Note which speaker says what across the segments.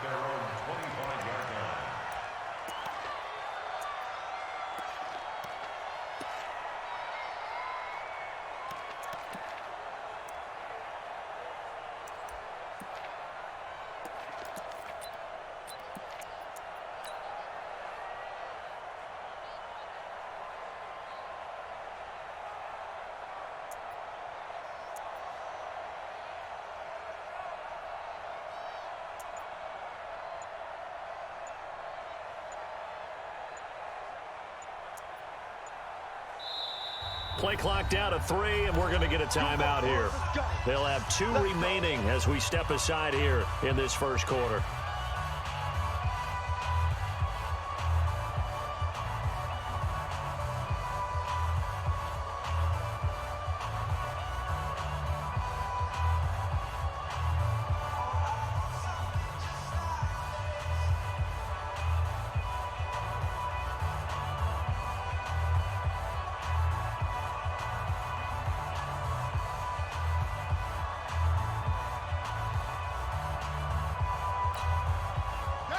Speaker 1: Their own 25-yard line.
Speaker 2: Play clock down to 3, and we're going to get a timeout here. They'll have 2 remaining as we step aside here in this first quarter.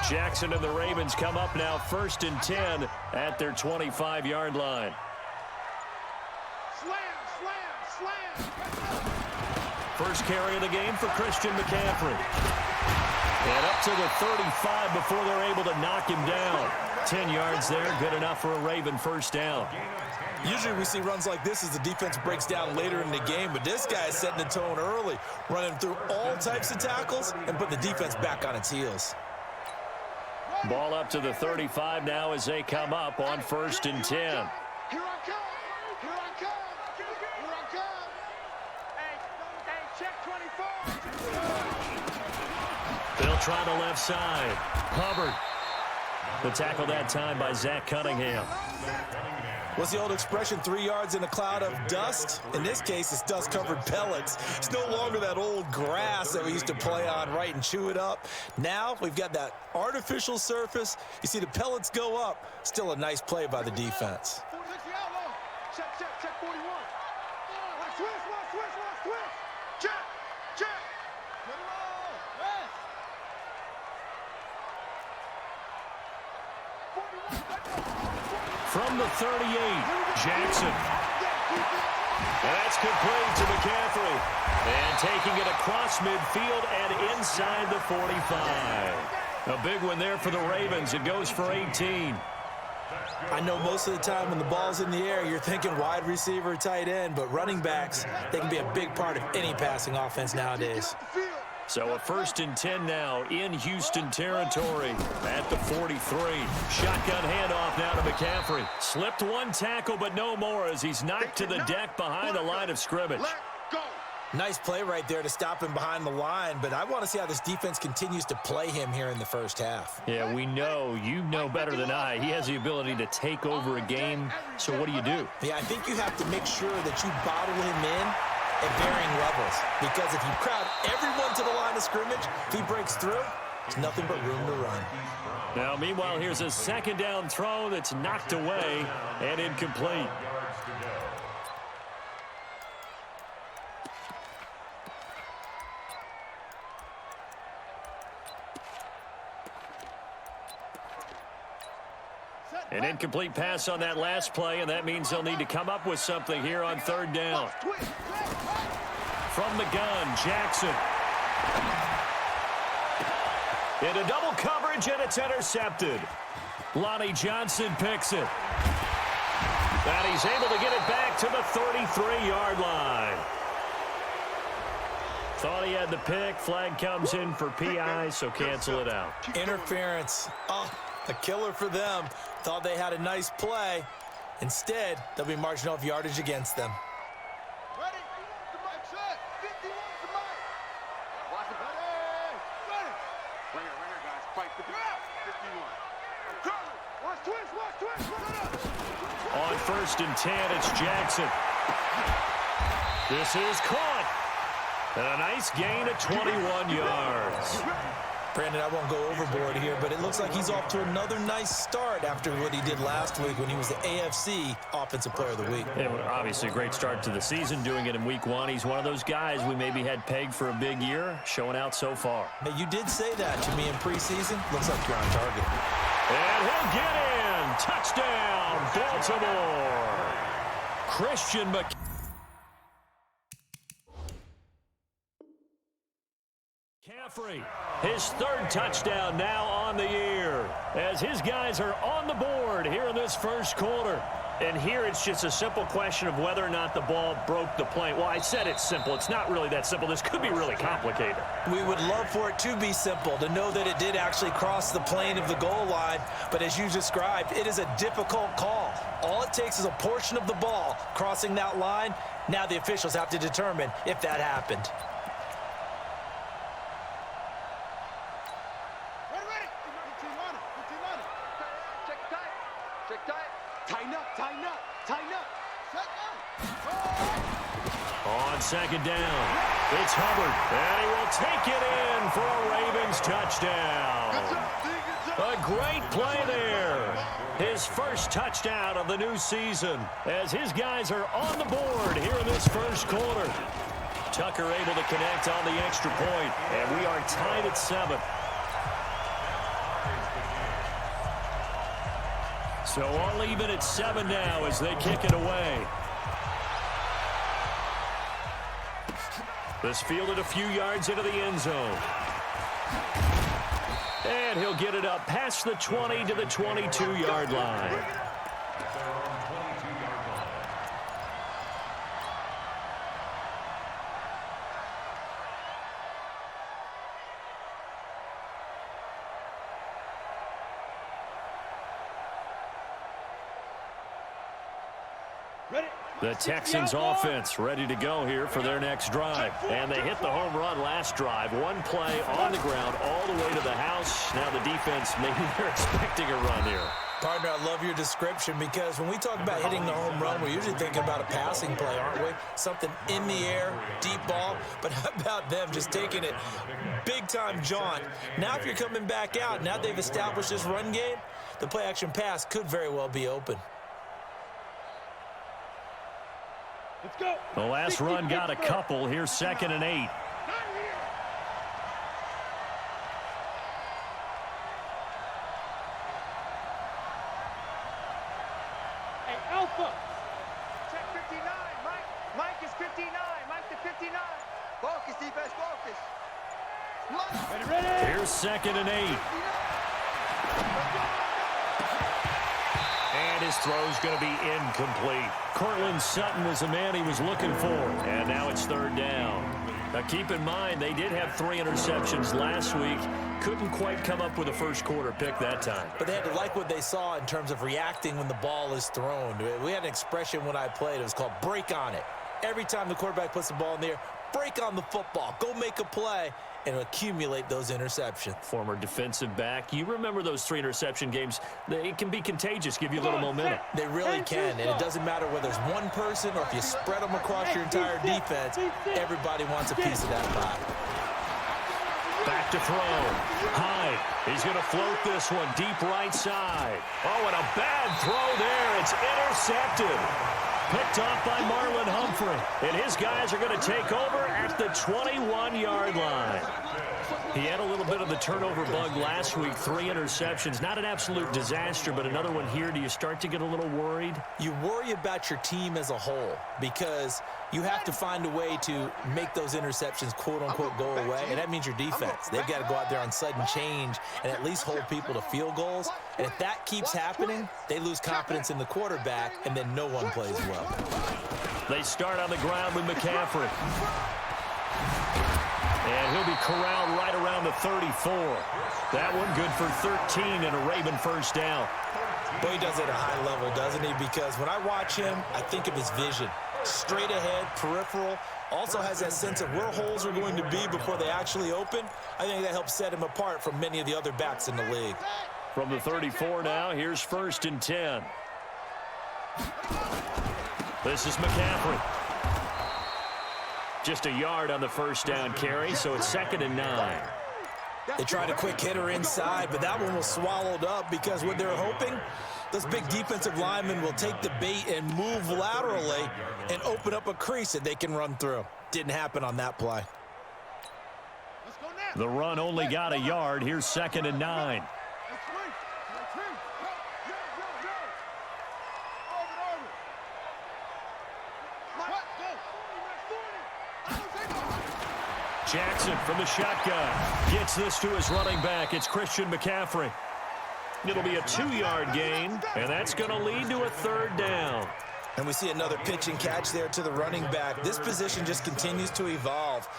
Speaker 2: Jackson and the Ravens come up now 1st and 10 at their 25-yard line. First carry of the game for Christian McCaffrey. And up to the 35 before they're able to knock him down. 10 yards there, good enough for a Raven first down.
Speaker 3: Usually we see runs like this as the defense breaks down later in the game, but this guy is setting the tone early, running through all types of tackles and putting the defense back on its heels.
Speaker 2: Ball up to the 35 now as they come up on 1st and 10.
Speaker 4: Here I come! Here I come! Here I come! Hey, check 24!
Speaker 2: They'll try the left side. Hubbard. The tackle that time by Zach Cunningham.
Speaker 3: What's the old expression, 3 yards in a cloud of dust? In this case, it's dust-covered pellets. It's no longer that old grass that we used to play on, right, and chew it up. Now we've got that artificial surface. You see the pellets go up. Still a nice play by the defense.
Speaker 4: Check 41. Switch. Check.
Speaker 2: From the 38, Jackson. That's complete to McCaffrey. And taking it across midfield and inside the 45. A big one there for the Ravens. It goes for 18.
Speaker 3: I know most of the time when the ball's in the air, you're thinking wide receiver, tight end, but running backs, they can be a big part of any passing offense nowadays.
Speaker 2: So a 1st and 10 now in Houston territory at the 43. Shotgun handoff now to McCaffrey. Slipped one tackle, but no more as he's knocked to the deck behind the line of scrimmage.
Speaker 3: Nice play right there to stop him behind the line, but I want to see how this defense continues to play him here in the first half.
Speaker 2: Yeah, we know, you know better than I, he has the ability to take over a game, so what do you do?
Speaker 3: Yeah, I think you have to make sure that you bottle him in at varying levels, because if you crowd everyone to the line of scrimmage, if he breaks through, there's nothing but room to run.
Speaker 2: Now, meanwhile, here's a 2nd down throw that's knocked away and incomplete. An incomplete pass on that last play, and that means they'll need to come up with something here on 3rd down. From the gun, Jackson. Into double coverage, and it's intercepted. Lonnie Johnson picks it. And he's able to get it back to the 33-yard line. Thought he had the pick. Flag comes in for PI, so cancel it out.
Speaker 3: Interference. Oh, a killer for them. Thought they had a nice play. Instead, they'll be marching off yardage against them.
Speaker 4: Ready? The mic set. 51 the mic. Watch it. Ready. Ringer, guys. Fight the ground. 51. I'm coming. Watch twist.
Speaker 2: On 1st and 10, it's Jackson. This is caught. And a nice gain of 21 yards.
Speaker 3: Brandon, I won't go overboard here, but it looks like he's off to another nice start after what he did last week when he was the AFC Offensive Player of the Week.
Speaker 2: Yeah, well, obviously a great start to the season, doing it in week 1. He's one of those guys we maybe had pegged for a big year, showing out so far.
Speaker 3: Now, you did say that to me in preseason. Looks like you're on target.
Speaker 2: And he'll get in. Touchdown, Baltimore. Christian McCaffrey. His 3rd touchdown now on the year as his guys are on the board here in this 1st quarter. And here it's just a simple question of whether or not the ball broke the plane. Well, I said it's simple. It's not really that simple. This could be really complicated.
Speaker 3: We would love for it to be simple, to know that it did actually cross the plane of the goal line. But as you described, it is a difficult call. All it takes is a portion of the ball crossing that line. Now the officials have to determine if that happened.
Speaker 2: On 2nd down, it's Hubbard, and he will take it in for a Ravens touchdown. A great play there. His 1st touchdown of the new season as his guys are on the board here in this 1st quarter. Tucker able to connect on the extra point, and we are tied at 7. So all even at 7 now as they kick it away. This fielded a few yards into the end zone. And he'll get it up past the 20 to the 22-yard line. The Texans offense ready to go here for their next drive. And they hit the home run last drive. One play on the ground all the way to the house. Now the defense, maybe they're expecting a run here.
Speaker 3: Partner, I love your description because when we talk about hitting the home run, we're usually thinking about a passing play, aren't we? Something in the air, deep ball. But how about them just taking it big-time jaunt? Now if you're coming back out, now they've established this run game, the play-action pass could very well be open.
Speaker 4: Let's go.
Speaker 2: The last run got a couple. Here's 2nd and 8.
Speaker 4: Hey, Alpha. Check 59. Mike is 59. Mike to 59. Focus, defense, focus. Ready.
Speaker 2: Here's 2nd and 8. And his throw's going to be incomplete. Cortland Sutton was the man he was looking for. And now it's 3rd down. Now keep in mind, they did have 3 interceptions last week. Couldn't quite come up with a first quarter pick that time.
Speaker 3: But they had to like what they saw in terms of reacting when the ball is thrown. We had an expression when I played. It was called break on it. Every time the quarterback puts the ball in the air, break on the football. Go make a play and accumulate those interceptions.
Speaker 2: Former defensive back. You remember those 3 interception games. It can be contagious, give you a little momentum.
Speaker 3: They really can, and it doesn't matter whether it's one person or if you spread them across your entire defense, everybody wants a piece of that pie.
Speaker 2: Back to throw. Hyde. He's going to float this one deep right side. Oh, and a bad throw there. It's intercepted. Picked off by Marlon Humphrey. And his guys are going to take over at the 21-yard line. He had a little bit of the turnover bug last week. 3 interceptions. Not an absolute disaster, but another one here. Do you start to get a little worried?
Speaker 3: You worry about your team as a whole because you have to find a way to make those interceptions, quote-unquote, go away, and that means your defense. They've got to go out there on sudden change and at least hold people to field goals. And if that keeps happening, they lose confidence in the quarterback, and then no one plays well.
Speaker 2: They start on the ground with McCaffrey. And he'll be corralled right around the 34. That one good for 13 and a Raven first down.
Speaker 3: Boy, he does it at a high level, doesn't he? Because when I watch him, I think of his vision. Straight ahead, peripheral, also has that sense of where holes are going to be before they actually open. I think that helps set him apart from many of the other backs in the league.
Speaker 2: From the 34 now, here's 1st and 10. This is McCaffrey. Just a yard on the first down carry, so it's 2nd and 9.
Speaker 3: They tried a quick hitter inside, but that one was swallowed up because what they're hoping, those big defensive linemen will take the bait and move laterally and open up a crease that they can run through. Didn't happen on that play.
Speaker 2: The run only got a yard. Here's 2nd and 9. Jackson from the shotgun gets this to his running back. It's Christian McCaffrey. It'll be a 2-yard gain, and that's going to lead to a 3rd down.
Speaker 3: And we see another pitch and catch there to the running back. This position just continues to evolve.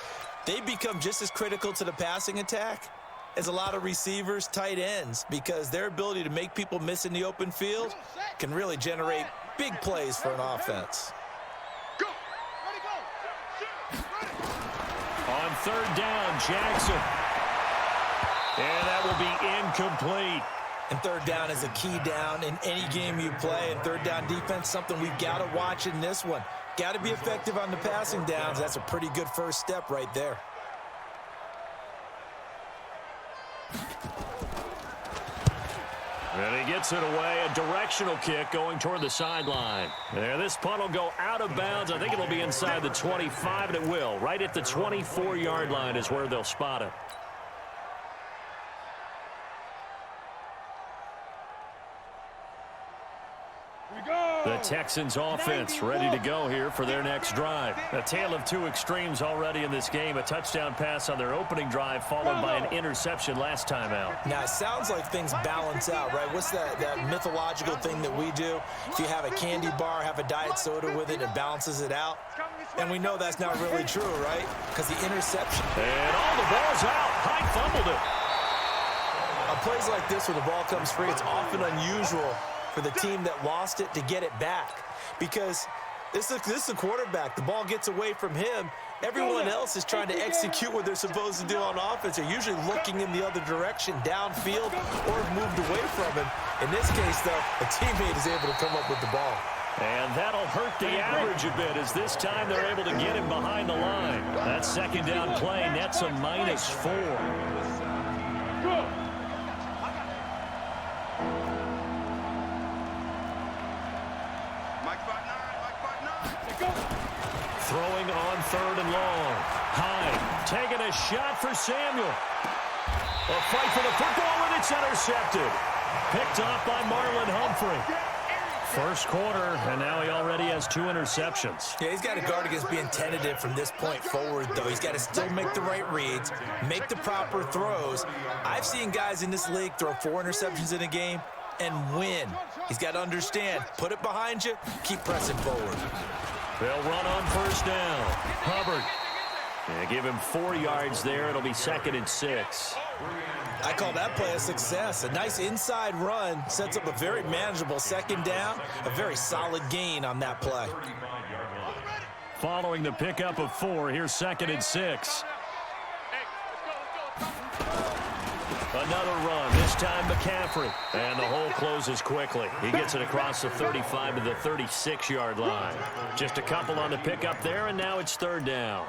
Speaker 3: They become just as critical to the passing attack as a lot of receivers, tight ends, because their ability to make people miss in the open field can really generate big plays for an offense.
Speaker 2: On 3rd down, Jackson. And that will be incomplete.
Speaker 3: And 3rd down is a key down in any game you play. And 3rd down defense, something we've got to watch in this one. Got to be effective on the passing downs. That's a pretty good first step right there.
Speaker 2: And he gets it away, a directional kick going toward the sideline. And this punt will go out of bounds. I think it'll be inside the 25, and it will. Right at the 24-yard line is where they'll spot it. The Texans offense ready to go here for their next drive. A tale of 2 extremes already in this game. A touchdown pass on their opening drive followed by an interception last time out.
Speaker 3: Now, it sounds like things balance out, right? What's that mythological thing that we do? If you have a candy bar, have a diet soda with it, it balances it out. And we know that's not really true, right? Because the interception.
Speaker 2: And all the ball's out. Hyde fumbled it.
Speaker 3: On plays like this where the ball comes free, it's often unusual for the team that lost it to get it back, because this is a quarterback. The ball gets away from him. Everyone else is trying to execute what they're supposed to do on offense. They're usually looking in the other direction, downfield, or have moved away from him. In this case, though, a teammate is able to come up with the ball.
Speaker 2: And that'll hurt the average a bit, as this time they're able to get him behind the line. That 2nd down play nets a -4. Throwing on 3rd and long. Hyde taking a shot for Samuel. A fight for the football, and it's intercepted. Picked off by Marlon Humphrey. First quarter, and now he already has 2 interceptions.
Speaker 3: Yeah, he's got to guard against being tentative from this point forward, though. He's got to still make the right reads, make the proper throws. I've seen guys in this league throw 4 interceptions in a game and win. He's got to understand, put it behind you, keep pressing forward.
Speaker 2: They'll run on 1st down. Hubbard Yeah, give him 4 yards there. It'll be 2nd and 6.
Speaker 3: I call that play a success. A nice inside run sets up a very manageable 2nd down. A very solid gain on that play.
Speaker 2: Following the pickup of 4, here's 2nd and 6. Another run, this time McCaffrey. And the hole closes quickly. He gets it across the 35 to the 36-yard line. Just a couple on the pickup there, and now it's 3rd down.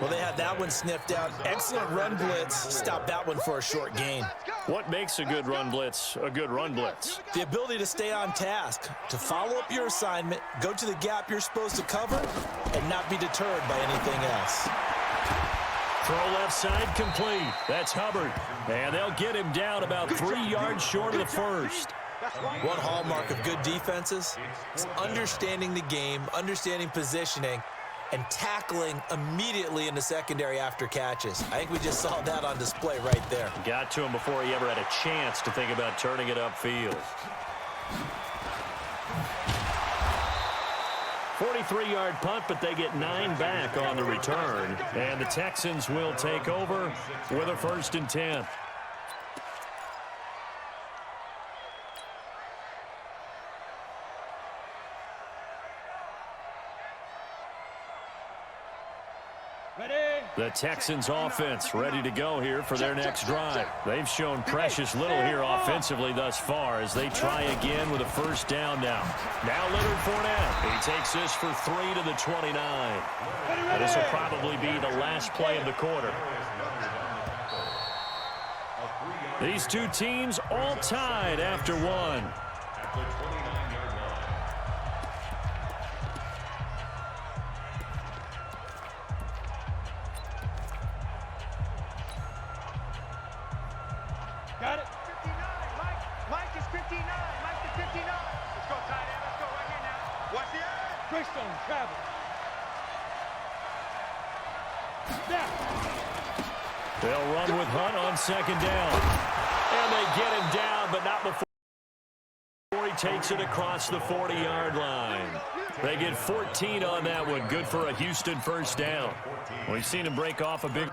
Speaker 3: Well, they had that one sniffed out. Excellent run blitz. Stopped that one for a short gain.
Speaker 2: What makes a good run blitz a good run blitz?
Speaker 3: The ability to stay on task, to follow up your assignment, go to the gap you're supposed to cover, and not be deterred by anything else.
Speaker 2: Throw left side complete. That's Hubbard. And they'll get him down about 3 yards short of the first.
Speaker 3: One hallmark of good defenses is understanding the game, understanding positioning, and tackling immediately in the secondary after catches. I think we just saw that on display right there.
Speaker 2: Got to him before he ever had a chance to think about turning it upfield. 43-yard punt, but they get 9 back on the return. And the Texans will take over with a 1st and 10. The Texans offense ready to go here for their next drive. They've shown precious little here offensively thus far as they try again with a 1st down now. Now Leonard Fournette. He takes this for 3 to the 29. And this will probably be the last play of the quarter. These two teams all tied after 1.
Speaker 4: Got it. 59. Mike is 59. Mike is 59. Let's go, tight end. Let's go right here now. Watch the edge. Greystone, travel. Down.
Speaker 2: They'll run with Hunt on 2nd down. And they get him down, but not before he takes it across the 40-yard line. They get 14 on that one. Good for a Houston 1st down. We've seen him break off a big...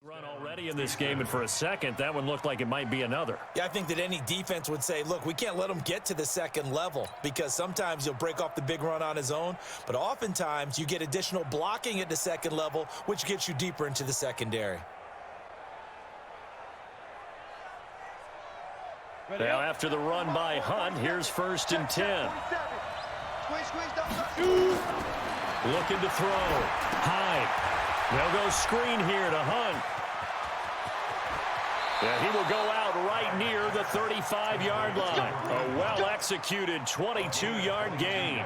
Speaker 2: Run already in this game, and for a second, that one looked like it might be another.
Speaker 3: Yeah, I think that any defense would say, look, we can't let him get to the 2nd level because sometimes he'll break off the big run on his own, but oftentimes you get additional blocking at the 2nd level, which gets you deeper into the secondary.
Speaker 2: Now, after the run by Hunt, here's 1st and 10. Looking to throw. High. They'll go screen here to Hunt. Yeah, he will go out right near the 35-yard line. A well-executed 22-yard gain.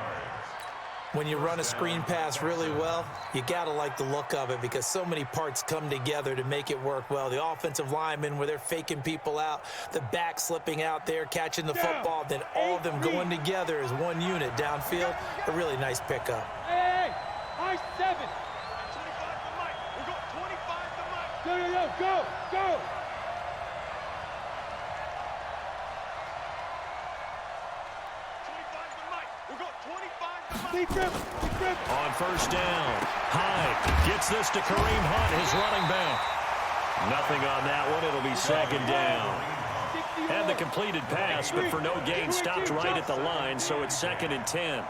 Speaker 3: When you run a screen pass really well, you got to like the look of it because so many parts come together to make it work well. The offensive linemen, where they're faking people out, the back slipping out there, catching the football, then all of them going together as one unit downfield. A really nice pickup.
Speaker 4: Hey, high 7. 25 to Mike. We're going 25 to Mike. Go. 25 to Mike.
Speaker 2: On first down, Hyde gets this to Kareem Hunt, his running back. Nothing on that one. It'll be second down. Had the completed pass, but for no gain, stopped right at the line, so it's 2nd and 10.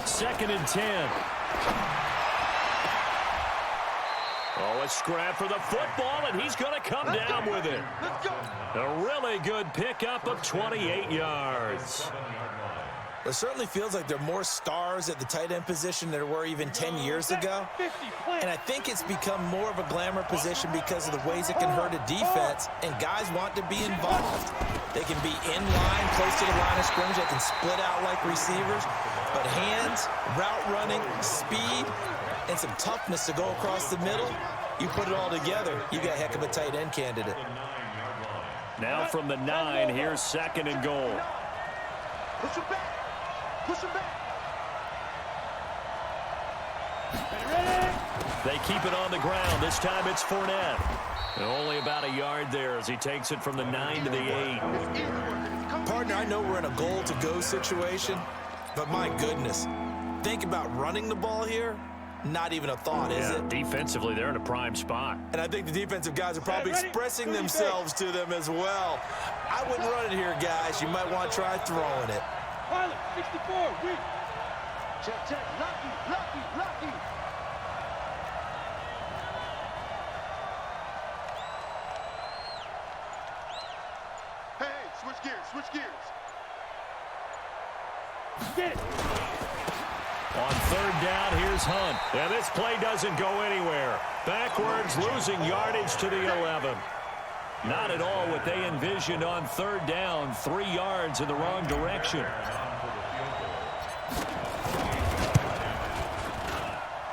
Speaker 2: 2nd and 10. Oh, a scrap for the football, and he's going to come down with it. A really good pickup of 28 yards.
Speaker 3: It certainly feels like there are more stars at the tight end position than there were even 10 years ago. And I think it's become more of a glamour position because of the ways it can hurt a defense, and guys want to be involved. They can be in line, close to the line of scrimmage. They can split out like receivers. But hands, route running, speed, and some toughness to go across the middle, you put it all together, you got a heck of a tight end candidate.
Speaker 2: Now from the 9, here's 2nd and goal.
Speaker 4: Push him back. Push him back.
Speaker 2: They keep it on the ground. This time it's Fournette. And only about a yard there as he takes it from the 9 to the 8.
Speaker 3: Partner, I know we're in a goal-to-go situation, but my goodness, think about running the ball here. Not even a thought, is it?
Speaker 2: Defensively, they're in a prime spot.
Speaker 3: And I think the defensive guys are probably expressing themselves to them as well. I wouldn't run it here, guys. You might want to try throwing it.
Speaker 4: Pilot, 64, weak. Check, check. Lucky. Hey, switch gears.
Speaker 2: Get it. On 3rd down, here's Hunt. And this play doesn't go anywhere. Backwards, losing yardage to the 11. Not at all what they envisioned on 3rd down. 3 yards in the wrong direction.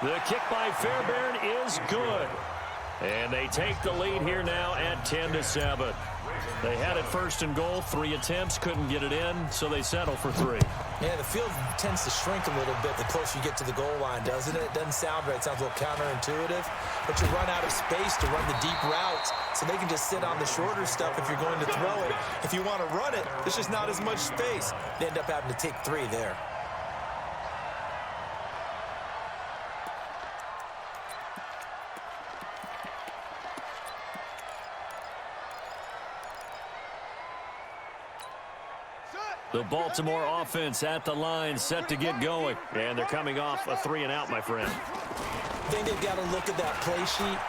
Speaker 2: The kick by Fairbairn is good. And they take the lead here now at 10-7. They had it 1st and goal, 3 attempts, couldn't get it in, so they settle for 3.
Speaker 3: Yeah, the field tends to shrink a little bit the closer you get to the goal line, doesn't it? It doesn't sound right. It sounds a little counterintuitive. But you run out of space to run the deep routes, so they can just sit on the shorter stuff if you're going to throw it. If you want to run it, there's just not as much space. They end up having to take 3 there.
Speaker 2: The Baltimore offense at the line, set to get going. And they're coming off a 3-and-out, my friend.
Speaker 3: I think they've got to look at that play sheet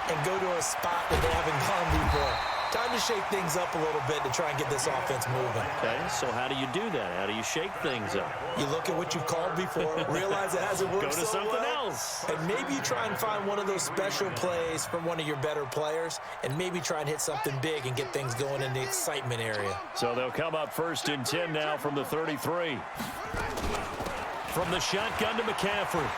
Speaker 3: and go to a spot that they haven't gone before. Time to shake things up a little bit to try and get this offense moving.
Speaker 2: Okay, so how do you do that? How do you shake things up?
Speaker 3: You look at what you've called before, realize it hasn't worked
Speaker 2: Go to
Speaker 3: so
Speaker 2: something
Speaker 3: well,
Speaker 2: else.
Speaker 3: and maybe you try and find one of those special plays from one of your better players, and maybe try and hit something big and get things going in the excitement area.
Speaker 2: So they'll come up 1st and 10 now from the 33. From the shotgun to McCaffrey.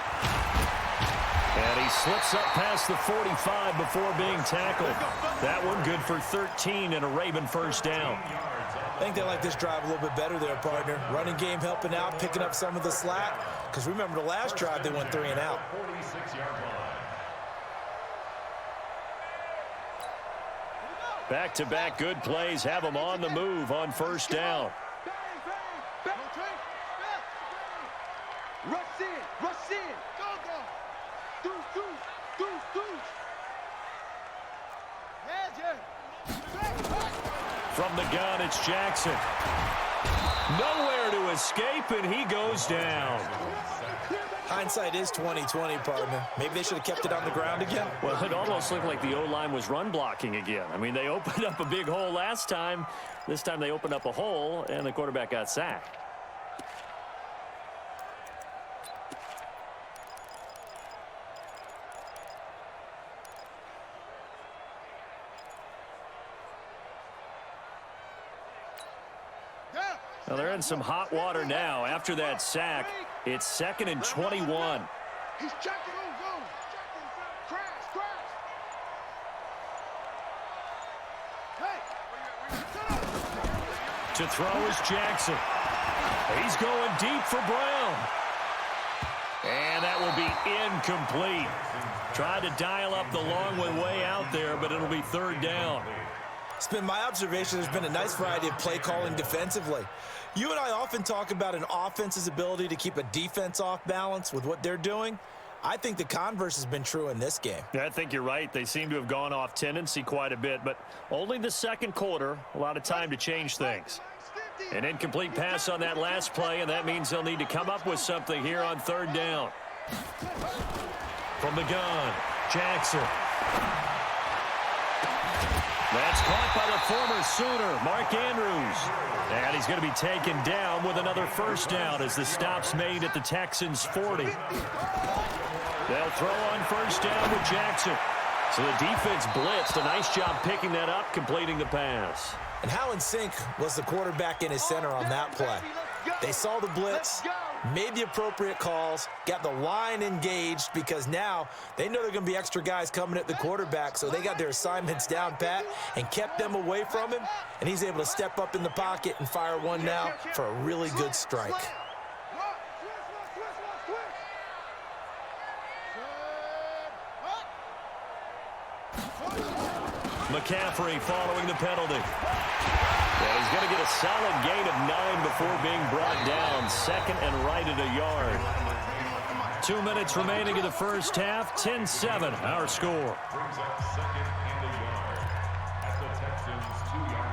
Speaker 2: And he slips up past the 45 before being tackled. That one good for 13 and a Raven 1st down.
Speaker 3: I think they like this drive a little bit better there, partner. Running game helping out, picking up some of the slack. Because remember the last drive, they went 3-and-out.
Speaker 2: Back-to-back good plays have them on the move on 1st down.
Speaker 4: Rush in. Go. Deuce.
Speaker 2: From the gun, it's Jackson. Nowhere to escape, and he goes down.
Speaker 3: Hindsight is 20/20, partner. Maybe they should have kept it on the ground again.
Speaker 2: Well, it almost looked like the O-line was run blocking again. I mean, they opened up a big hole last time. This time they opened up a hole, and the quarterback got sacked. Well, they're in some hot water now. After that sack, it's 2nd and 21.
Speaker 4: He's checking. Go. Crash. Hey.
Speaker 2: To throw is Jackson. He's going deep for Brown. And that will be incomplete. Tried to dial up the long way out there, but it'll be 3rd down.
Speaker 3: It's been my observation there's been a nice variety of play calling defensively. You and I often talk about an offense's ability to keep a defense off balance with what they're doing. I think the converse has been true in this game.
Speaker 2: Yeah, I think you're right. They seem to have gone off tendency quite a bit, but only the second quarter, a lot of time to change things. An incomplete pass on that last play, and that means they'll need to come up with something here on third down. From the gun, Jackson. That's caught by the former Sooner, Mark Andrews. And he's going to be taken down with another first down as the stop's made at the Texans' 40. They'll throw on first down with Jackson. So the defense blitzed. A nice job picking that up, completing the pass.
Speaker 3: And how in sync was the quarterback and his center on that play? They saw the blitz, made the appropriate calls, got the line engaged because now they know there are going to be extra guys coming at the quarterback, so they got their assignments down pat and kept them away from him, and he's able to step up in the pocket and fire one now for a really good strike.
Speaker 2: McCaffrey following the penalty. Yeah, he's going to get a solid gain of 9 before being brought down. Second and right at a yard. 2 minutes remaining in the first half. 10-7, our score.
Speaker 1: Brings up second and a yard at the Texans' 2-yard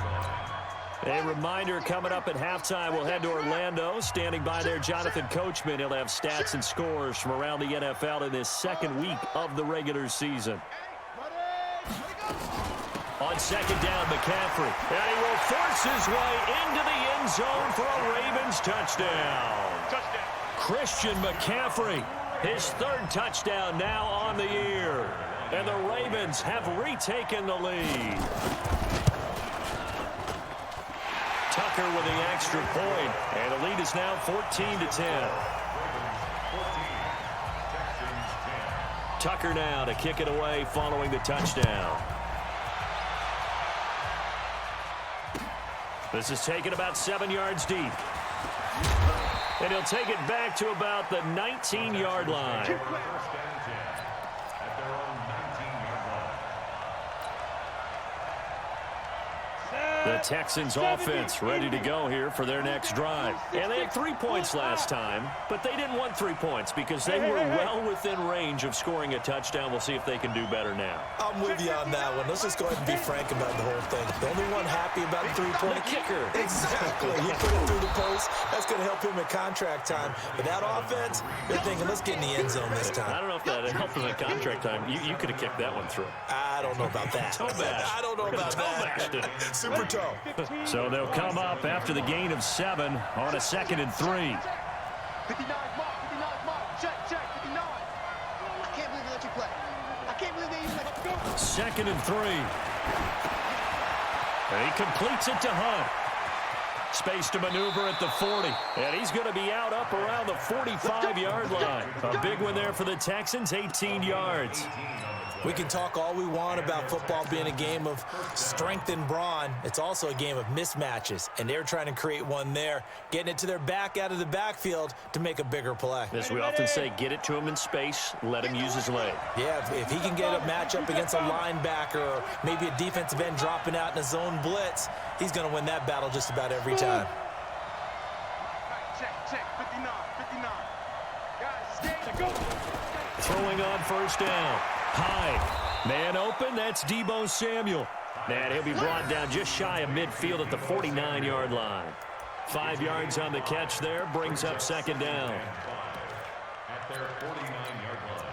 Speaker 1: line.
Speaker 2: A reminder coming up at halftime. We'll head to Orlando. Standing by there, Jonathan Coachman. He'll have stats and scores from around the NFL in this second week of the regular season. On second down, McCaffrey. And he will force his way into the end zone for a Ravens touchdown. Christian McCaffrey, his third touchdown now on the year. And the Ravens have retaken the lead. Tucker with the extra point, and the lead is now 14-10. Tucker now to kick it away following the touchdown. This is taken about 7 yards deep. And he'll take it back to about the 19-yard line. The Texans offense ready to go here for their next drive. And they had 3 points last time, but they didn't want 3 points because they were well within range of scoring a touchdown. We'll see if they can do better now.
Speaker 3: I'm with you on that one. Let's just go ahead and be frank about the whole thing. The only one happy about the three-point
Speaker 2: kicker.
Speaker 3: Exactly. He put it through the post. That's going to help him at contract time. But that offense, they're thinking, let's get in the end zone this time.
Speaker 2: I don't know if that helped him at contract time. You could have kicked that one through.
Speaker 3: I don't know about that. I don't know about that. Super toe.
Speaker 2: So they'll come up after the gain of 7 on a 2nd and 3.
Speaker 4: 59 mark, 59 mark, check, 59. I can't believe they let you play. I can't believe they even let you go.
Speaker 2: 2nd and 3. And he completes it to Hunt. Space to maneuver at the 40. And he's going to be out up around the 45-yard line. A big one there for the Texans, 18 yards.
Speaker 3: We can talk all we want about football being a game of strength and brawn. It's also a game of mismatches, and they're trying to create one there, getting it to their back out of the backfield to make a bigger play.
Speaker 2: As we often say, get it to him in space, let him use his leg.
Speaker 3: Yeah, if he can get a matchup against a linebacker or maybe a defensive end dropping out in a zone blitz, he's going to win that battle just about every time.
Speaker 4: Check, 59. Guys, it's game.
Speaker 2: Throwing on first down. Hyde. Man open, that's Deebo Samuel. And he'll be brought down just shy of midfield at the 49-yard line. 5 yards on the catch there, brings up second down.
Speaker 1: At their 49-yard line.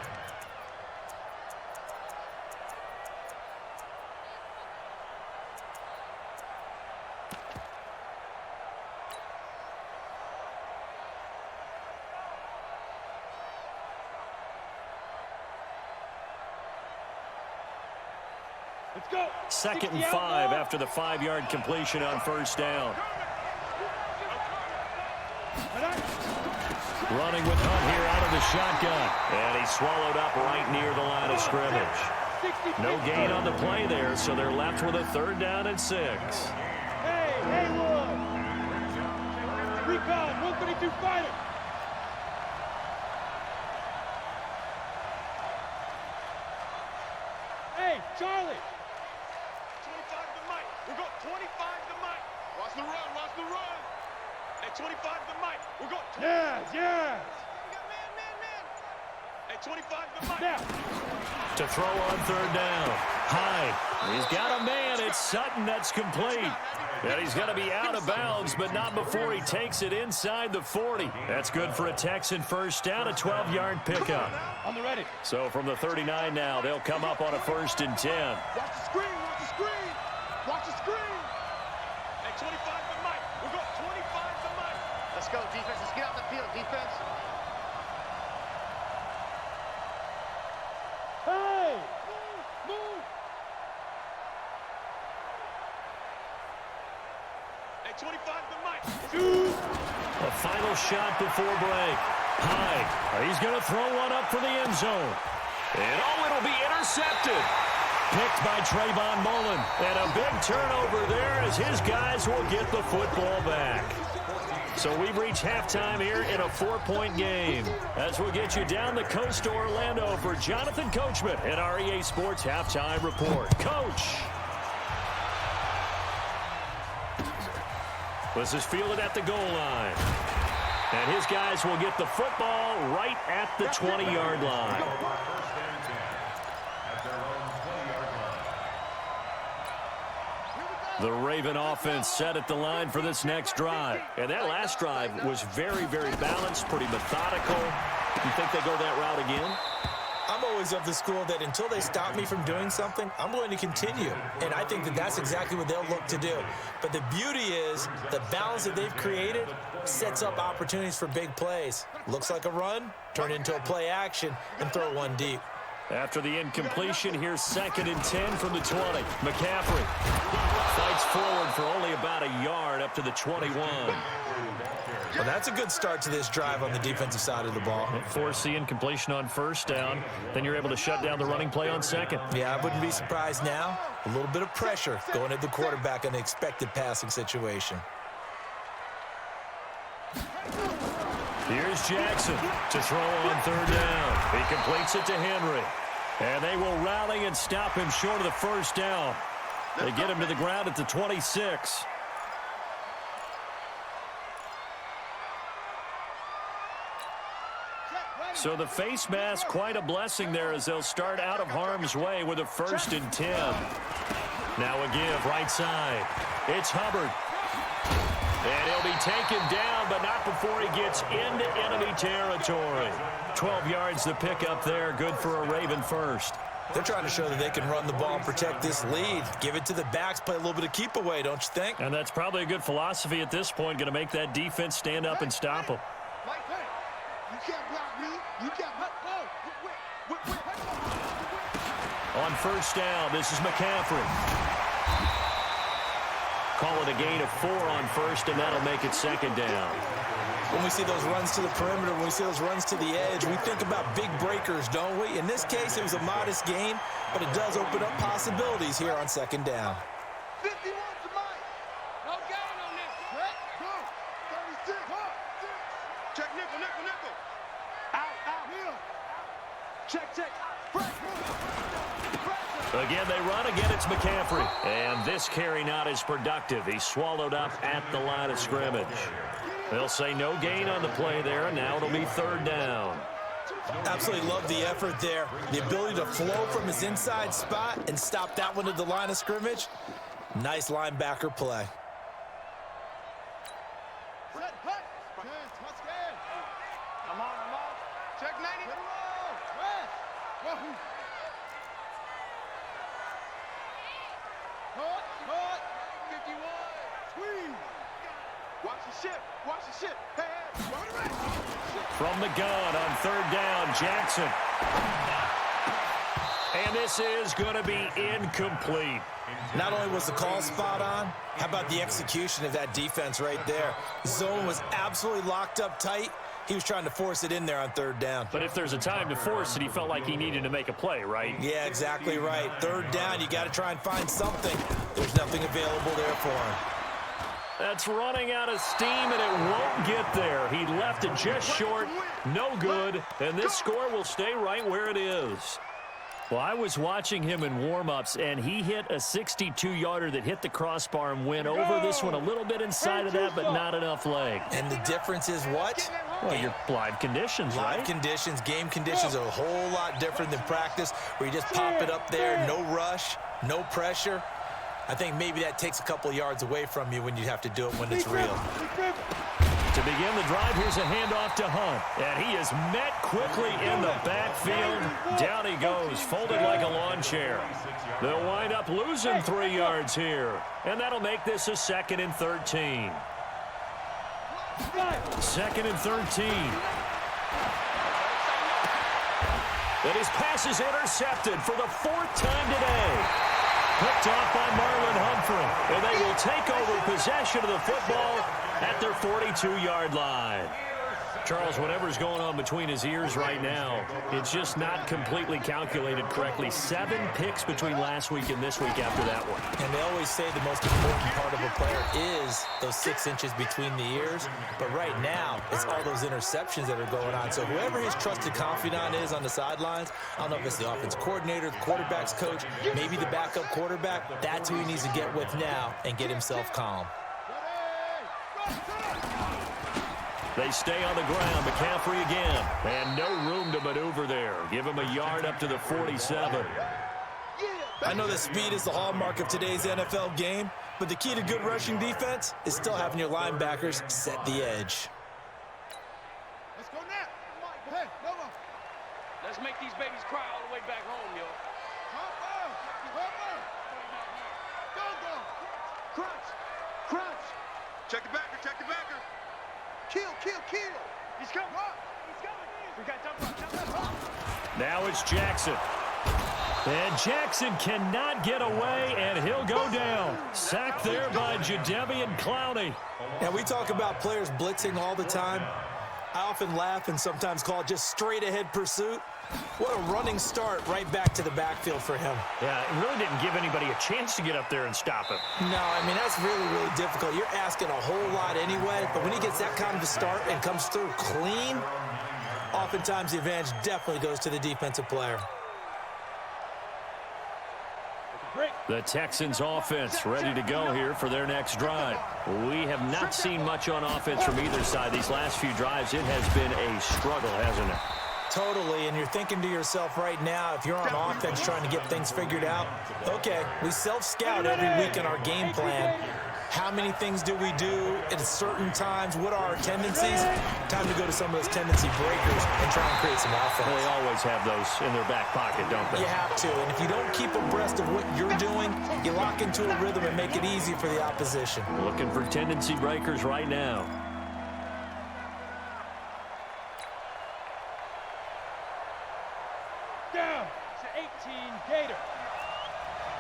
Speaker 4: Let's go.
Speaker 2: 2nd and 5 after the 5-yard completion on first down. Running with Hunt here out of the shotgun. And he's swallowed up right near the line of scrimmage. No gain on the play there, so they're left with a 3rd down and 6.
Speaker 4: Hey, Haywood. Recon, 132 fighter. Hey, Charlie. the mic. Watch the run, watch the run. At 25 the mic. We're going.
Speaker 5: Yes, yes.
Speaker 4: Man. At 25 the mic.
Speaker 5: Now.
Speaker 2: To throw on third down. High. He's got a man. It's Sutton that's complete. And he's going to be out of bounds, but not before he takes it inside the 40. That's good for a Texan first down, a 12-yard pickup.
Speaker 5: On the ready.
Speaker 2: So from the 39 now, they'll come up on a 1st and 10.
Speaker 4: Watch the screen, watch the screen. Watch the screen. At 25 the mic. We're going 25 the mic.
Speaker 6: Let's go, defense. Let's get out the field, defense.
Speaker 5: Hey!
Speaker 4: Move. At 25 the mic.
Speaker 2: A final shot before break. Hyde. He's going to throw one up for the end zone. And it'll be intercepted. Picked by Trayvon Mullen. And a big turnover there as his guys will get the football back. So we've reached halftime here in a 4-point game. As we'll get you down the coast to Orlando for Jonathan Coachman at our EA Sports Halftime Report. Coach. This is fielded at the goal line. And his guys will get the football right at the 20-yard line. The Raven offense set at the line for this next drive. And that last drive was very, very balanced, pretty methodical. You think they go that route again?
Speaker 3: I'm always of the school that until they stop me from doing something, I'm going to continue. And I think that that's exactly what they'll look to do. But the beauty is the balance that they've created sets up opportunities for big plays. Looks like a run, turn into a play action, and throw one deep.
Speaker 2: After the incompletion, here's 2nd and 10 from the 20. McCaffrey fights forward for only about a yard up to the 21.
Speaker 3: Well, that's a good start to this drive on the defensive side of the ball.
Speaker 2: Force the incompletion on 1st down. Then you're able to shut down the running play on 2nd.
Speaker 3: Yeah, I wouldn't be surprised now. A little bit of pressure going at the quarterback in an expected passing situation.
Speaker 2: Here's Jackson to throw on 3rd down. He completes it to Henry. And they will rally and stop him short of the 1st down. They get him to the ground at the 26. So the face mask, quite a blessing there as they'll start out of harm's way with a 1st and 10. Now a give right side. It's Hubbard. And he'll be taken down, but not before he gets into enemy territory. 12 yards the pickup there. Good for a Raven first.
Speaker 3: They're trying to show that they can run the ball and protect this lead. Give it to the backs, play a little bit of keep away, don't you think?
Speaker 2: And that's probably a good philosophy at this point, going to make that defense stand up and stop them.
Speaker 4: You can't block me. You can't block me.
Speaker 2: On 1st down, this is McCaffrey. Call it a gain of 4 on 1st, and that'll make it 2nd down.
Speaker 3: When we see those runs to the perimeter, when we see those runs to the edge, we think about big breakers, don't we? In this case, it was a modest gain, but it does open up possibilities here on 2nd down.
Speaker 4: 51 to Mike. No gain on this. Check. Go. 36. Check nickel. Out. Here. Check.
Speaker 2: Again, they run. Again, it's McCaffrey. And this carry not as productive. He's swallowed up at the line of scrimmage. They'll say no gain on the play there, and now it'll be 3rd down.
Speaker 3: Absolutely love the effort there. The ability to flow from his inside spot and stop that one at the line of scrimmage. Nice linebacker play.
Speaker 4: I'm on. Check 90. Cut. 51. Squeeze. Watch the ship. Hey.
Speaker 2: From the gun on 3rd down, Jackson. And this is going to be incomplete.
Speaker 3: Not only was the call spot on, how about the execution of that defense right there? Zone was absolutely locked up tight. He was trying to force it in there on 3rd down.
Speaker 2: But if there's a time to force it, he felt like he needed to make a play, right?
Speaker 3: Yeah, exactly right. 3rd down, you got to try and find something. There's nothing available there for him.
Speaker 2: That's running out of steam, and it won't get there. He left it just short, no good, and this score will stay right where it is. Well, I was watching him in warm-ups, and he hit a 62-yarder that hit the crossbar and went over. This one a little bit inside of that, but not enough leg.
Speaker 3: And the difference is what?
Speaker 2: Well, your live conditions, right?
Speaker 3: Live conditions, game conditions are a whole lot different than practice, where you just pop it up there, no rush, no pressure. I think maybe that takes a couple yards away from you when you have to do it when it's real.
Speaker 2: To begin the drive, here's a handoff to Hunt. And he is met quickly in the backfield. Down he goes, folded like a lawn chair. They'll wind up losing 3 yards here. And that'll make this a 2nd and 13. 2nd and 13. And his pass is intercepted for the 4th time today. Picked off by Marlon Humphrey. And they will take over possession of the football at their 42-yard line. Charles, whatever's going on between his ears right now, it's just not completely calculated correctly. 7 picks between last week and this week after that one.
Speaker 3: And they always say the most important part of a player is those 6 inches between the ears. But right now, it's all those interceptions that are going on. So whoever his trusted confidant is on the sidelines, I don't know if it's the offense coordinator, the quarterback's coach, maybe the backup quarterback, that's who he needs to get with now and get himself calm.
Speaker 2: They stay on the ground. McCaffrey again. And no room to maneuver there. Give him a yard up to the 47.
Speaker 3: I know that speed is the hallmark of today's NFL game, but the key to good rushing defense is still having your linebackers set the edge.
Speaker 4: Let's go now. Hey, come on.
Speaker 7: Let's make these babies cry all the way back home, yo.
Speaker 4: Go. Crunch. Check the backer, Kill.
Speaker 7: He's coming. We got jump.
Speaker 2: Now it's Jackson. And Jackson cannot get away, and he'll go down. Sacked there by Jadeveon Clowney.
Speaker 3: And we talk about players blitzing all the time. I often laugh and sometimes call it just straight-ahead pursuit. What a running start right back to the backfield for him.
Speaker 2: Yeah, it really didn't give anybody a chance to get up there and stop him.
Speaker 3: No, I mean, that's really, really difficult. You're asking a whole lot anyway, but when he gets that kind of a start and comes through clean, oftentimes the advantage definitely goes to the defensive player.
Speaker 2: The Texans offense ready to go here for their next drive. We have not seen much on offense from either side. These last few drives, it has been a struggle, hasn't it?
Speaker 3: Totally, and you're thinking to yourself right now, if you're on offense trying to get things figured out, okay, we self-scout every week in our game plan. How many things do we do at certain times? What are our tendencies? Time to go to some of those tendency breakers and try and create some offense.
Speaker 2: They always have those in their back pocket, don't they?
Speaker 3: You have to, and if you don't keep abreast of what you're doing, you lock into a rhythm and make it easy for the opposition.
Speaker 2: Looking for tendency breakers right now.
Speaker 5: Down to 18, Gator.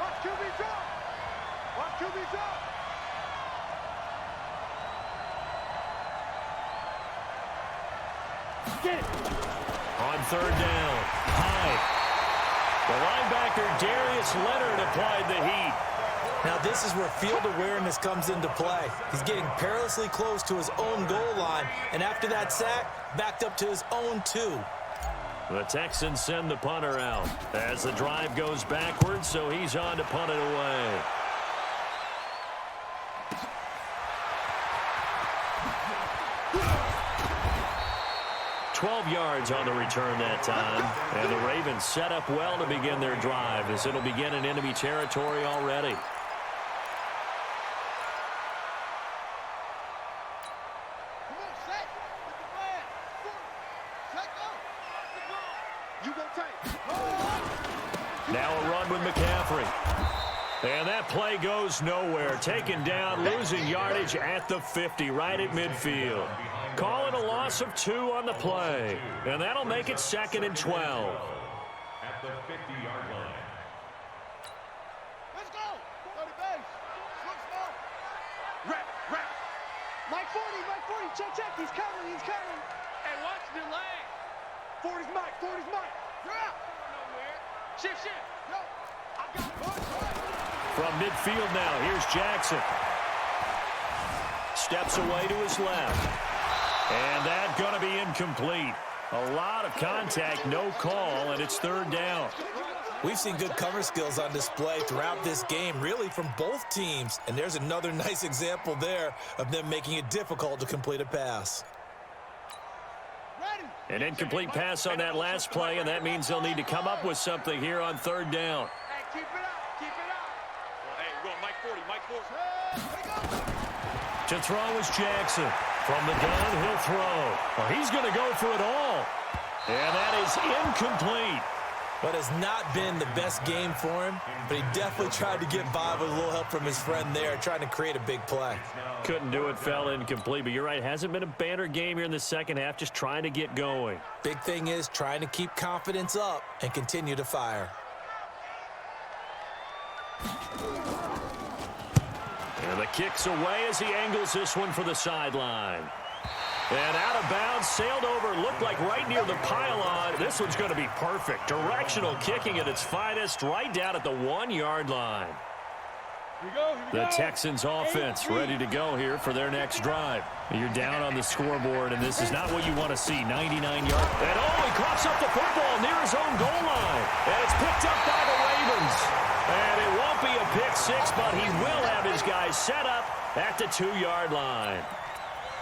Speaker 4: Watch QB drop.
Speaker 5: Get it.
Speaker 2: On 3rd down, Hyde. The linebacker, Darius Leonard, applied the heat.
Speaker 3: Now this is where field awareness comes into play. He's getting perilously close to his own goal line, and after that sack, backed up to his own 2.
Speaker 2: The Texans send the punter out as the drive goes backwards, so he's on to punt it away. $12 yards on the return that time, and the Ravens set up well to begin their drive as it'll begin in enemy territory already.
Speaker 4: Come on, set. Get the flag. Set go. You go tight.
Speaker 2: Now a run with McCaffrey. And that play goes nowhere. Taken down, losing yardage at the 50, right at midfield. Call it a loss of 2 on the play. And that'll make it 2nd and 12.
Speaker 1: At the 50-yard line.
Speaker 4: Let's go. Go to base. Switch ball.
Speaker 6: Rap. Mike 40. Check. He's coming.
Speaker 7: Hey, watch the lane.
Speaker 6: 40's Mike.
Speaker 4: Drop.
Speaker 7: Nowhere. Shift.
Speaker 4: Yo. I got one.
Speaker 2: From midfield now, here's Jackson. Steps away to his left. And that's going to be incomplete. A lot of contact, no call, and it's 3rd down.
Speaker 3: We've seen good cover skills on display throughout this game, really from both teams. And there's another nice example there of them making it difficult to complete a pass.
Speaker 2: An incomplete pass on that last play, and that means they'll need to come up with something here on third down.
Speaker 7: Hey, keep it up, keep it up. Hey, we're going Mike 40, Mike 40.
Speaker 2: To throw is Jackson. From the gun, he'll throw. Well, he's going to go for it all. And that is incomplete.
Speaker 3: But has not been the best game for him, but he definitely tried to get by with a little help from his friend there, trying to create a big play.
Speaker 2: Couldn't do it, fell incomplete, but you're right, hasn't been a banner game here in the second half, just trying to get going.
Speaker 3: Big thing is trying to keep confidence up and continue to fire.
Speaker 2: And the kick's away as he angles this one for the sideline. And out of bounds, sailed over, looked like right near the pylon. This one's going to be perfect. Directional kicking at its finest, right down at the 1-yard line. The Texans offense ready to go here for their next drive. You're down on the scoreboard, and this is not what you want to see. 99 yards. And he coughs up the football near his own goal line. And it's picked up by the Ravens. And it won't be a pick six, but he will have his guys set up at the 2-yard line.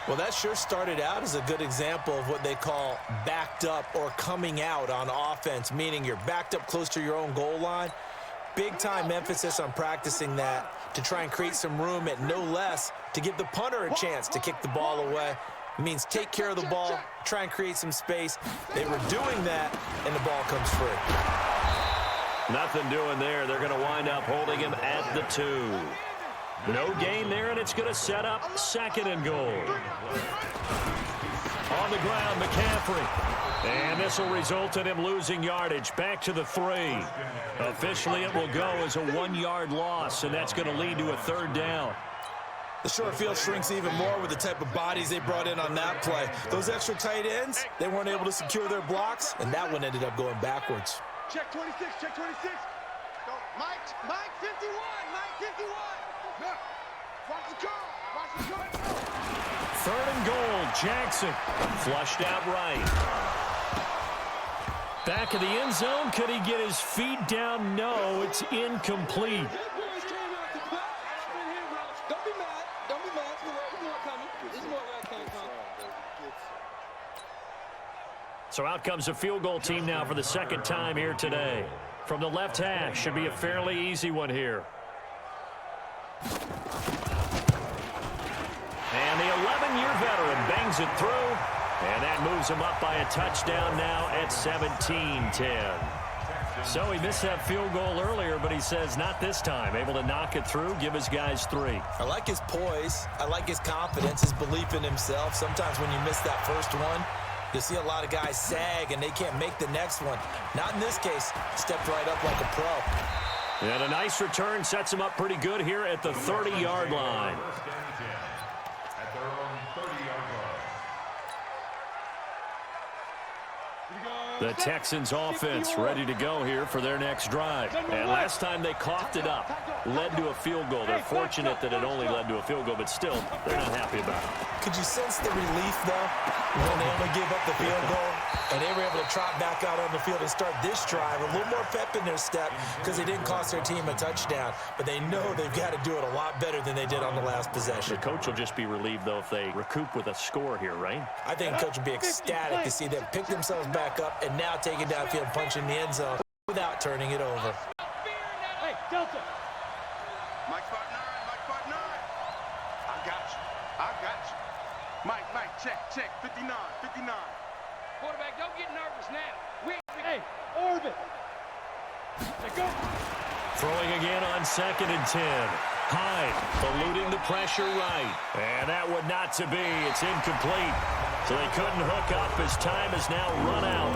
Speaker 3: Well, that sure started out as a good example of what they call backed up or coming out on offense, meaning you're backed up close to your own goal line. Big-time emphasis on practicing that to try and create some room at no less to give the punter a chance to kick the ball away. It means take care of the ball, try and create some space. They were doing that, and the ball comes free.
Speaker 2: Nothing doing there. They're going to wind up holding him at the 2. No gain there, and it's going to set up 2nd and goal. On the ground, McCaffrey. And this will result in him losing yardage back to the 3. Officially, it will go as a 1-yard loss, and that's going to lead to a 3rd down.
Speaker 3: The short field shrinks even more with the type of bodies they brought in on that play. Those extra tight ends, they weren't able to secure their blocks, and that one ended up going backwards.
Speaker 6: Check 26, check 26. Go, Mike 51, Mike 51. Watch the car, watch the car.
Speaker 2: 3rd and goal, Jackson. Flushed out right. Back of the end zone. Could he get his feet down? No, it's incomplete.
Speaker 6: Don't be mad. Don't be mad. There's more coming. There's more where I came from.
Speaker 2: So out comes a field goal team now for the 2nd time here today. From the left hash, should be a fairly easy one here. And the 11-year veteran bangs it through, and that moves him up by a touchdown now at 17-10. So he missed that field goal earlier, but he says not this time. Able to knock it through, give his guys 3.
Speaker 3: I like his poise. I like his confidence, his belief in himself. Sometimes when you miss that first one, you see a lot of guys sag, and they can't make the next one. Not in this case. Stepped right up like a pro.
Speaker 2: And a nice return sets him up pretty good here at the 30-yard line. The Texans offense ready to go here for their next drive. And last time they coughed it up, led to a field goal. They're fortunate that it only led to a field goal, but still, they're not happy about it.
Speaker 3: Could you sense the relief, though, when they only gave up the field goal and they were able to trot back out on the field and start this drive? A little more pep in their step because they didn't cost their team a touchdown, but they know they've got to do it a lot better than they did on the last possession.
Speaker 2: The coach will just be relieved, though, if they recoup with a score here, right?
Speaker 3: I think the coach would be ecstatic to see them pick themselves back up and now take it downfield, punch in the end zone without turning it over.
Speaker 5: Hey, Delta.
Speaker 4: Mike 59, Mike 59. I got you. Mike, check, 59.
Speaker 7: Quarterback, don't get nervous now.
Speaker 5: Hey, orbit. Let go.
Speaker 2: Throwing again on 2nd and 10. Hyde eluding the pressure right. And that would not to be. It's incomplete. So they couldn't hook up as time has now run out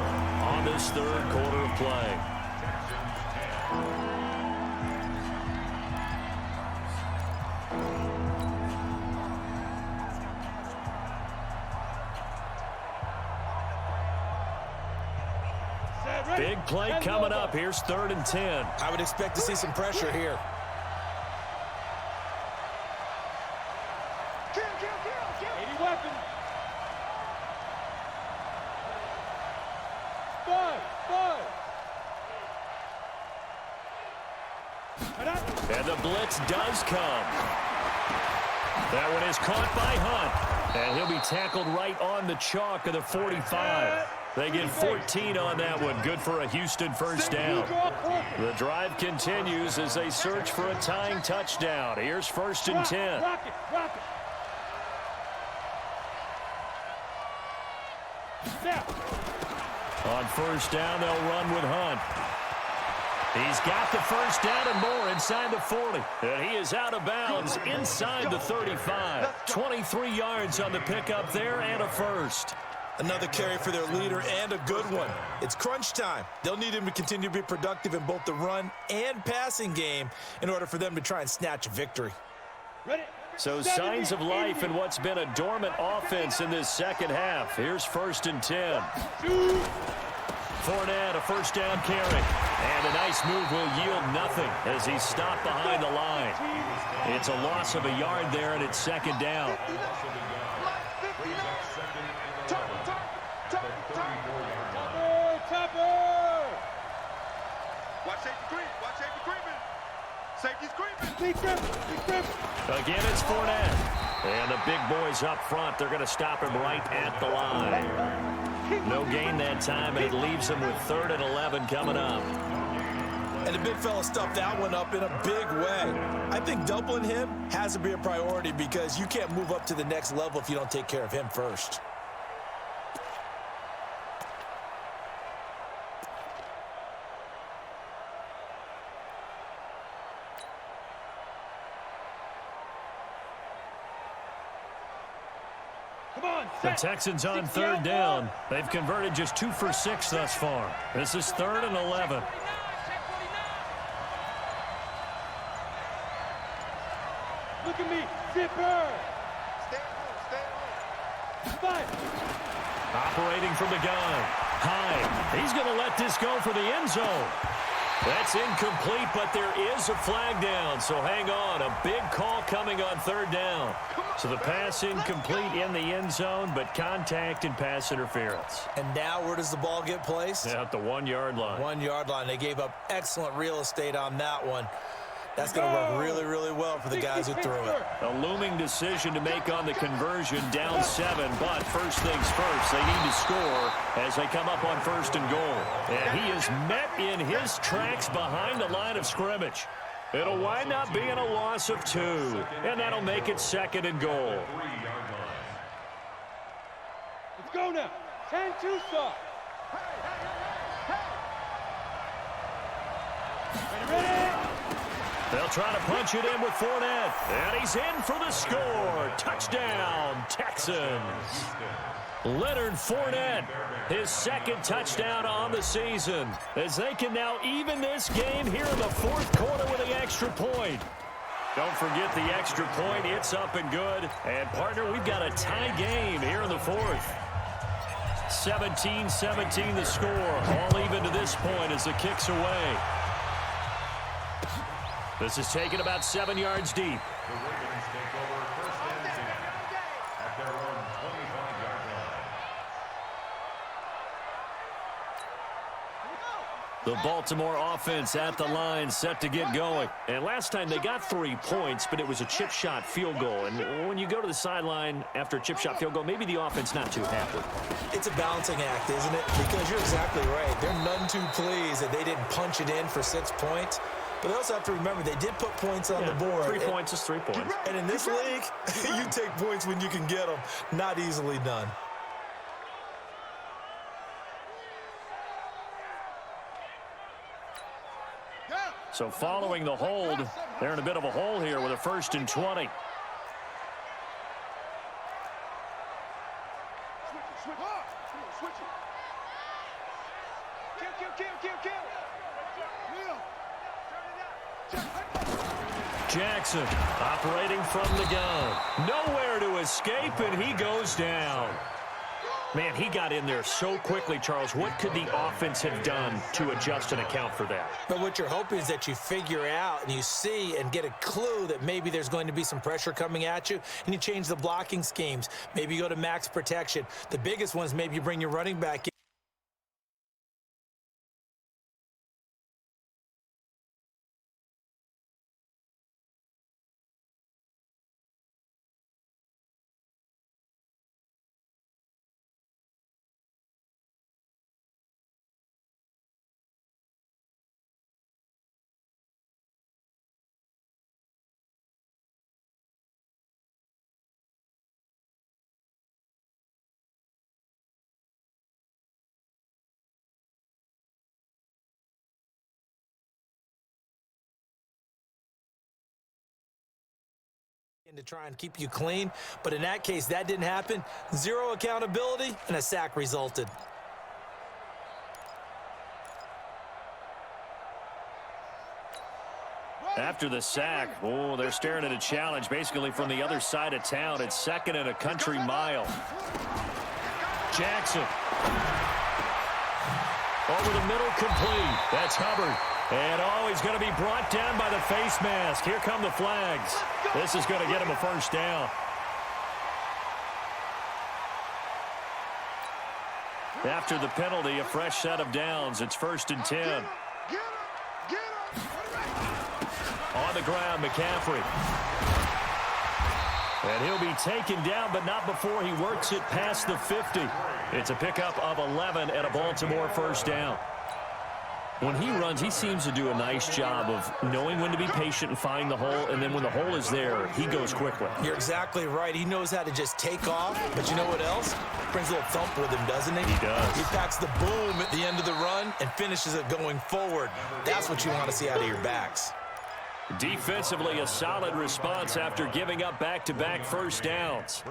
Speaker 2: on this 3rd quarter of play. Big play coming up. Here's 3rd and 10.
Speaker 3: I would expect to see some pressure here.
Speaker 6: Kill.
Speaker 5: 80 weapon. 5.
Speaker 2: And the blitz does come. That one is caught by Hunt. And he'll be tackled right on the chalk of the 45. They get 14 on that one. Good for a Houston first down. The drive continues as they search for a tying touchdown. Here's 1st and 10. On 1st down, they'll run with Hunt. He's got the 1st down and more inside the 40. And he is out of bounds inside the 35. 23 yards on the pickup there and a 1st.
Speaker 3: Another carry for their leader and a good one. It's crunch time. They'll need him to continue to be productive in both the run and passing game in order for them to try and snatch a victory.
Speaker 2: So signs of life in what's been a dormant offense in this second half. Here's 1st and 10. Fournette, a 1st down carry. And a nice move will yield nothing as he's stopped behind the line. It's a loss of a yard there, and it's 2nd down.
Speaker 4: Watch safety creep. Watch safety creeping. Safety's creeping.
Speaker 2: Again, it's Fournette. And the big boys up front, they're going to stop him right at the line. No gain that time, and it leaves him with 3rd and 11 coming up.
Speaker 3: And the big fella stuffed that one up in a big way. I think doubling him has to be a priority because you can't move up to the next level if you don't take care of him first.
Speaker 2: The Texans on 3rd down. They've converted just 2 for 6 thus far. This is 3rd and 11.
Speaker 5: Look at me, zipper. Stay home.
Speaker 2: Operating from the gun. High. He's going to let this go for the end zone. That's incomplete, but there is a flag down, so hang on. A big call coming on 3rd down. So the pass incomplete in the end zone, but contact and pass interference.
Speaker 3: And now where does the ball get placed?
Speaker 2: At the 1-yard line.
Speaker 3: 1-yard line. They gave up excellent real estate on that one. That's going to work really, really well for the guys who threw it.
Speaker 2: A looming decision to make on the conversion, down 7, but first things first, they need to score as they come up on 1st and goal. And he is met in his tracks behind the line of scrimmage. It'll wind up being a loss of 2, and that'll make it 2nd and goal.
Speaker 5: Let's go now. 10-2 stop. Ready?
Speaker 2: They'll try to punch it in with Fournette. And he's in for the score. Touchdown, Texans. Leonard Fournette, his 2nd touchdown on the season, as they can now even this game here in the 4th quarter with the extra point. Don't forget the extra point. It's up and good. And, partner, we've got a tie game here in the 4th. 17-17 the score. All even to this point as the kick's away. This is taken about 7 yards deep.
Speaker 1: The Ravens take over 1st and 10 at their own 25-yard line.
Speaker 2: The Baltimore offense at the line, set to get going. And last time they got 3 points, but it was a chip shot field goal. And when you go to the sideline after a chip shot field goal, maybe the offense not too happy.
Speaker 3: It's a balancing act, isn't it? Because you're exactly right. They're none too pleased that they didn't punch it in for 6 points. But they also have to remember they did put points on the board.
Speaker 2: 3 points is 3 points.
Speaker 3: And in this league, you take points when you can get them. Not easily done.
Speaker 2: So following the hold, they're in a bit of a hole here with a 1st and 20. Jackson operating from the gun. Nowhere to escape, and he goes down. Man, he got in there so quickly, Charles. What could the offense have done to adjust and account for that?
Speaker 3: But what you're hoping is that you figure out and you see and get a clue that maybe there's going to be some pressure coming at you, and you change the blocking schemes. Maybe you go to max protection. The biggest one is maybe you bring your running back in. to try and keep you clean, but in that case, that didn't happen. Zero accountability, and a sack resulted.
Speaker 2: After the sack, oh, they're staring at a challenge basically from the other side of town. It's second and a country mile. Jackson. Over the middle, complete. That's Hubbard. And, oh, he's going to be brought down by the face mask. Here come the flags. This is going to get him a first down. After the penalty, a fresh set of downs. It's 1st and 10. On the ground, McCaffrey. And he'll be taken down, but not before he works it past the 50. It's a pickup of 11 and a Baltimore first down. When he runs, he seems to do a nice job of knowing when to be patient and find the hole, and then when the hole is there, he goes quickly.
Speaker 3: You're exactly right. He knows how to just take off, but you know what else? Brings a little thump with him, doesn't he?
Speaker 2: He does.
Speaker 3: He packs the boom at the end of the run and finishes it going forward. That's what you want to see out of your backs.
Speaker 2: Defensively, a solid response after giving up back-to-back first downs.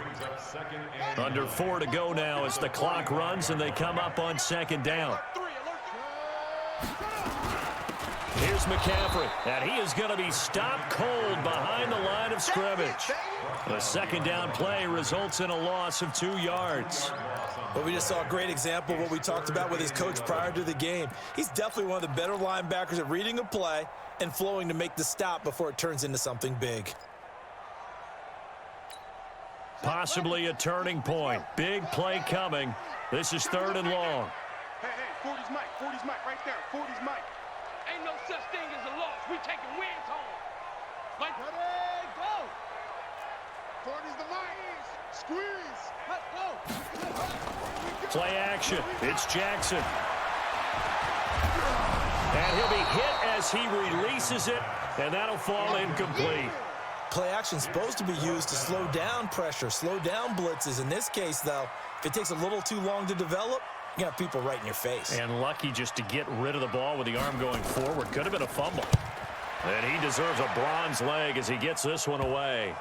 Speaker 2: Under 4 to go now as the clock runs and they come up on 2nd down. Here's McCaffrey, and he is going to be stopped cold behind the line of scrimmage. The 2nd down play results in a loss of 2 yards.
Speaker 3: But we just saw a great example of what we talked about with his coach prior to the game. He's definitely one of the better linebackers at reading a play and flowing to make the stop before it turns into something big.
Speaker 2: Possibly a turning point. Big play coming. This is 3rd and long.
Speaker 4: Hey, 40's Mike. 40's Mike right there. 40's Mike.
Speaker 7: Ain't no such thing as a loss. We taking wins home. Mike,
Speaker 6: Ready, go. 40's the Mike. Squeeze. Let's go.
Speaker 2: Play action. It's Jackson. And he'll be hit as he releases it, and that'll fall incomplete.
Speaker 3: Play action's supposed to be used to slow down pressure, slow down blitzes. In this case, though, if it takes a little too long to develop, you got people right in your face.
Speaker 2: And lucky just to get rid of the ball with the arm going forward. Could have been a fumble. And he deserves a bronze leg as he gets this one away.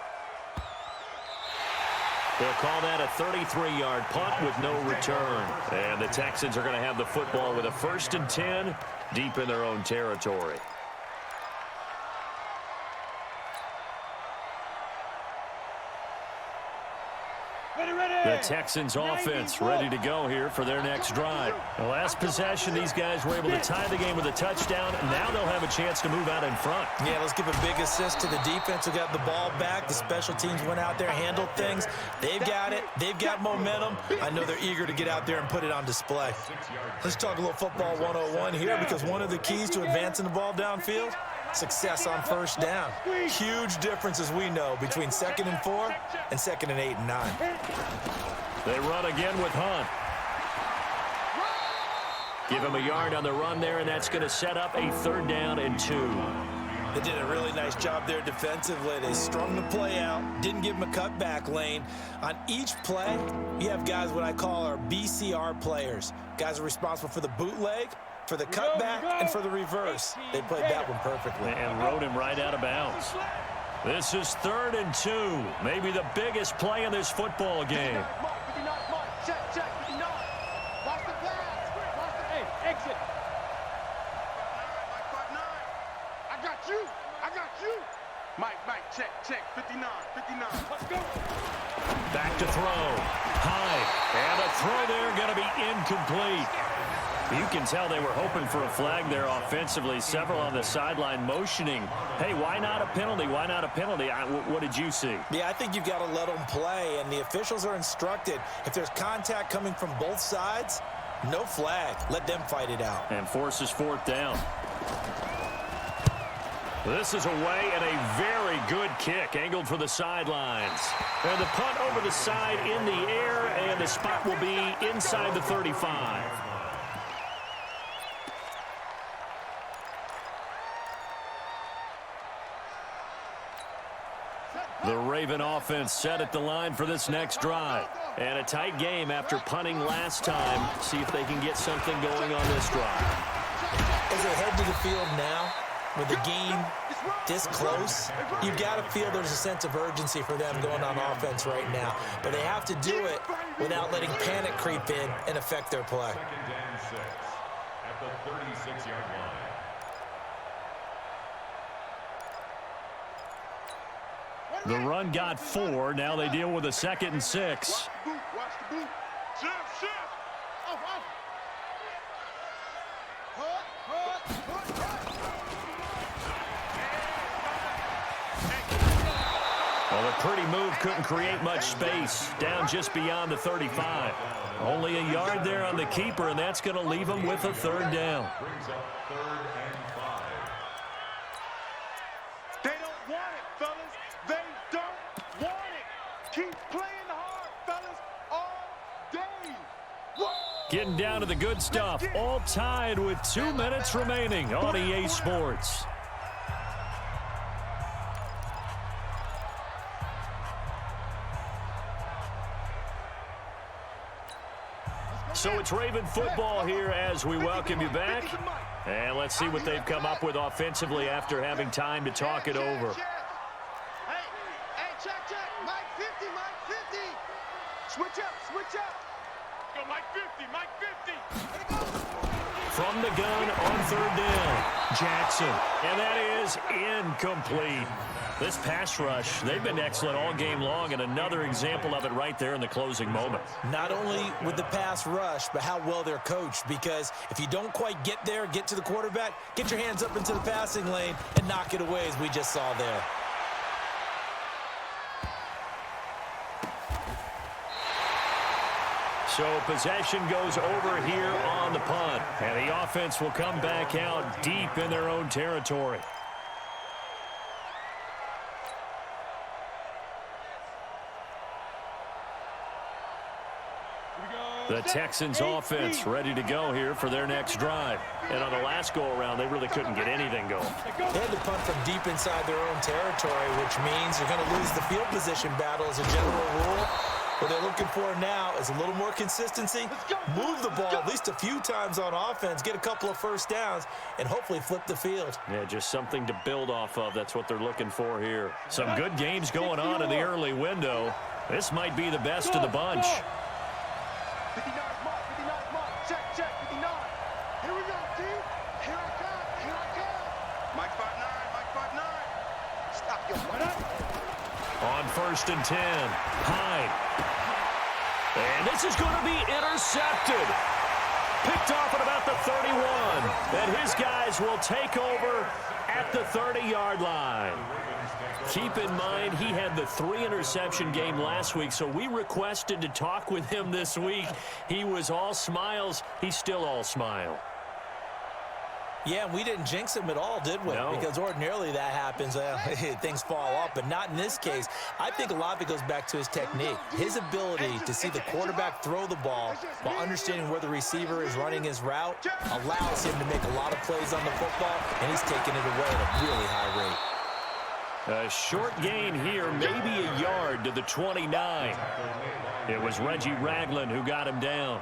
Speaker 2: They'll call that a 33-yard punt with no return. And the Texans are going to have the football with a 1st and 10 deep in their own territory. The Texans offense ready to go here for their next drive. The last possession, these guys were able to tie the game with a touchdown. Now they'll have a chance to move out in front.
Speaker 3: Yeah, let's give a big assist to the defense who got the ball back. The special teams went out there, handled things. They've got it. They've got momentum. I know they're eager to get out there and put it on display. Let's talk a little football 101 here, because one of the keys to advancing the ball downfield, success on 1st down. Huge difference, as we know, between 2nd and 4 and 2nd and 8 and 9.
Speaker 2: They run again with Hunt. Give him a yard on the run there, and that's going to set up a 3rd down and 2.
Speaker 3: They did a really nice job there defensively. They strung the play out, didn't give him a cutback lane. On each play, you have guys what I call our BCR players. Guys are responsible for the bootleg, for the cutback, and for the reverse. They played that one perfectly.
Speaker 2: And rode him right out of bounds. This is 3rd and 2. Maybe the biggest play in this football game.
Speaker 6: Check, 59. Watch the pass.
Speaker 5: Hey, exit.
Speaker 4: Mike, 5'9". I got you. Mike, check, 59.
Speaker 5: Let's go.
Speaker 2: Back to throw. High. And a throw there going to be incomplete. You can tell they were hoping for a flag there offensively. Several on the sideline motioning. Hey, why not a penalty? Why not a penalty? What did you see?
Speaker 3: Yeah, I think you've got to let them play, and the officials are instructed. If there's contact coming from both sides, no flag. Let them fight it out.
Speaker 2: And forces 4th down. This is away and a very good kick, angled for the sidelines. And the punt over the side in the air, and the spot will be inside the 35. The Raven offense set at the line for this next drive. And a tight game after punting last time. See if they can get something going on this drive.
Speaker 3: As they head to the field now, with the game this close, you've got to feel there's a sense of urgency for them going on offense right now. But they have to do it without letting panic creep in and affect their play.
Speaker 1: 2nd and 6 at the 36-yard line.
Speaker 2: The run got 4. Now they deal with a 2nd and 6.
Speaker 4: Watch the boot. Watch the boot. Shift, shift. Off, off.
Speaker 2: Well, the pretty move couldn't create much space. Down just beyond the 35. Only a yard there on the keeper, and that's going to leave them with a 3rd down.
Speaker 1: Brings up 3rd and 5.
Speaker 4: They don't want it, fellas. They don't want it. Keep playing hard, fellas, all day.
Speaker 2: Getting down to the good stuff. All tied with 2 minutes remaining on EA Sports. So it's Raven football here as we welcome you back. And let's see what they've come up with offensively after having time to talk it over.
Speaker 6: Hey, check. Mike 50, Mike 50. Switch up.
Speaker 7: Go, Mike 50, Mike 50.
Speaker 2: From the gun on 3rd down, Jackson. And that is incomplete. This pass rush, they've been excellent all game long, and another example of it right there in the closing moment.
Speaker 3: Not only with the pass rush, but how well they're coached, because if you don't quite get there, get to the quarterback, get your hands up into the passing lane and knock it away as we just saw there.
Speaker 2: So possession goes over here on the punt, and the offense will come back out deep in their own territory. The Texans offense ready to go here for their next drive. And on the last go-around, they really couldn't get anything going.
Speaker 3: They had to punt from deep inside their own territory, which means you're going to lose the field position battle as a general rule. What they're looking for now is a little more consistency, move the ball at least a few times on offense, get a couple of 1st downs, and hopefully flip the field.
Speaker 2: Yeah, just something to build off of. That's what they're looking for here. Some good games going on in the early window. This might be the best of the bunch.
Speaker 6: 59 mark. Check, 59. Here we go, team. Here I come.
Speaker 4: Mike 5'9",
Speaker 6: Stop your
Speaker 2: On 1st and 10, Hyde. And this is going to be intercepted. Picked off at about the 31. And his guys will take over at the 30-yard line. Keep in mind, he had the 3-interception game last week, so we requested to talk with him this week. He was all smiles. He's still all smile.
Speaker 3: Yeah, and we didn't jinx him at all, did we?
Speaker 2: No.
Speaker 3: Because ordinarily that happens. Things fall off, but not in this case. I think a lot of it goes back to his technique. His ability to see the quarterback throw the ball while understanding where the receiver is running his route allows him to make a lot of plays on the football, and he's taking it away at a really high rate.
Speaker 2: A short gain here, maybe a yard to the 29. It was Reggie Ragland who got him down.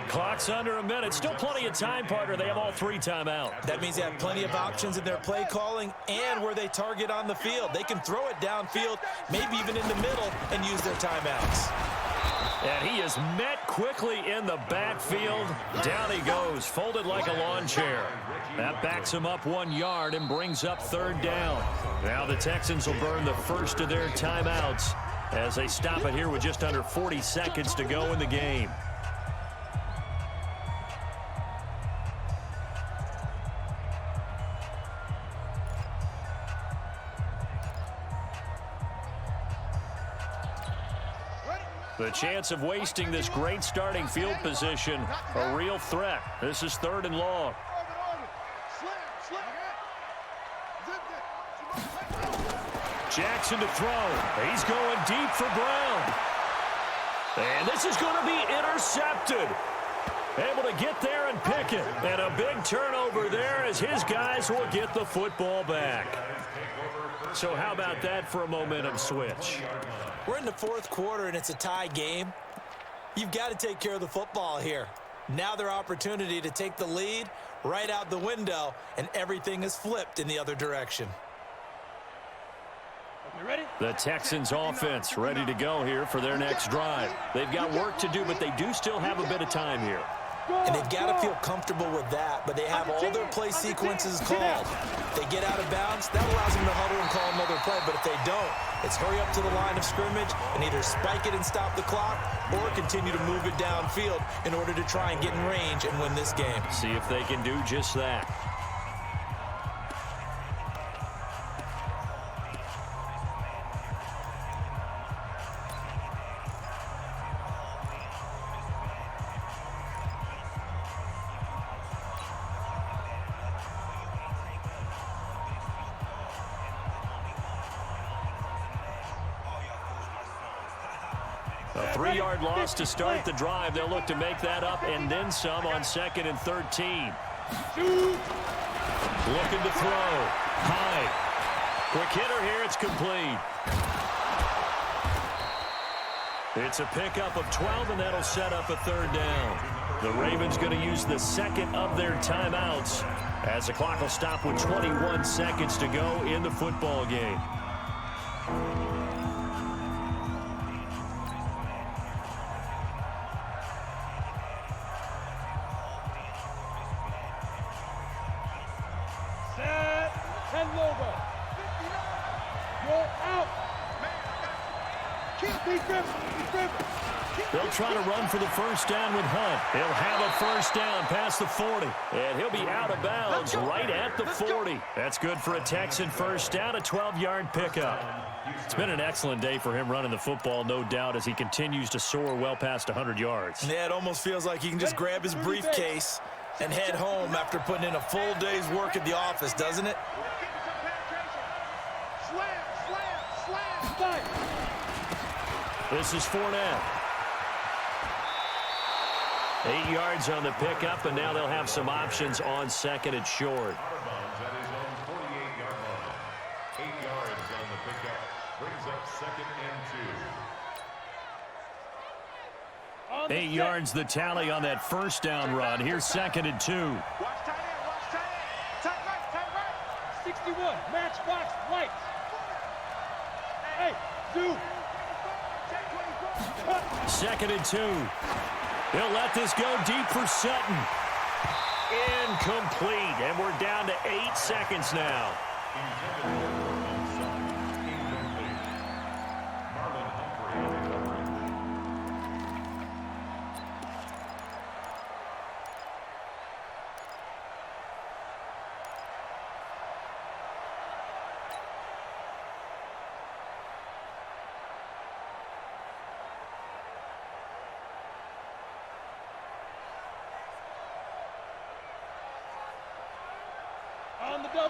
Speaker 2: Clock's under a minute. Still plenty of time, partner. They have all 3 timeouts.
Speaker 3: That means they have plenty of options in their play calling and where they target on the field. They can throw it downfield, maybe even in the middle, and use their timeouts.
Speaker 2: And he is met quickly in the backfield. Down he goes, folded like a lawn chair. That backs him up 1 yard and brings up 3rd down. Now the Texans will burn the first of their timeouts as they stop it here with just under 40 seconds to go in the game. The chance of wasting this great starting field position, a real threat. This is 3rd and long. Jackson to throw. He's going deep for Brown. And this is going to be intercepted. Able to get there and pick it. And a big turnover there as his guys will get the football back. So how about that for a momentum switch?
Speaker 3: We're in the 4th quarter, and it's a tie game. You've got to take care of the football here. Now their opportunity to take the lead right out the window, and everything is flipped in the other direction.
Speaker 5: You ready?
Speaker 2: The Texans offense ready to go here for their next drive. They've got work to do, but they do still have a bit of time here.
Speaker 3: And they've got to feel comfortable with that, but they have all their play sequences called. If they get out of bounds, that allows them to huddle and call another play, but if they don't, it's hurry up to the line of scrimmage and either spike it and stop the clock or continue to move it downfield in order to try and get in range and win this game.
Speaker 2: See if they can do just that. A 3-yard loss to start the drive. They'll look to make that up and then some on 2nd and 13. Looking to throw. High. Quick hitter here. It's complete. It's a pickup of 12, and that'll set up a 3rd down. The Ravens going to use the 2nd of their timeouts as the clock will stop with 21 seconds to go in the football game. They'll try to run for the 1st down with Hunt. He'll have a 1st down past the 40. And he'll be out of bounds right at the 40. That's good for a Texan 1st down, a 12-yard pickup. It's been an excellent day for him running the football, no doubt, as he continues to soar well past 100 yards.
Speaker 3: Yeah, it almost feels like he can just grab his briefcase and head home after putting in a full day's work at the office, doesn't it?
Speaker 2: This is Fournette. 8 yards on the pickup, and now they'll have some options on 2nd and short.
Speaker 1: Out of bounds at his own 48-yard line. 8 yards on the pickup. Brings up 2nd and 2.
Speaker 2: 8 yards the tally on that 1st down run. Here's 2nd and 2.
Speaker 4: Watch tight end, watch tight end. Tight right.
Speaker 5: 61, match box, white. Hey, Zoo.
Speaker 2: 2nd and 2. He'll let this go deep for Sutton. Incomplete, and we're down to 8 seconds now.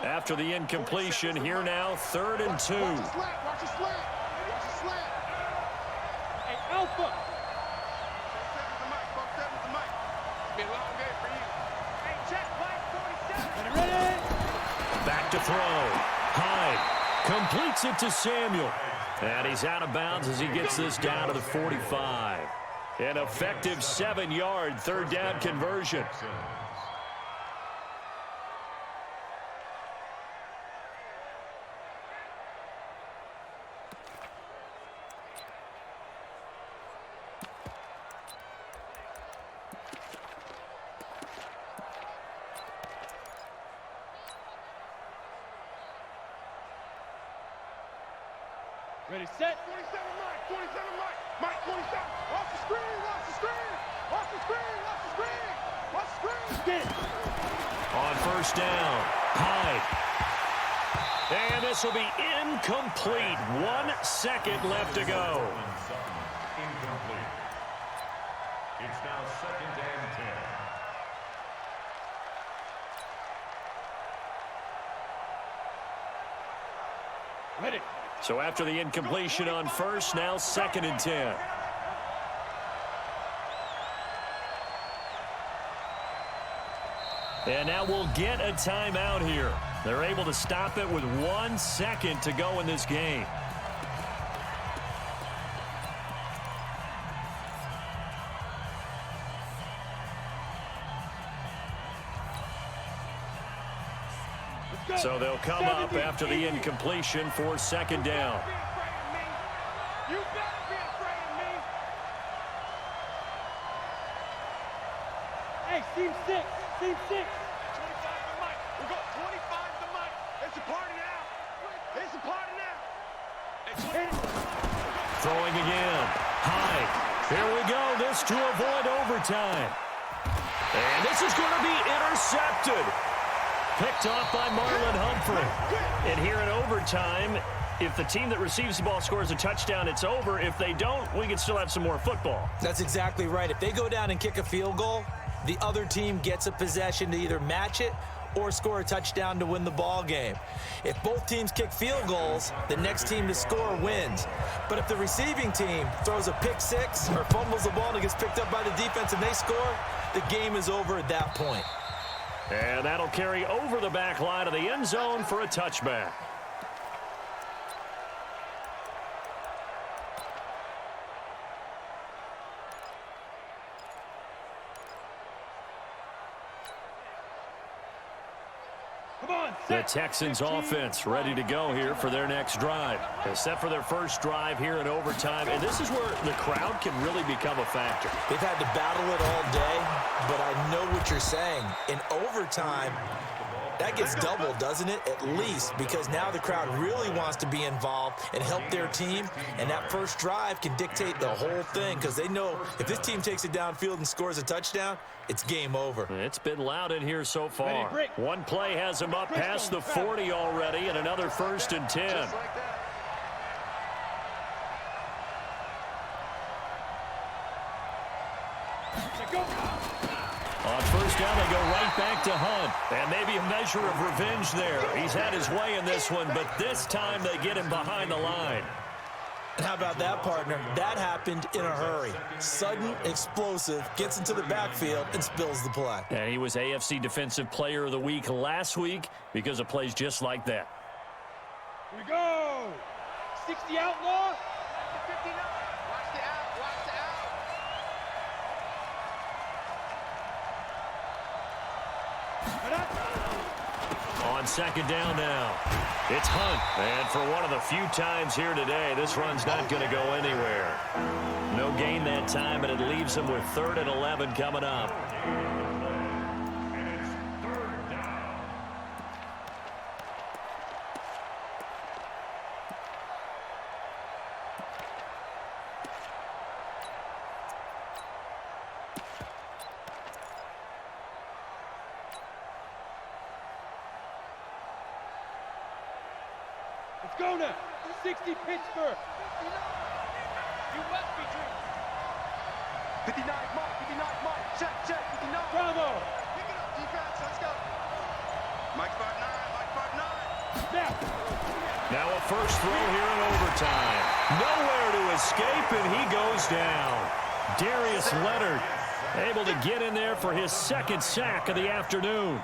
Speaker 2: After the incompletion, here now, 3rd and 2.
Speaker 4: Watch the slant, watch the slant. Watch the slant.
Speaker 5: Hey, Alpha.
Speaker 4: Both seven with the mic. It's been a long day for you. Hey, check, Mike, 47.
Speaker 5: Ready?
Speaker 2: Back to throw. Hyde completes it to Samuel. And he's out of bounds as he gets this down to the 45. An effective 7-yard 3rd down conversion.
Speaker 5: Ready, set.
Speaker 4: 47 Mike, 47 Mike. Mike, 47. Watch the screen, watch the screen. Watch the screen, watch the screen. Watch the screen.
Speaker 5: Get it.
Speaker 2: On 1st down, Hyde. And this will be incomplete. 1 second left to go.
Speaker 1: Incomplete. It's now 2nd and 10.
Speaker 5: Ready.
Speaker 2: So after the incompletion on 1st, now 2nd and 10. And now we'll get a timeout here. They're able to stop it with 1 second to go in this game. So they'll come up after the incompletion for second down.
Speaker 6: You better be afraid of me.
Speaker 5: Hey, team 6. Team 6.
Speaker 6: 25 to Mike. We're going 25 to Mike. It's a party now. It's a party now.
Speaker 2: Throwing again. High. Here we go. This to avoid overtime. And this is going to be intercepted. Picked off by Marlon Humphrey. And here in overtime, if the team that receives the ball scores a touchdown, it's over. If they don't, we can still have some more football.
Speaker 3: That's exactly right. If they go down and kick a field goal, the other team gets a possession to either match it or score a touchdown to win the ball game. If both teams kick field goals, the next team to score wins. But if the receiving team throws a pick six or fumbles the ball and it gets picked up by the defense and they score, the game is over at that point.
Speaker 2: And that'll carry over the back line of the end zone for a touchback. The Texans offense ready to go here for their next drive. They're set for their first drive here in overtime, and this is where the crowd can really become a factor.
Speaker 3: They've had to battle it all day, but I know what you're saying. In overtime, that gets doubled, doesn't it? At least, because now the crowd really wants to be involved and help their team, and that first drive can dictate the whole thing because they know if this team takes it downfield and scores a touchdown, it's game over.
Speaker 2: It's been loud in here so far. One play has them up past the 40 already, and another 1st and 10.
Speaker 6: Just like that.
Speaker 2: On first down, they go right back to Hunt. And maybe a measure of revenge there. He's had his way in this one, but this time they get him behind the line.
Speaker 3: And how about that, partner? That happened in a hurry. Sudden, explosive, gets into the backfield, and spills the play.
Speaker 2: And he was AFC Defensive Player of the Week last week because of plays just like that.
Speaker 5: Here we go. 60 outlaw.
Speaker 6: 59. Watch the out. Watch the out.
Speaker 2: On second down now, it's Hunt. And for one of the few times here today, this run's not going to go anywhere. No gain that time, and it leaves them with 3rd and 11 coming up.
Speaker 5: Let's go now. 60 Pittsburgh.
Speaker 6: You must be dreaming. 59 Mike. 59 Mike. Check. 59.
Speaker 5: Bravo.
Speaker 6: Pick it up, defense. Let's go. Mike 5'9". Mike 5'9".
Speaker 5: Snap.
Speaker 2: Now a first throw here in overtime. Nowhere to escape, and he goes down. Darius Leonard able to get in there for his 2nd sack of the afternoon.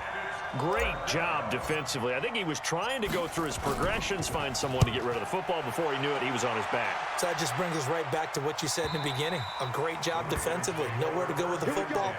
Speaker 2: Great job defensively. I think he was trying to go through his progressions, find someone to get rid of the football. Before he knew it, he was on his back.
Speaker 3: So that just brings us right back to what you said in the beginning. A great job defensively. Nowhere to go with the football.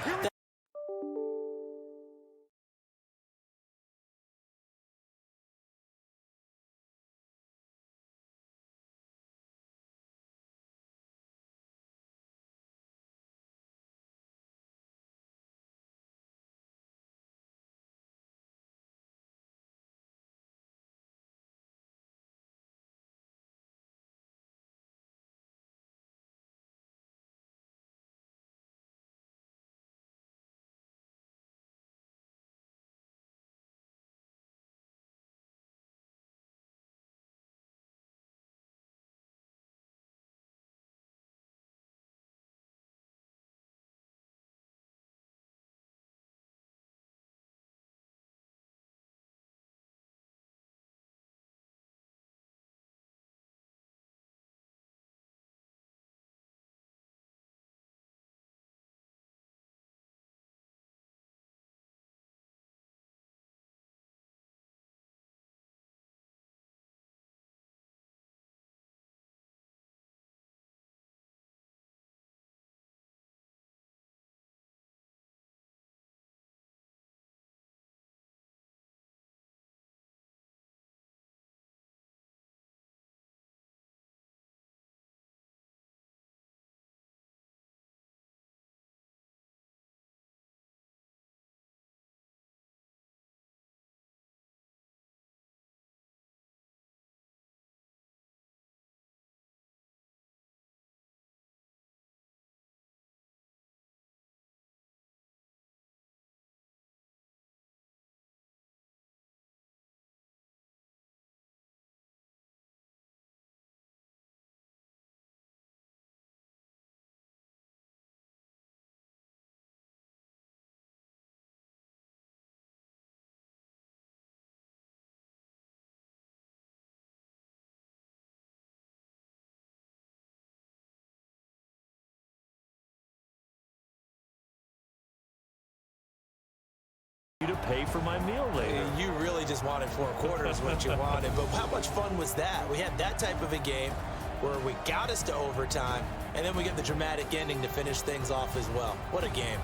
Speaker 2: pay for my meal later.
Speaker 3: You really just wanted 4 quarters what you wanted. But how much fun was that? We had that type of a game where we got us to overtime, and then we get the dramatic ending to finish things off as well. What a game.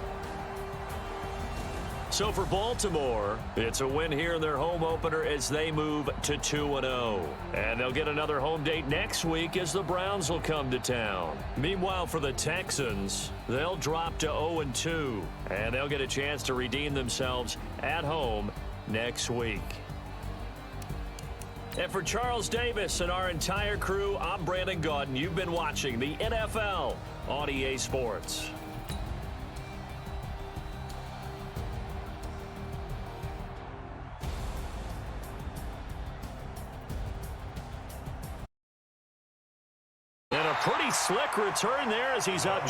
Speaker 2: So for Baltimore, it's a win here in their home opener as they move to 2-0. And they'll get another home date next week as the Browns will come to town. Meanwhile, for the Texans, they'll drop to 0-2. And they'll get a chance to redeem themselves at home next week. And for Charles Davis and our entire crew, I'm Brandon Gaudin. You've been watching the NFL on EA Sports. And a pretty slick return there as he's up.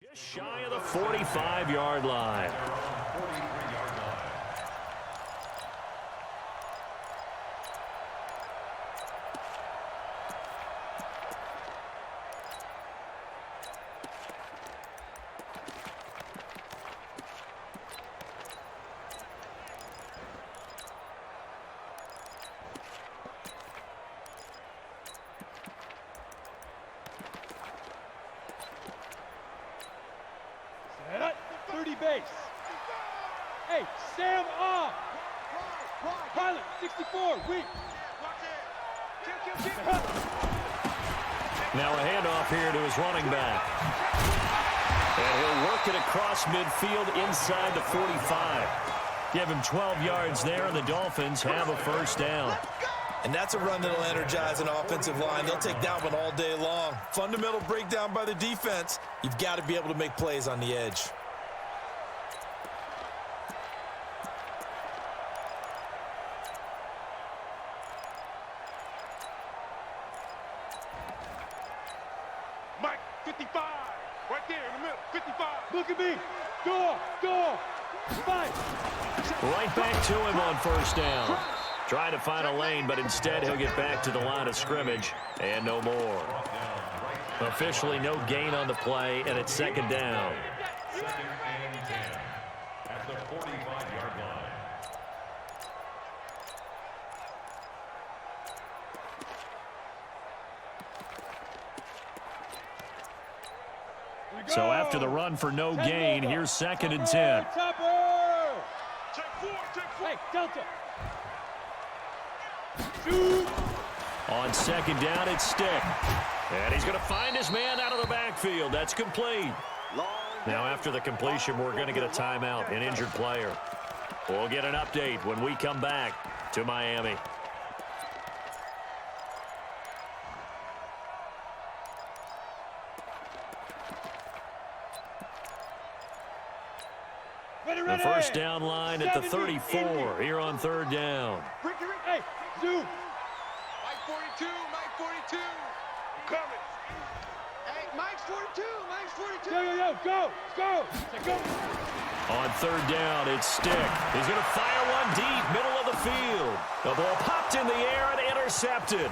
Speaker 2: Just shy of the 45-yard line.
Speaker 5: Base. Hey, Sam off. Pilot, 64, weak.
Speaker 2: Now a handoff here to his running back. And he'll work it across midfield inside the 45. Give him 12 yards there, and the Dolphins have a first down.
Speaker 3: And that's a run that'll energize an offensive line. They'll take that one all day long. Fundamental breakdown by the defense. You've got to be able to make plays on the edge.
Speaker 4: Mike, 55. Right there in the middle, 55.
Speaker 5: Look at me. Go, fight.
Speaker 2: Right back to him on first down. Trying to find a lane, but instead he'll get back to the line of scrimmage and no more. Officially no gain on the play, and it's second down.
Speaker 1: Second and 10 at the 45-yard line.
Speaker 2: So after the run for no gain, here's second and 10.
Speaker 5: Topper.
Speaker 4: Check four.
Speaker 5: Hey, Delta. Shoot.
Speaker 2: On second down, it's Stick. And he's going to find his man out of the backfield. That's complete. Now after the completion, we're going to get a timeout, an injured player. We'll get an update when we come back to Miami. The first down line at the 34 here on third down.
Speaker 5: Hey, zoom.
Speaker 6: Mike 42, Mike 42.
Speaker 4: Coming.
Speaker 6: Hey, Mike's 42, Mike's 42.
Speaker 5: Yo, go. Go.
Speaker 2: On third down, it's Stick. He's going to fire one deep, middle of the field. The ball popped in the air and intercepted.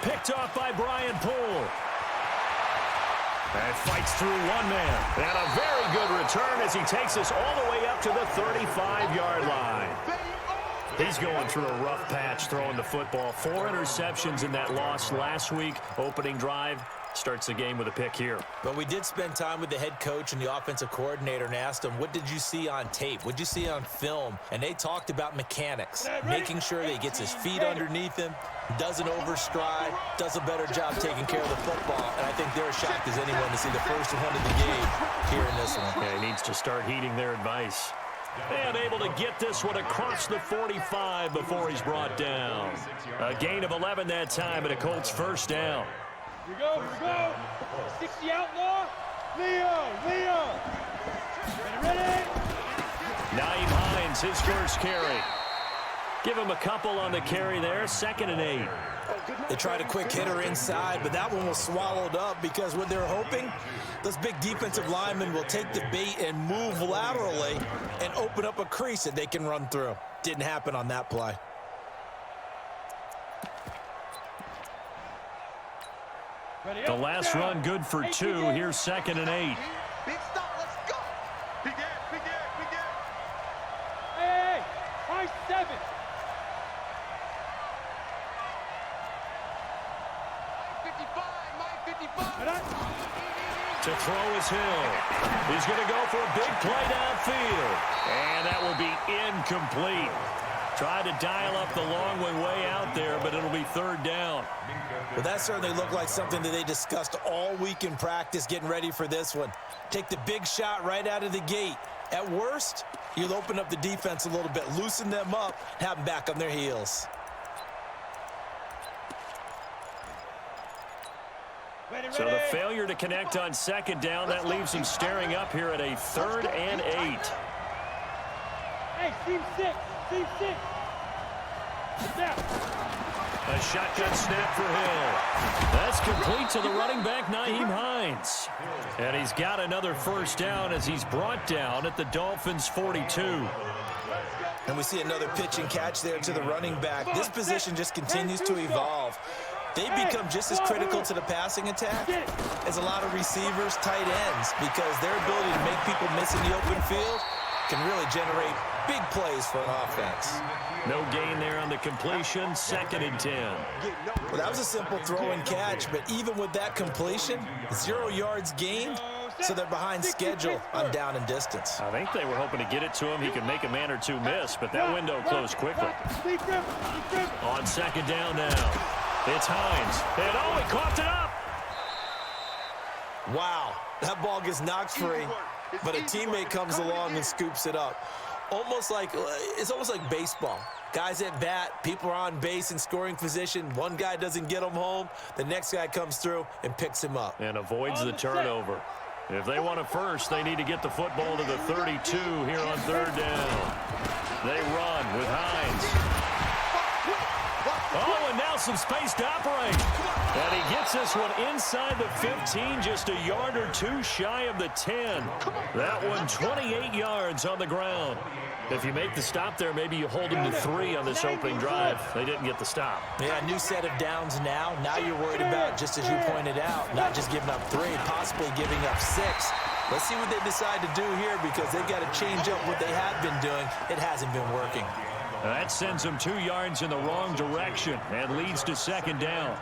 Speaker 2: Picked off by Brian Poole. And fights through one man. And a very good return as he takes us all the way up to the 35-yard line. He's going through a rough patch throwing the football. 4 interceptions in that loss last week. Opening drive. Starts the game with a pick here.
Speaker 3: But we did spend time with the head coach and the offensive coordinator and asked them, what did you see on tape? What did you see on film? And they talked about mechanics, making sure that he gets his feet underneath him, doesn't overstride, does a better job taking care of the football. And I think they're as shocked as anyone to see the first one of the game here in this one.
Speaker 2: Yeah, he needs to start heeding their advice. And able to get this one across the 45 before he's brought down. A gain of 11 that time and a Colts first down.
Speaker 5: Here we go. 60 outlaw. Leo. Ready?
Speaker 2: Naeem Hines, his first carry. Give him a couple on the carry there, 2nd and 8.
Speaker 3: They tried a quick hitter inside, but that one was swallowed up because what they're hoping, those big defensive linemen will take the bait and move laterally and open up a crease that they can run through. Didn't happen on that play.
Speaker 2: The last run good for 2. Here's 2nd and 8.
Speaker 6: Big stop, let's go.
Speaker 4: Big Ed, big Ed, big Ed.
Speaker 5: Hey, high 7.
Speaker 6: Mike 55.
Speaker 2: To throw is Hill. He's going to go for a big play downfield. And that will be incomplete. Tried to dial up the long one way out there, but it'll be 3rd down.
Speaker 3: Well, that certainly looked like something that they discussed all week in practice getting ready for this one. Take the big shot right out of the gate. At worst, you'll open up the defense a little bit, loosen them up, have them back on their heels.
Speaker 2: So the failure to connect on 2nd down, that leaves them staring up here at a 3rd and 8.
Speaker 5: Hey, team 6. Team 6. Snap.
Speaker 2: A shotgun snap for Hill. That's complete to the running back, Nyheim Hines. And he's got another 1st down as he's brought down at the Dolphins' 42.
Speaker 3: And we see another pitch and catch there to the running back. This position just continues to evolve. They become just as critical to the passing attack as a lot of receivers, tight ends, because their ability to make people miss in the open field can really generate big plays for an offense.
Speaker 2: No gain there on the completion, 2nd and 10.
Speaker 3: Well, that was a simple throw and catch, but even with that completion, 0 yards gained, so they're behind schedule on down and distance.
Speaker 2: I think they were hoping to get it to him. He could make a man or two miss, but that window closed quickly. On 2nd down now, it's Hines. And oh, he coughed it up.
Speaker 3: Wow, that ball gets knocked free, but a teammate comes along and scoops it up. It's almost like baseball. Guys at bat, people are on base in scoring position. One guy doesn't get him home. The next guy comes through and picks him up.
Speaker 2: And avoids the turnover. If they want a first, they need to get the football to the 32 here on 3rd down. They run with Hines. Oh, and now some space to operate. And he gets this one inside the 15, just a yard or 2 shy of the 10. That one 28 yards on the ground. If you make the stop there, maybe you hold them to 3 on this opening drive. They didn't get the stop.
Speaker 3: Yeah, new set of downs now. Now you're worried about, just as you pointed out, not just giving up 3, possibly giving up 6. Let's see what they decide to do here, because they've got to change up what they have been doing. It hasn't been working.
Speaker 2: That sends them 2 yards in the wrong direction and leads to 2nd down.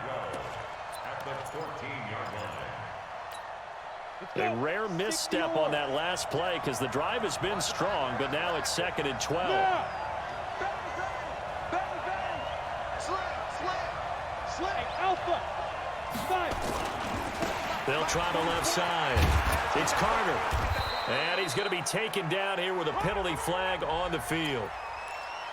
Speaker 2: A rare misstep on that last play because the drive has been strong, but now it's 2nd and 12.
Speaker 5: Alpha.
Speaker 2: They'll try the left side. It's Carter. And he's going to be taken down here with a penalty flag on the field.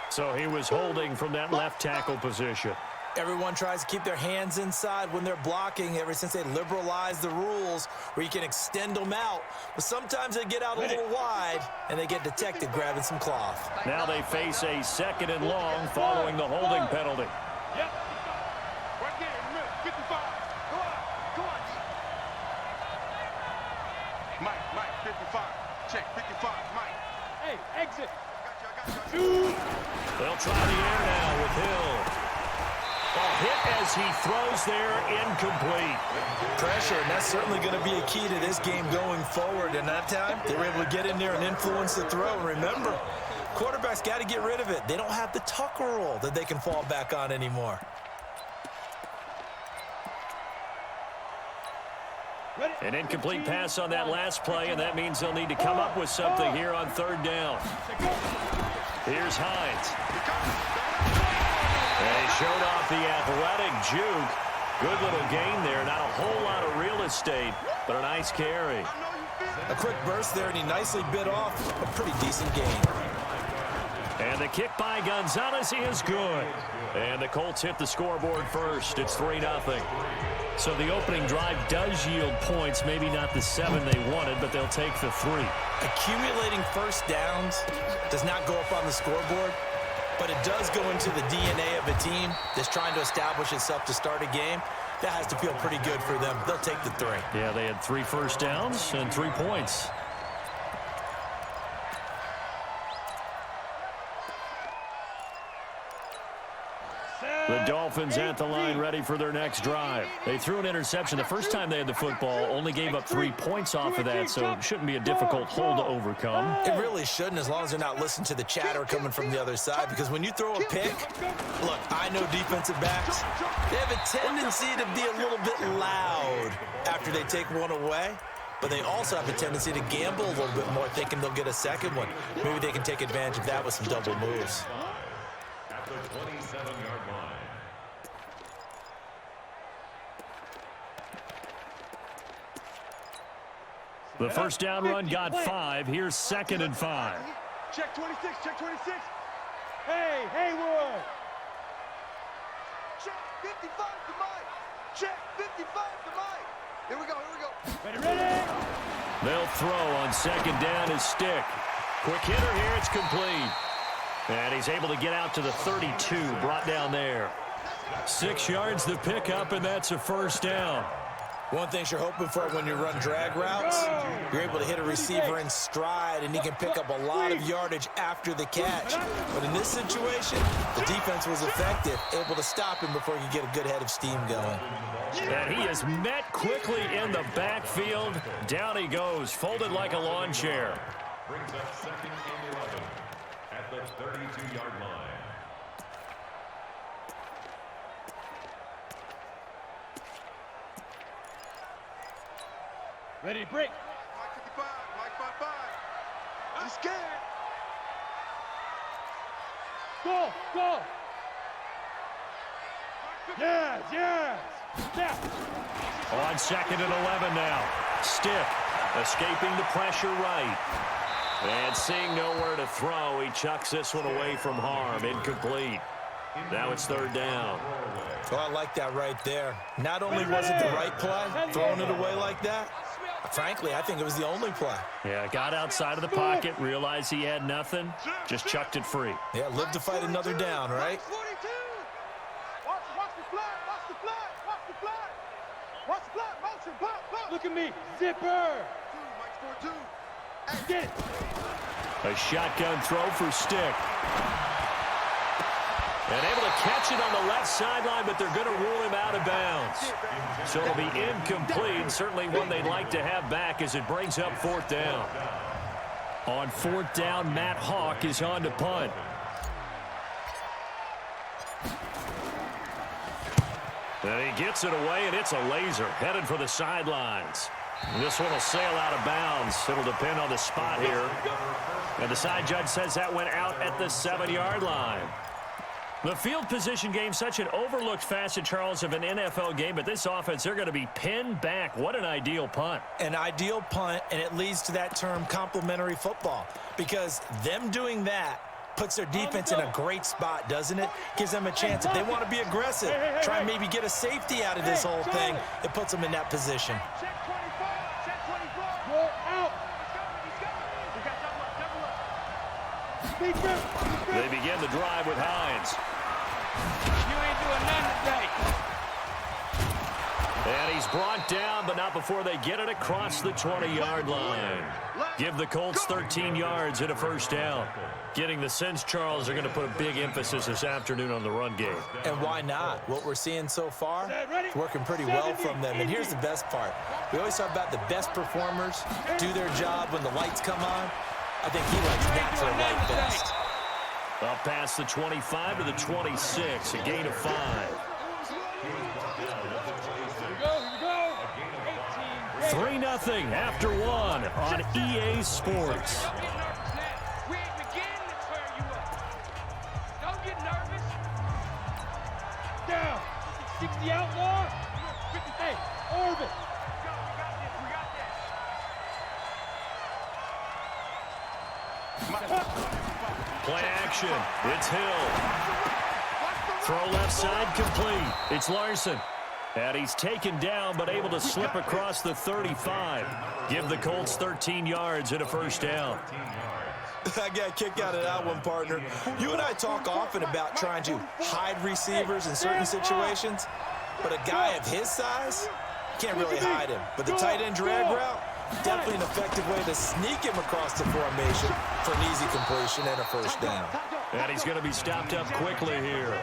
Speaker 2: So he was holding from that left tackle position.
Speaker 3: Everyone tries to keep their hands inside when they're blocking ever since they liberalized the rules where you can extend them out. But sometimes they get out a little wide and they get detected grabbing some cloth.
Speaker 2: Now they face a 2nd and long following the holding penalty.
Speaker 5: Yep.
Speaker 4: Right there, in the middle, 55. Go on. Mike, 55. Check, 55, Mike.
Speaker 5: Hey, exit.
Speaker 4: I got you.
Speaker 2: They'll try the air now with Hill. A hit as he throws there, incomplete.
Speaker 3: Pressure, and that's certainly going to be a key to this game going forward. And that time, they were able to get in there and influence the throw. And remember, quarterbacks got to get rid of it. They don't have the tuck rule that they can fall back on anymore.
Speaker 2: An incomplete pass on that last play, and that means they'll need to come up with something here on 3rd down. Here's Hines. And he showed off the athletic juke. Good little gain there. Not a whole lot of real estate, but a nice carry.
Speaker 3: A quick burst there, and he nicely bit off a pretty decent gain.
Speaker 2: And the kick by Gonzalez is good. And the Colts hit the scoreboard first. It's 3-0. So the opening drive does yield points, maybe not the 7 they wanted, but they'll take the 3.
Speaker 3: Accumulating first downs does not go up on the scoreboard, but it does go into the DNA of a team that's trying to establish itself to start a game. That has to feel pretty good for them. They'll take the 3.
Speaker 2: Yeah, they had 3 first downs and 3 points. The Dolphins at the line ready for their next drive. They threw an interception the first time they had the football, only gave up 3 points off of that, so it shouldn't be a difficult hole to overcome.
Speaker 3: It really shouldn't, as long as they're not listening to the chatter coming from the other side, because when you throw a pick, look, I know defensive backs, they have a tendency to be a little bit loud after they take one away, but they also have a tendency to gamble a little bit more, thinking they'll get a second one. Maybe they can take advantage of that with some double moves.
Speaker 1: At the 27-yard line.
Speaker 2: The first down run got 5. Here's 2nd and 5.
Speaker 6: Check 26, check 26.
Speaker 5: Hey, Haywood.
Speaker 6: Check 55 to Mike. Check 55 to Mike. Here we go, here we go.
Speaker 5: Ready.
Speaker 2: They'll throw on 2nd down his stick. Quick hitter here, it's complete. And he's able to get out to the 32, brought down there. 6 yards the pickup, and that's a first down.
Speaker 3: One thing you're hoping for when you run drag routes, you're able to hit a receiver in stride, and he can pick up a lot of yardage after the catch. But in this situation, the defense was effective, able to stop him before he could get a good head of steam going.
Speaker 2: And he is met quickly in the backfield. Down he goes, folded like a lawn chair.
Speaker 1: Brings up 2nd and 11 at the 32-yard line.
Speaker 5: Ready to break.
Speaker 6: Mike 55, Mike 55. He's scared.
Speaker 5: Go. Yes. Step.
Speaker 2: On 2nd and 11 now. Stick escaping the pressure right. And seeing nowhere to throw, he chucks this one away from harm. Incomplete. Now it's 3rd down.
Speaker 3: Oh, I like that right there. Not only was it the right play, throwing it away like that, frankly, I think it was the only play.
Speaker 2: Yeah, got outside of the pocket, realized he had nothing, just chucked it free.
Speaker 3: Yeah, live to fight another down, right?
Speaker 6: 42. Watch the flat, watch the flat, watch the flat. Watch the flat, motion, pop.
Speaker 5: Look at me. Zipper.
Speaker 6: 2, Mike's 42.
Speaker 5: Get it.
Speaker 2: A shotgun throw for Stick. And able to catch it on the left sideline, but they're going to rule him out of bounds. So it'll be incomplete. Certainly one they'd like to have back as it brings up 4th down. On 4th down, Matt Hawk is on to punt. And he gets it away, and it's a laser headed for the sidelines. This one will sail out of bounds. It'll depend on the spot here. And the side judge says that went out at the 7-yard line. The field position game, such an overlooked facet, Charles, of an NFL game, but this offense, they're going to be pinned back. What an ideal punt.
Speaker 3: An ideal punt, and it leads to that term complementary football, because them doing that puts their defense in a great spot, doesn't it? Gives them a chance. If they want to be aggressive, try and maybe get a safety out of this whole thing, it puts them in that position.
Speaker 6: Check 25, check 24.
Speaker 5: Go out.
Speaker 6: We got double up.
Speaker 5: Big rip.
Speaker 2: They begin the drive with Hines.
Speaker 7: You ain't doing nothing today.
Speaker 2: And he's brought down, but not before they get it across the 20-yard line. Give the Colts 13 yards and a first down. Getting the sense, Charles, are going to put a big emphasis this afternoon on the run game.
Speaker 3: And why not? What we're seeing so far, it's working pretty well from them. And here's the best part. We always talk about the best performers do their job when the lights come on. I think he likes natural light best.
Speaker 2: Up past the 25 to the 26, a gain of 5.
Speaker 5: Here we go.
Speaker 2: 3-0 after 1 on EA Sports.
Speaker 7: We ain't beginning to tear you up. Don't get nervous.
Speaker 5: Down. 60 outlaw. 58. Orbit.
Speaker 7: We got this.
Speaker 2: Play action. It's Hill. Throw left side complete. It's Larson. And he's taken down, but able to slip across the 35. Give the Colts 13 yards and a first down.
Speaker 3: I got a kick out of that one, partner. You and I talk often about trying to hide receivers in certain situations, but a guy of his size, can't really hide him. But the tight end drag route, definitely an effective way to sneak him across the formation for an easy completion and a first down.
Speaker 2: And he's going to be stopped up quickly here.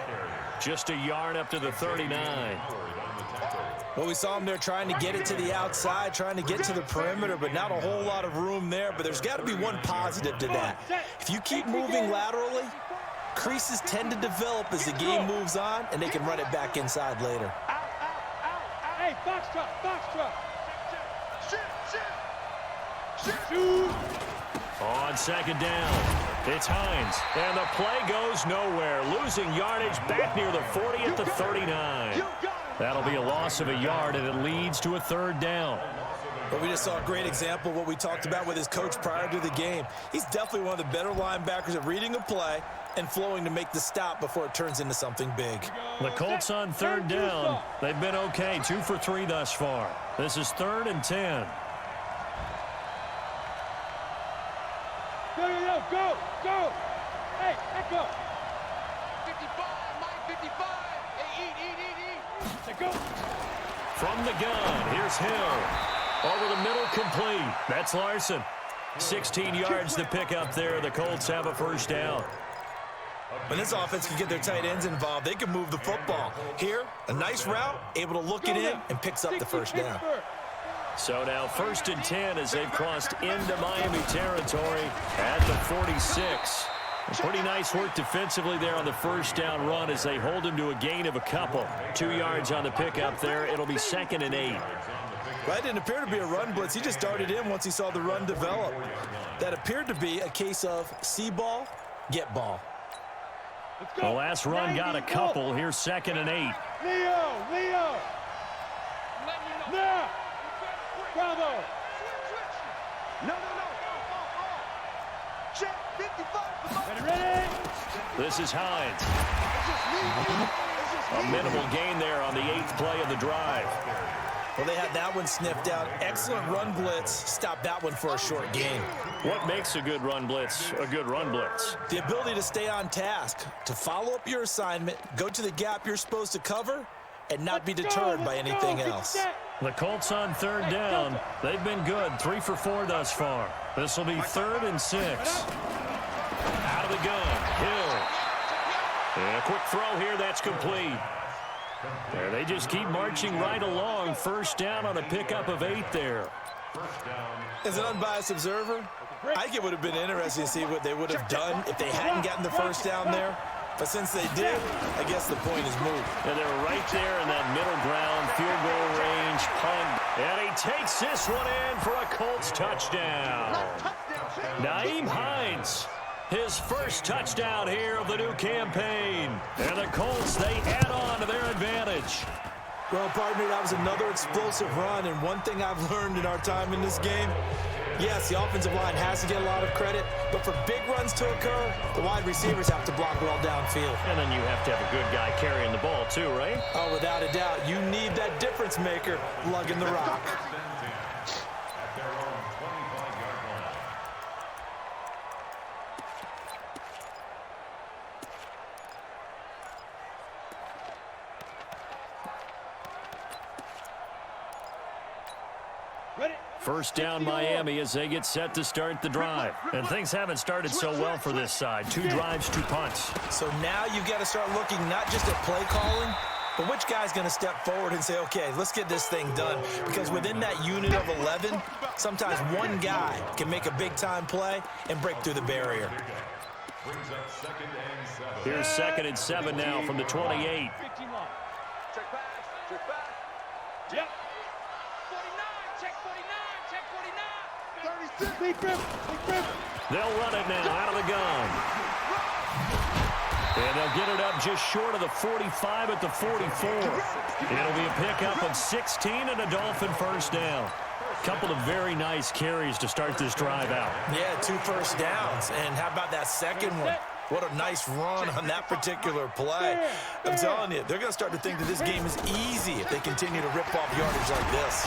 Speaker 2: Just a yard up to the 39.
Speaker 3: Well, we saw him there trying to get it to the outside, trying to get to the perimeter, but not a whole lot of room there. But there's got to be one positive to that. If you keep moving laterally, creases tend to develop as the game moves on, and they can run it back inside later.
Speaker 5: Hey, box truck.
Speaker 4: Shoot.
Speaker 2: On second down, it's Hines, and the play goes nowhere, losing yardage back near the 40 at the 39. That'll be a loss of a yard, and it leads to a third down.
Speaker 3: But we just saw a great example of what we talked about with his coach prior to the game. He's definitely one of the better linebackers at reading a play and flowing to make the stop before it turns into something big.
Speaker 2: The Colts on third down. They've been okay, 2 for 3 thus far. This is 3rd and 10.
Speaker 5: Go. Hey, echo.
Speaker 6: 55, Mike, 55. Hey, eat.
Speaker 5: Say go.
Speaker 2: From the gun, here's Hill. Over the middle, complete. That's Larson. 16 yards to pick up there. The Colts have a first down.
Speaker 3: When this offense can get their tight ends involved, they can move the football. Here, a nice route, able to look it in, and picks up the first down.
Speaker 2: So now 1st and 10 as they've crossed into Miami territory at the 46. Pretty nice work defensively there on the first down run as they hold him to a gain of a couple. 2 yards on the pickup there. It'll be 2nd and 8.
Speaker 3: That didn't appear to be a run blitz. He just darted in once he saw the run develop. That appeared to be a case of see ball, get ball.
Speaker 2: The last run got a couple. Here's 2nd and 8.
Speaker 5: Leo. Now. Bravo.
Speaker 6: No. Check 55.
Speaker 5: Ready?
Speaker 2: This is Hines. A minimal gain there on the 8th play of the drive.
Speaker 3: Well, they had that one sniffed out. Excellent run blitz. Stopped that one for a short gain.
Speaker 2: What makes a good run blitz a good run blitz?
Speaker 3: The ability to stay on task, to follow up your assignment, go to the gap you're supposed to cover, and not be deterred by anything else.
Speaker 2: The Colts on third down. They've been good, 3 for 4 thus far. This will be 3rd and 6. Out of the gun, Hill. And a quick throw here, that's complete. There, they just keep marching right along. First down on a pickup of 8 there.
Speaker 3: As an unbiased observer, I think it would have been interesting to see what they would have done if they hadn't gotten the first down there. But since they did, I guess the point is moved.
Speaker 2: And they're right there in that middle ground, field goal range, punt. And he takes this one in for a Colts touchdown. Nyheim Hines, his first touchdown here of the new campaign. And the Colts, they add on to their advantage.
Speaker 3: Well, partner, that was another explosive run. And one thing I've learned in our time in this game, yes, the offensive line has to get a lot of credit, but for big runs to occur, the wide receivers have to block well downfield.
Speaker 2: And then you have to have a good guy carrying the ball too, right?
Speaker 3: Oh, without a doubt. You need that difference maker lugging the rock.
Speaker 2: First down Miami as they get set to start the drive. And things haven't started so well for this side. 2 drives, 2 punts.
Speaker 3: So now you've got to start looking not just at play calling, but which guy's going to step forward and say, okay, let's get this thing done. Because within that unit of 11, sometimes one guy can make a big-time play and break through the barrier.
Speaker 2: Here's 2nd and 7 now from the 28.
Speaker 6: Check back.
Speaker 5: Yep.
Speaker 6: 36.
Speaker 5: Big grip.
Speaker 2: They'll run it now out of the gun. And they'll get it up just short of the 45 at the 44. It'll be a pickup of 16 and a Dolphin first down. Couple of very nice carries to start this drive out.
Speaker 3: Yeah, 2 first downs. And how about that second one? What a nice run on that particular play. I'm telling you, they're going to start to think that this game is easy if they continue to rip off yardage like this.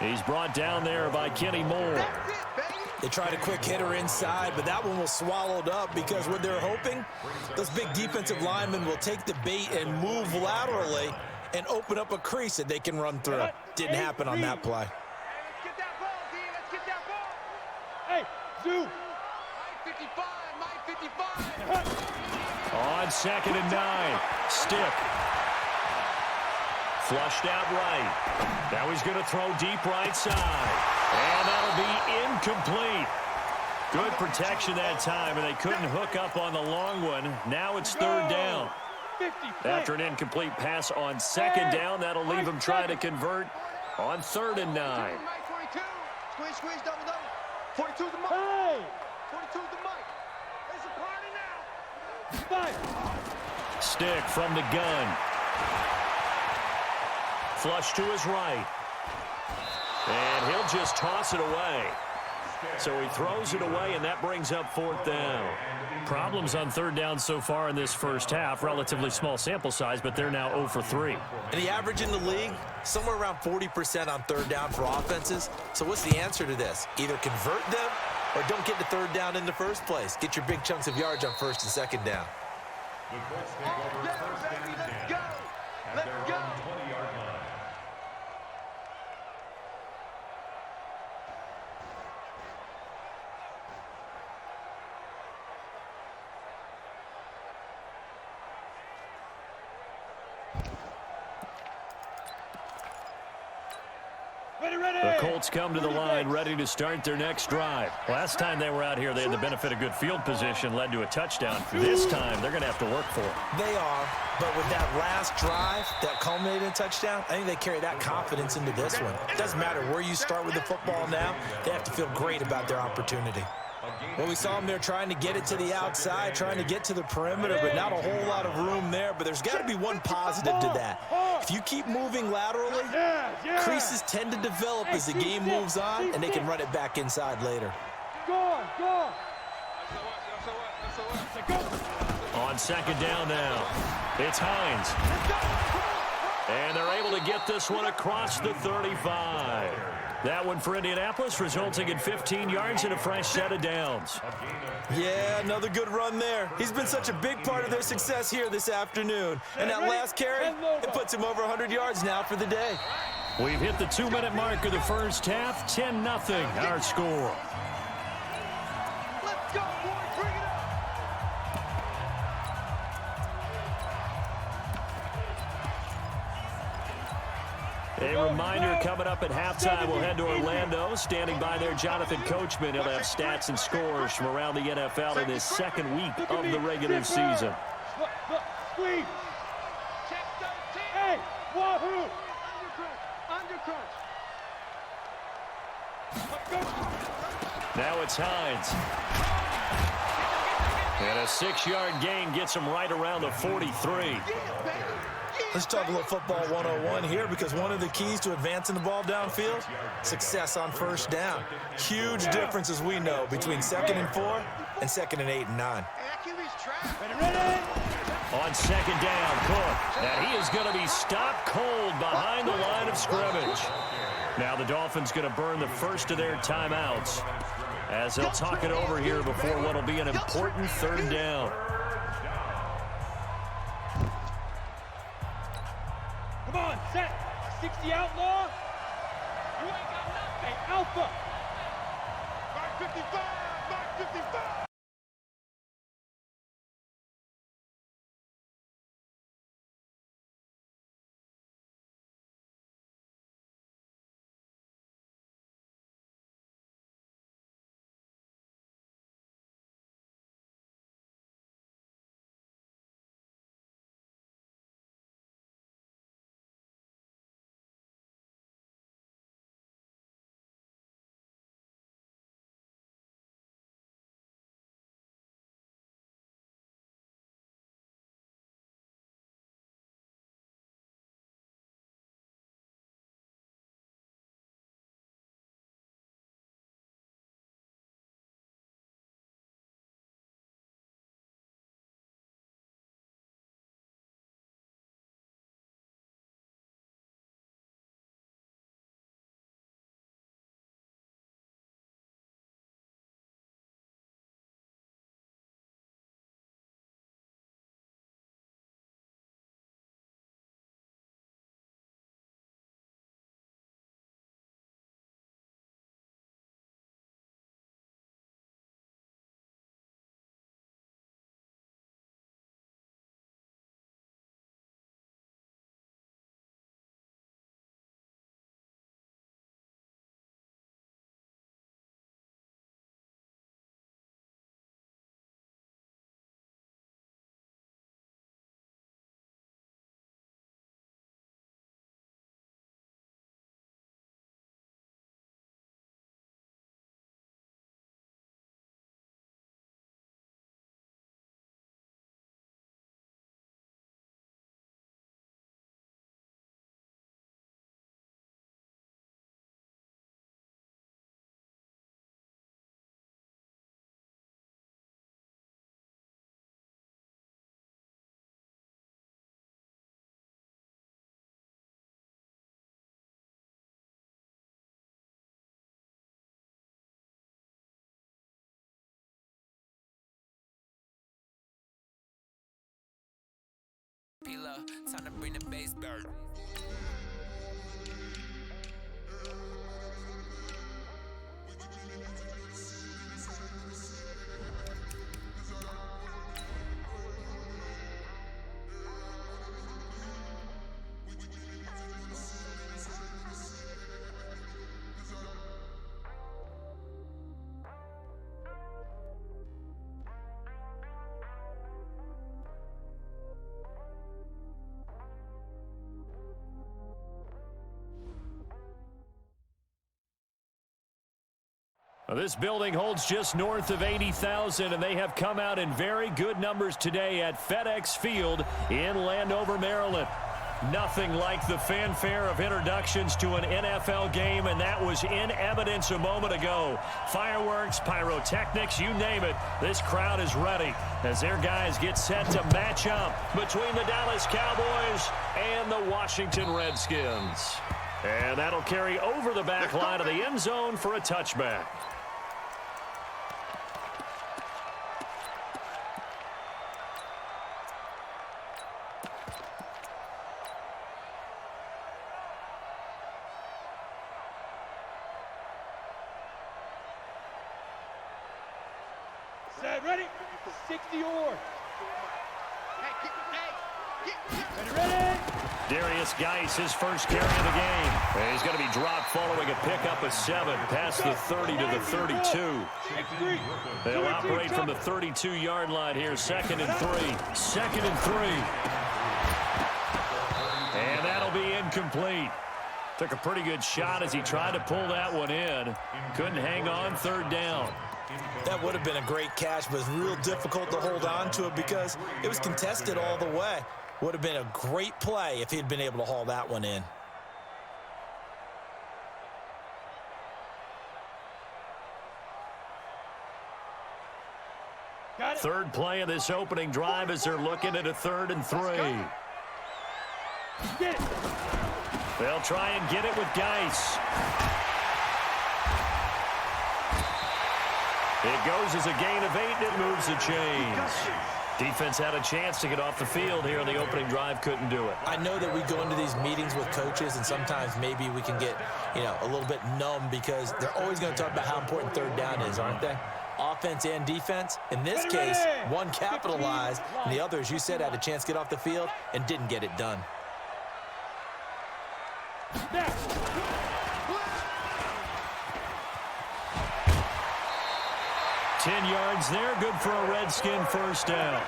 Speaker 2: He's brought down there by Kenny Moore.
Speaker 3: They tried a quick hitter inside, but that one was swallowed up because what they're hoping, those big defensive linemen will take the bait and move laterally and open up a crease that they can run through. Didn't happen on that play.
Speaker 6: Let's get that ball, D. Let's get that ball.
Speaker 5: Hey, Zoo.
Speaker 6: Mike 55, Mike 55.
Speaker 2: On 2nd and 9, Stick. Flushed out right. Now he's going to throw deep right side. And that'll be incomplete. Good protection that time, and they couldn't hook up on the long one. Now it's 3rd down.
Speaker 5: 50.
Speaker 2: After an incomplete pass on 2nd down, that'll leave him trying to convert on 3rd and 9.
Speaker 6: Mike 42. Squeeze, squeeze, double, double. 42's the Mike.
Speaker 5: Hey.
Speaker 6: 42's the Mike. It's a party now.
Speaker 5: Fight.
Speaker 2: Stick from the gun. Flush to his right. And he'll just toss it away. So he throws it away, and that brings up 4th down. Problems on 3rd down so far in this first half. Relatively small sample size, but they're now 0 for 3.
Speaker 3: And the average in the league, somewhere around 40% on 3rd down for offenses. So what's the answer to this? Either convert them or don't get to 3rd down in the first place. Get your big chunks of yards on 1st and 2nd down.
Speaker 1: The Colts take over
Speaker 6: Yeah,
Speaker 1: 1st
Speaker 6: baby,
Speaker 1: and
Speaker 6: let's
Speaker 1: 10
Speaker 6: go.
Speaker 1: at
Speaker 6: Let's
Speaker 1: their
Speaker 6: go.
Speaker 1: own 20-yard line.
Speaker 5: Ready, ready.
Speaker 2: The Colts come to the line ready to start their next drive. Last time they were out here, they had the benefit of good field position, led to a touchdown. This time, they're going to have to work for it.
Speaker 3: They are, but with that last drive that culminated in a touchdown, I think they carry that confidence into this one. It doesn't matter where you start with the football now. They have to feel great about their opportunity. Well, we saw them there trying to get it to the outside, trying to get to the perimeter, but not a whole lot of room there. But there's got to be one positive to that. If you keep moving laterally, creases tend to develop as the game moves on, and they can run it back inside later.
Speaker 5: Go on, go on.
Speaker 2: On 2nd down now, it's Hines. And they're able to get this one across the 35. That one for Indianapolis, resulting in 15 yards and a fresh set of downs.
Speaker 3: Yeah, another good run there. He's been such a big part of their success here this afternoon. And that last carry, it puts him over 100 yards now for the day.
Speaker 2: We've hit the 2-minute mark of the first half. 10-0 our score.
Speaker 6: Let's go, boys. Bring it up.
Speaker 2: A reminder coming up at halftime, we'll head to Orlando. Standing by there, Jonathan Coachman. He'll have stats and scores from around the NFL in his 2nd week of the regular season.
Speaker 5: Squeeze.
Speaker 6: Check 13.
Speaker 5: Hey, wahoo.
Speaker 6: Undercrunch.
Speaker 2: Now it's Hines. And a 6-yard gain gets him right around the 43.
Speaker 3: Let's talk a little football 101 here, because one of the keys to advancing the ball downfield, success on 1st down. Huge difference, as we know, between 2nd and 4 and 2nd and 8 and 9.
Speaker 2: On 2nd down, Cook. And he is going to be stopped cold behind the line of scrimmage. Now the Dolphins going to burn the first of their timeouts as they'll talk it over here before what will be an important 3rd down.
Speaker 5: Come on, set. 60 outlaw. You ain't got nothing. Hey, Alpha.
Speaker 6: Mark 55. Mark 55.
Speaker 8: Time to bring the bass back.
Speaker 2: This building holds just north of 80,000, and they have come out in very good numbers today at FedEx Field in Landover, Maryland. Nothing like the fanfare of introductions to an NFL game, and that was in evidence a moment ago. Fireworks, pyrotechnics, you name it. This crowd is ready as their guys get set to match up between the Dallas Cowboys and the Washington Redskins. And that'll carry over the back line of the end zone for a touchback.
Speaker 5: Set, ready? 60 or. Ready?
Speaker 2: Darius Geis, his first carry of the game. And he's going to be dropped following a pickup of 7 past the 30 to the 32. They'll operate from the 32-yard line here. 2nd and 3. 2nd and 3. And that'll be incomplete. Took a pretty good shot as he tried to pull that one in. Couldn't hang on. 3rd down.
Speaker 3: That would have been a great catch, but it was real difficult to hold on to it because it was contested all the way. Would have been a great play if he'd been able to haul that one in.
Speaker 2: Third play of this opening drive as they're looking at a 3rd and 3. They'll try and get it with Geis. It goes as a gain of 8, and it moves the chains. Defense had a chance to get off the field here in the opening drive, couldn't do it.
Speaker 3: I know that we go into these meetings with coaches, and sometimes maybe we can get, a little bit numb because they're always going to talk about how important 3rd down is, aren't they? Offense and defense. In this case, one capitalized, and the other, as you said, had a chance to get off the field and didn't get it done.
Speaker 2: 10 yards there, good for a Redskin first down.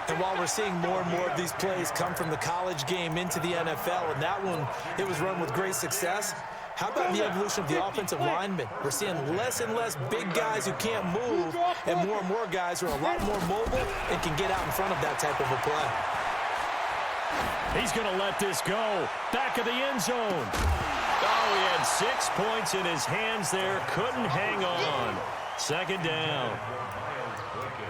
Speaker 3: And while we're seeing more and more of these plays come from the college game into the NFL, and that one, it was run with great success, how about the evolution of the offensive linemen? We're seeing less and less big guys who can't move and more guys who are a lot more mobile and can get out in front of that type of a play.
Speaker 2: He's going to let this go. Back of the end zone. Oh, he had 6 points in his hands there. Couldn't hang on. 2nd down.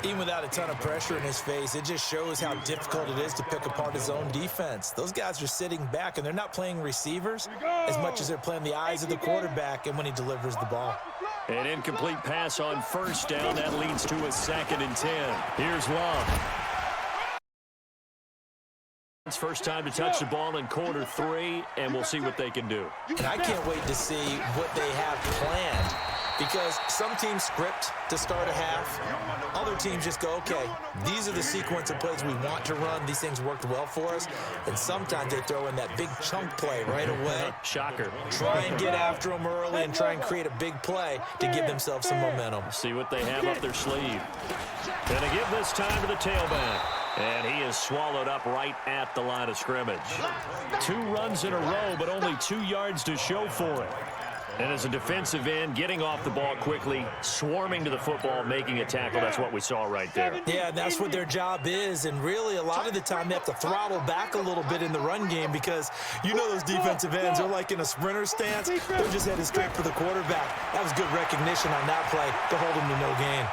Speaker 3: Even without a ton of pressure in his face, it just shows how difficult it is to pick apart his own defense. Those guys are sitting back, and they're not playing receivers as much as they're playing the eyes of the quarterback and when he delivers the ball.
Speaker 2: An incomplete pass on 1st down. That leads to a 2nd and 10. Here's Love. It's first time to touch the ball in quarter 3, and we'll see what they can do.
Speaker 3: And I can't wait to see what they have planned, because some teams script to start a half. Other teams just go, okay, these are the sequence of plays we want to run. These things worked well for us. And sometimes they throw in that big chunk play right away.
Speaker 2: Shocker.
Speaker 3: Try and get after them early and try and create a big play to give themselves some momentum.
Speaker 2: See what they have up their sleeve. Gonna give this time to the tailback. And he is swallowed up right at the line of scrimmage. 2 runs in a row, but only 2 yards to show for it. And as a defensive end, getting off the ball quickly, swarming to the football, making a tackle, that's what we saw right there.
Speaker 3: Yeah, that's what their job is. And really, a lot of the time, they have to throttle back a little bit in the run game because you know those defensive ends are like in a sprinter stance. They're just headed straight for the quarterback. That was good recognition on that play to hold him to no gain.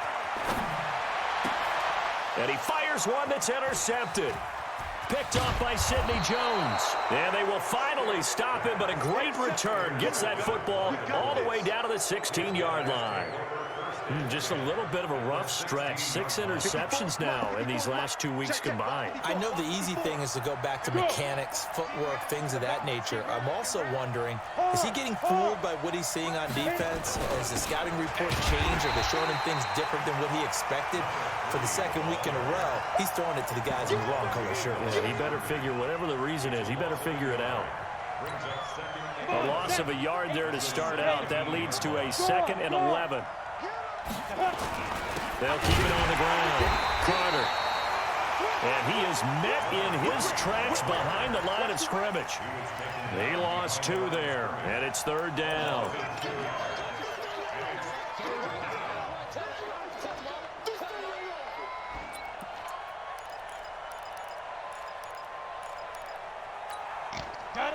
Speaker 2: And he fires one that's intercepted. Picked off by Sidney Jones. And they will finally stop him, but a great return gets that football all the way down to the 16-yard line. Just a little bit of a rough stretch. 6 interceptions now in these last 2 weeks combined.
Speaker 3: I know the easy thing is to go back to mechanics, footwork, things of that nature. I'm also wondering, is he getting fooled by what he's seeing on defense? Has the scouting report changed? Are they showing him things different than what he expected? For the second week in a row, he's throwing it to the guys in the wrong color shirt.
Speaker 2: Yeah, he better figure, whatever the reason is, he better figure it out. A loss of a yard there to start out. That leads to a 2nd and 11. They'll keep it on the ground. Carter. And he is met in his tracks behind the line of scrimmage. He lost 2 there, and it's 3rd down.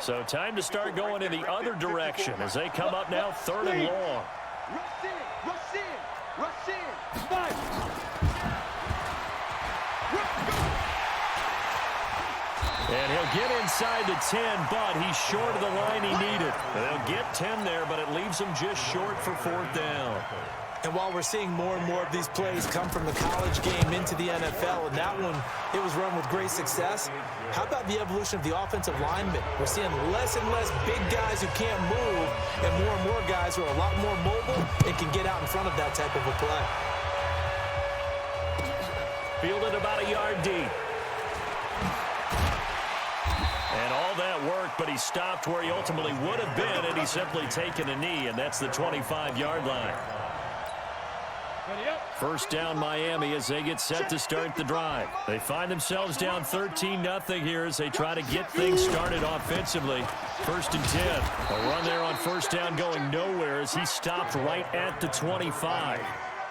Speaker 2: So time to start going in the other direction as they come up now 3rd and long.
Speaker 6: Rush in, rush in, rush in. Fight.
Speaker 2: And he'll get inside the 10, but he's short of the line he needed. They'll get 10 there, but it leaves him just short for 4th down.
Speaker 3: And while we're seeing more and more of these plays come from the college game into the NFL, and that one, it was run with great success, how about the evolution of the offensive linemen? We're seeing less and less big guys who can't move, and more guys who are a lot more mobile and can get out in front of that type of a play.
Speaker 2: Fielded about a yard deep. And all that work, but he stopped where he ultimately would have been, and he's simply taken a knee, and that's the 25-yard line. 1st down Miami as they get set to start the drive. They find themselves down 13-0 here as they try to get things started offensively. 1st and 10. A run there on 1st down going nowhere as he stopped right at the 25.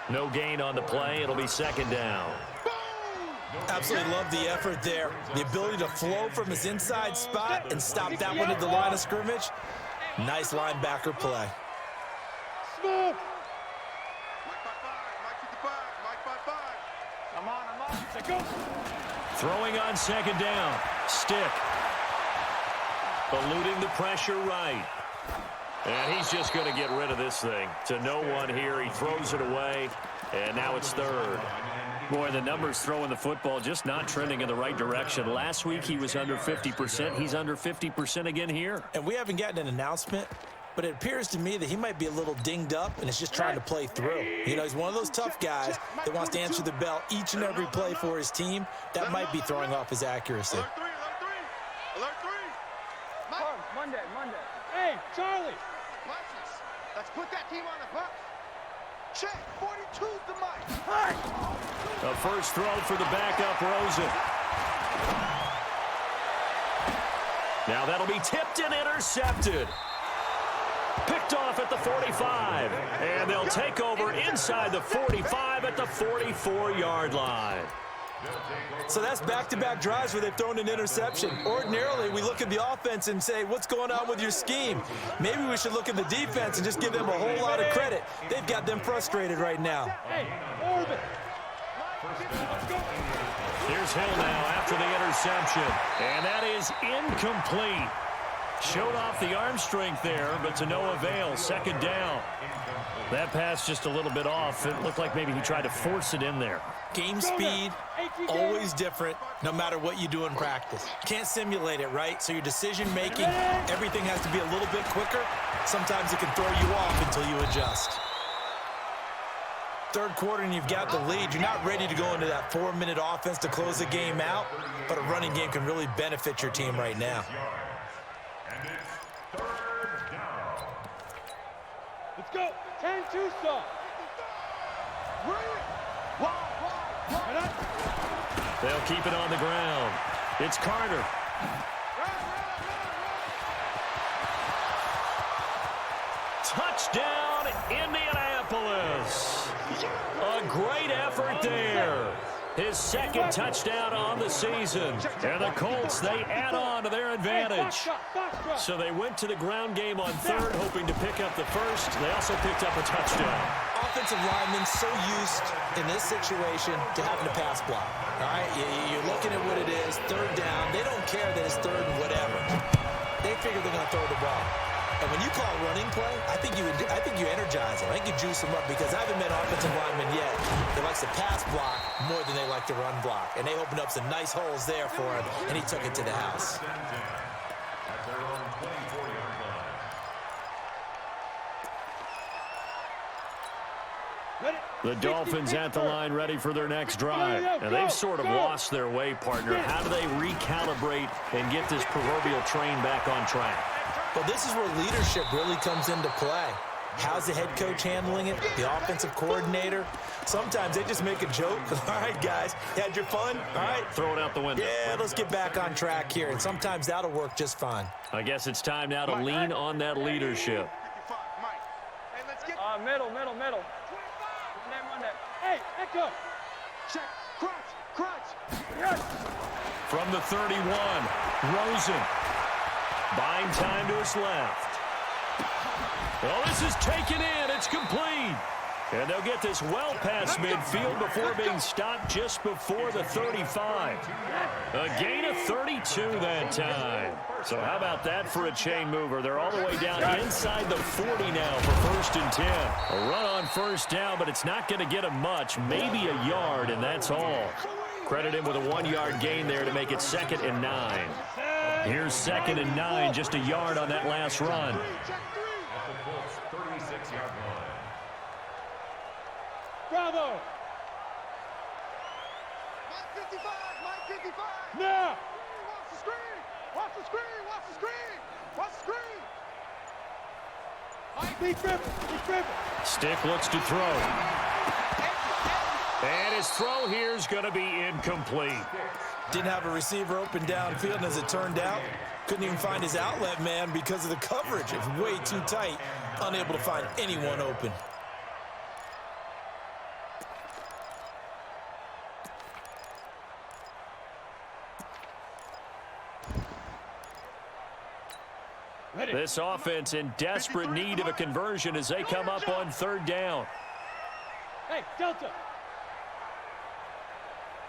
Speaker 2: No gain on the play. It'll be 2nd down.
Speaker 3: Absolutely love the effort there. The ability to flow from his inside spot and stop that one at the line of scrimmage. Nice linebacker play.
Speaker 6: Smooth.
Speaker 2: Throwing on 2nd down. Stick. Eluding the pressure right. And he's just going to get rid of this thing. To no one here. He throws it away. And now it's 3rd. Boy, the numbers throwing the football just not trending in the right direction. Last week he was under 50%. He's under 50% again here.
Speaker 3: And we haven't gotten an announcement, but it appears to me that he might be a little dinged up and is just trying to play through. You know, he's one of those tough guys that wants to answer the bell each and every play for his team. That might be throwing off his accuracy.
Speaker 6: Alert 3, alert 3. Alert 3. Monday.
Speaker 5: Hey, Charlie.
Speaker 6: Let's put that team on the bus. Check, 42's the mic.
Speaker 2: The first throw for the backup, Rosen. Now that'll be tipped and intercepted. Picked off at the 45. And they'll take over inside the 45 at the 44-yard line.
Speaker 3: So that's back-to-back drives where they've thrown an interception. Ordinarily, we look at the offense and say, what's going on with your scheme? Maybe we should look at the defense and just give them a whole lot of credit. They've got them frustrated right now.
Speaker 5: Hey, orbit.
Speaker 2: Here's Hill now after the interception. And that is incomplete. Showed off the arm strength there, but to no avail. 2nd down. That pass just a little bit off. It looked like maybe he tried to force it in there.
Speaker 3: Game speed, always different, no matter what you do in practice. Can't simulate it, right? So your decision-making, everything has to be a little bit quicker. Sometimes it can throw you off until you adjust. 3rd quarter and you've got the lead. You're not ready to go into that 4-minute offense to close the game out, but a running game can really benefit your team right now.
Speaker 5: Let's go. 10-2 stop.
Speaker 2: They'll keep it on the ground. It's Carter. Touchdown, Indianapolis. A great effort there. His 2nd touchdown on the season. And the Colts, they add on to their advantage. So they went to the ground game on 3rd, hoping to pick up the 1st. They also picked up a touchdown.
Speaker 3: Offensive linemen so used in this situation to having to pass block. All right, you're looking at what it is, 3rd down. They don't care that it's 3rd and whatever. They figure they're going to throw the ball. And when you call a running play, I think you energize them. I think you juice them up because I haven't met offensive linemen yet that likes to pass block more than they like to run block. And they opened up some nice holes there for him, and he took it to the house.
Speaker 1: At their own 24-yard line.
Speaker 2: The Dolphins at the line ready for their next drive. And they've sort of lost their way, partner. How do they recalibrate and get this proverbial train back on track?
Speaker 3: Well, this is where leadership really comes into play. How's the head coach handling it? The offensive coordinator? Sometimes they just make a joke. All right, guys, you had your fun? All right.
Speaker 2: Throw it out the window.
Speaker 3: Yeah, let's get back on track here. And sometimes that'll work just fine.
Speaker 2: I guess it's time now to lean on that leadership.
Speaker 6: Hey, let's get
Speaker 5: Middle. Hey, echo.
Speaker 6: check. Crunch.
Speaker 5: Yes.
Speaker 2: From the 31, Rosen. Buying time to his left. Well, this is taken in. It's complete. And they'll get this well past midfield before being stopped just before the 35. A gain of 32 that time. So how about that for a chain mover? They're all the way down inside the 40 now for 1st and 10. A run on first down, but it's not going to get him much. Maybe a yard, and that's all. Credit him with a 1-yard gain there to make it 2nd and 9. Here's 2nd and 9, just a yard on that last run.
Speaker 1: At the Colts' 36-yard line.
Speaker 5: Bravo.
Speaker 6: Mike 55.
Speaker 5: Now.
Speaker 6: Watch the screen. Watch the screen.
Speaker 5: Mike, be driven.
Speaker 2: Stick looks to throw. And his throw here is going to be incomplete.
Speaker 3: Didn't have a receiver open downfield, and as it turned out, couldn't even find his outlet man because of the coverage. It's way too tight, unable to find anyone open.
Speaker 2: This offense in desperate need of a conversion as they come up on 3rd down.
Speaker 5: Hey, Delta.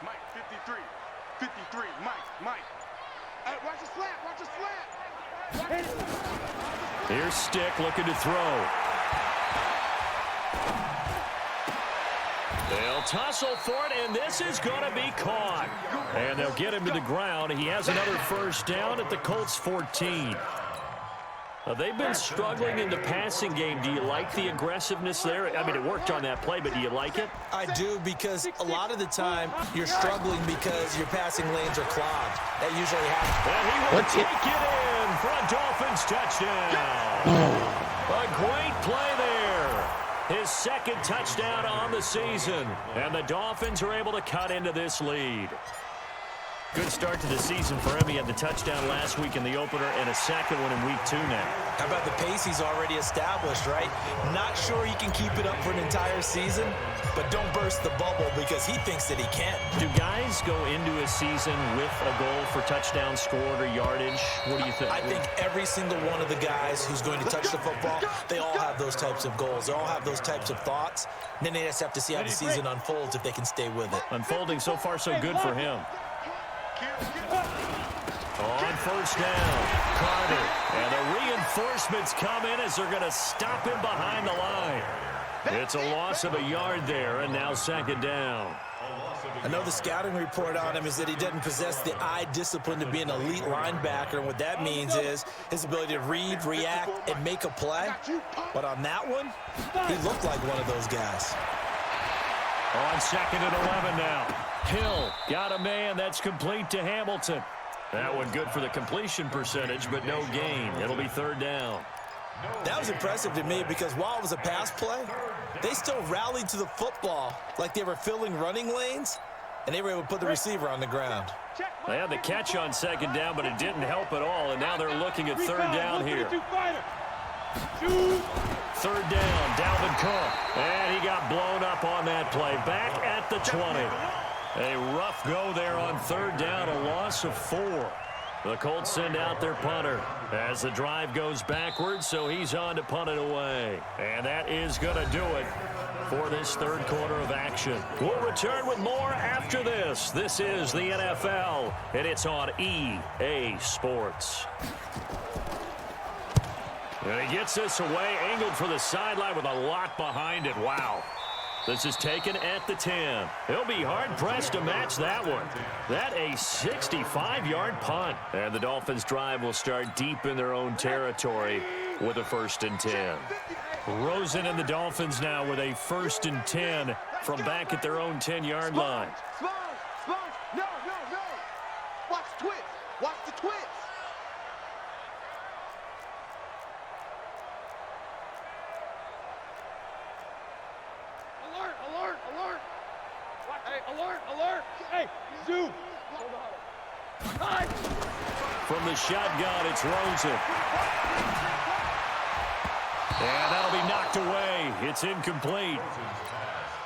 Speaker 6: Mike 53. Mike. Hey, watch the slant.
Speaker 2: Here's Stick looking to throw. They'll tussle for it, and this is going to be caught. And they'll get him to the ground. He has another 1st down at the Colts 14. They've been struggling in the passing game. Do you like the aggressiveness there? I mean, it worked on that play, but do you like it?
Speaker 3: I do, because a lot of the time you're struggling because your passing lanes are clogged. That usually happens.
Speaker 2: And he will take it in for a Dolphins touchdown. A great play there. His 2nd touchdown on the season. And the Dolphins are able to cut into this lead. Good start to the season for him. He had the touchdown last week in the opener and a 2nd one in week 2 now.
Speaker 3: How about the pace he's already established, right? Not sure he can keep it up for an entire season, but don't burst the bubble because he thinks that he can.
Speaker 2: Do guys go into a season with a goal for touchdown scored or yardage? What do you think?
Speaker 3: I think every single one of the guys who's going to touch the football, they all have those types of goals. They all have those types of thoughts. And then they just have to see how the season unfolds if they can stay with it.
Speaker 2: Unfolding so far so good for him. On 1st down, Carter. And the reinforcements come in as they're going to stop him behind the line. It's a loss of a yard there, and now 2nd down.
Speaker 3: I know the scouting report on him is that he doesn't possess the eye discipline to be an elite linebacker, and what that means is his ability to read, react, and make a play. But on that one, he looked like one of those guys.
Speaker 2: On 2nd and 11 now. Hill got a man. That's complete to Hamilton. That one good for the completion percentage, but no gain. It'll be 3rd down.
Speaker 3: That was impressive to me because while it was a pass play, they still rallied to the football like they were filling running lanes, and they were able to put the receiver on the ground.
Speaker 2: They had the catch on 2nd down, but it didn't help at all, and now they're looking at 3rd down here. 3rd down, Dalvin Cook. And he got blown up on that play. Back at the 20. A rough go there on 3rd down, a loss of 4. The Colts send out their punter as the drive goes backwards, so he's on to punt it away. And that is going to do it for this 3rd quarter of action. We'll return with more after this. This is the NFL, and it's on EA Sports. And he gets this away, angled for the sideline with a lot behind it. Wow. This is taken at the 10. He'll be hard-pressed to match that one. That a 65-yard punt. And the Dolphins' drive will start deep in their own territory with a 1st and 10. Rosen and the Dolphins now with a 1st and 10 from back at their own 10-yard line.
Speaker 6: Sponge. No. Watch the twist. Watch the twist.
Speaker 5: Alert! Alert! Hey, zoom!
Speaker 2: From the shotgun, it's Rosen. And that'll be knocked away. It's incomplete.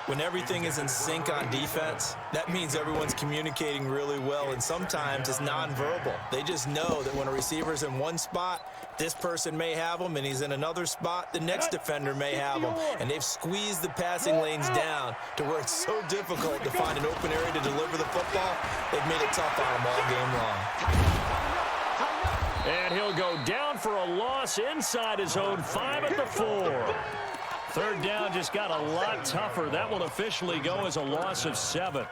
Speaker 3: When everything is in sync on defense, that means everyone's communicating really well, and sometimes it's nonverbal. They just know that when a receiver's in one spot, this person may have him, and he's in another spot, the next defender may have him. And they've squeezed the passing lanes down to where it's so difficult to find an open area to deliver the football. They've made it tough on them all game long.
Speaker 2: And he'll go down for a loss inside his own 5 at the 4. 3rd down just got a lot tougher. That will officially go as a loss of 7.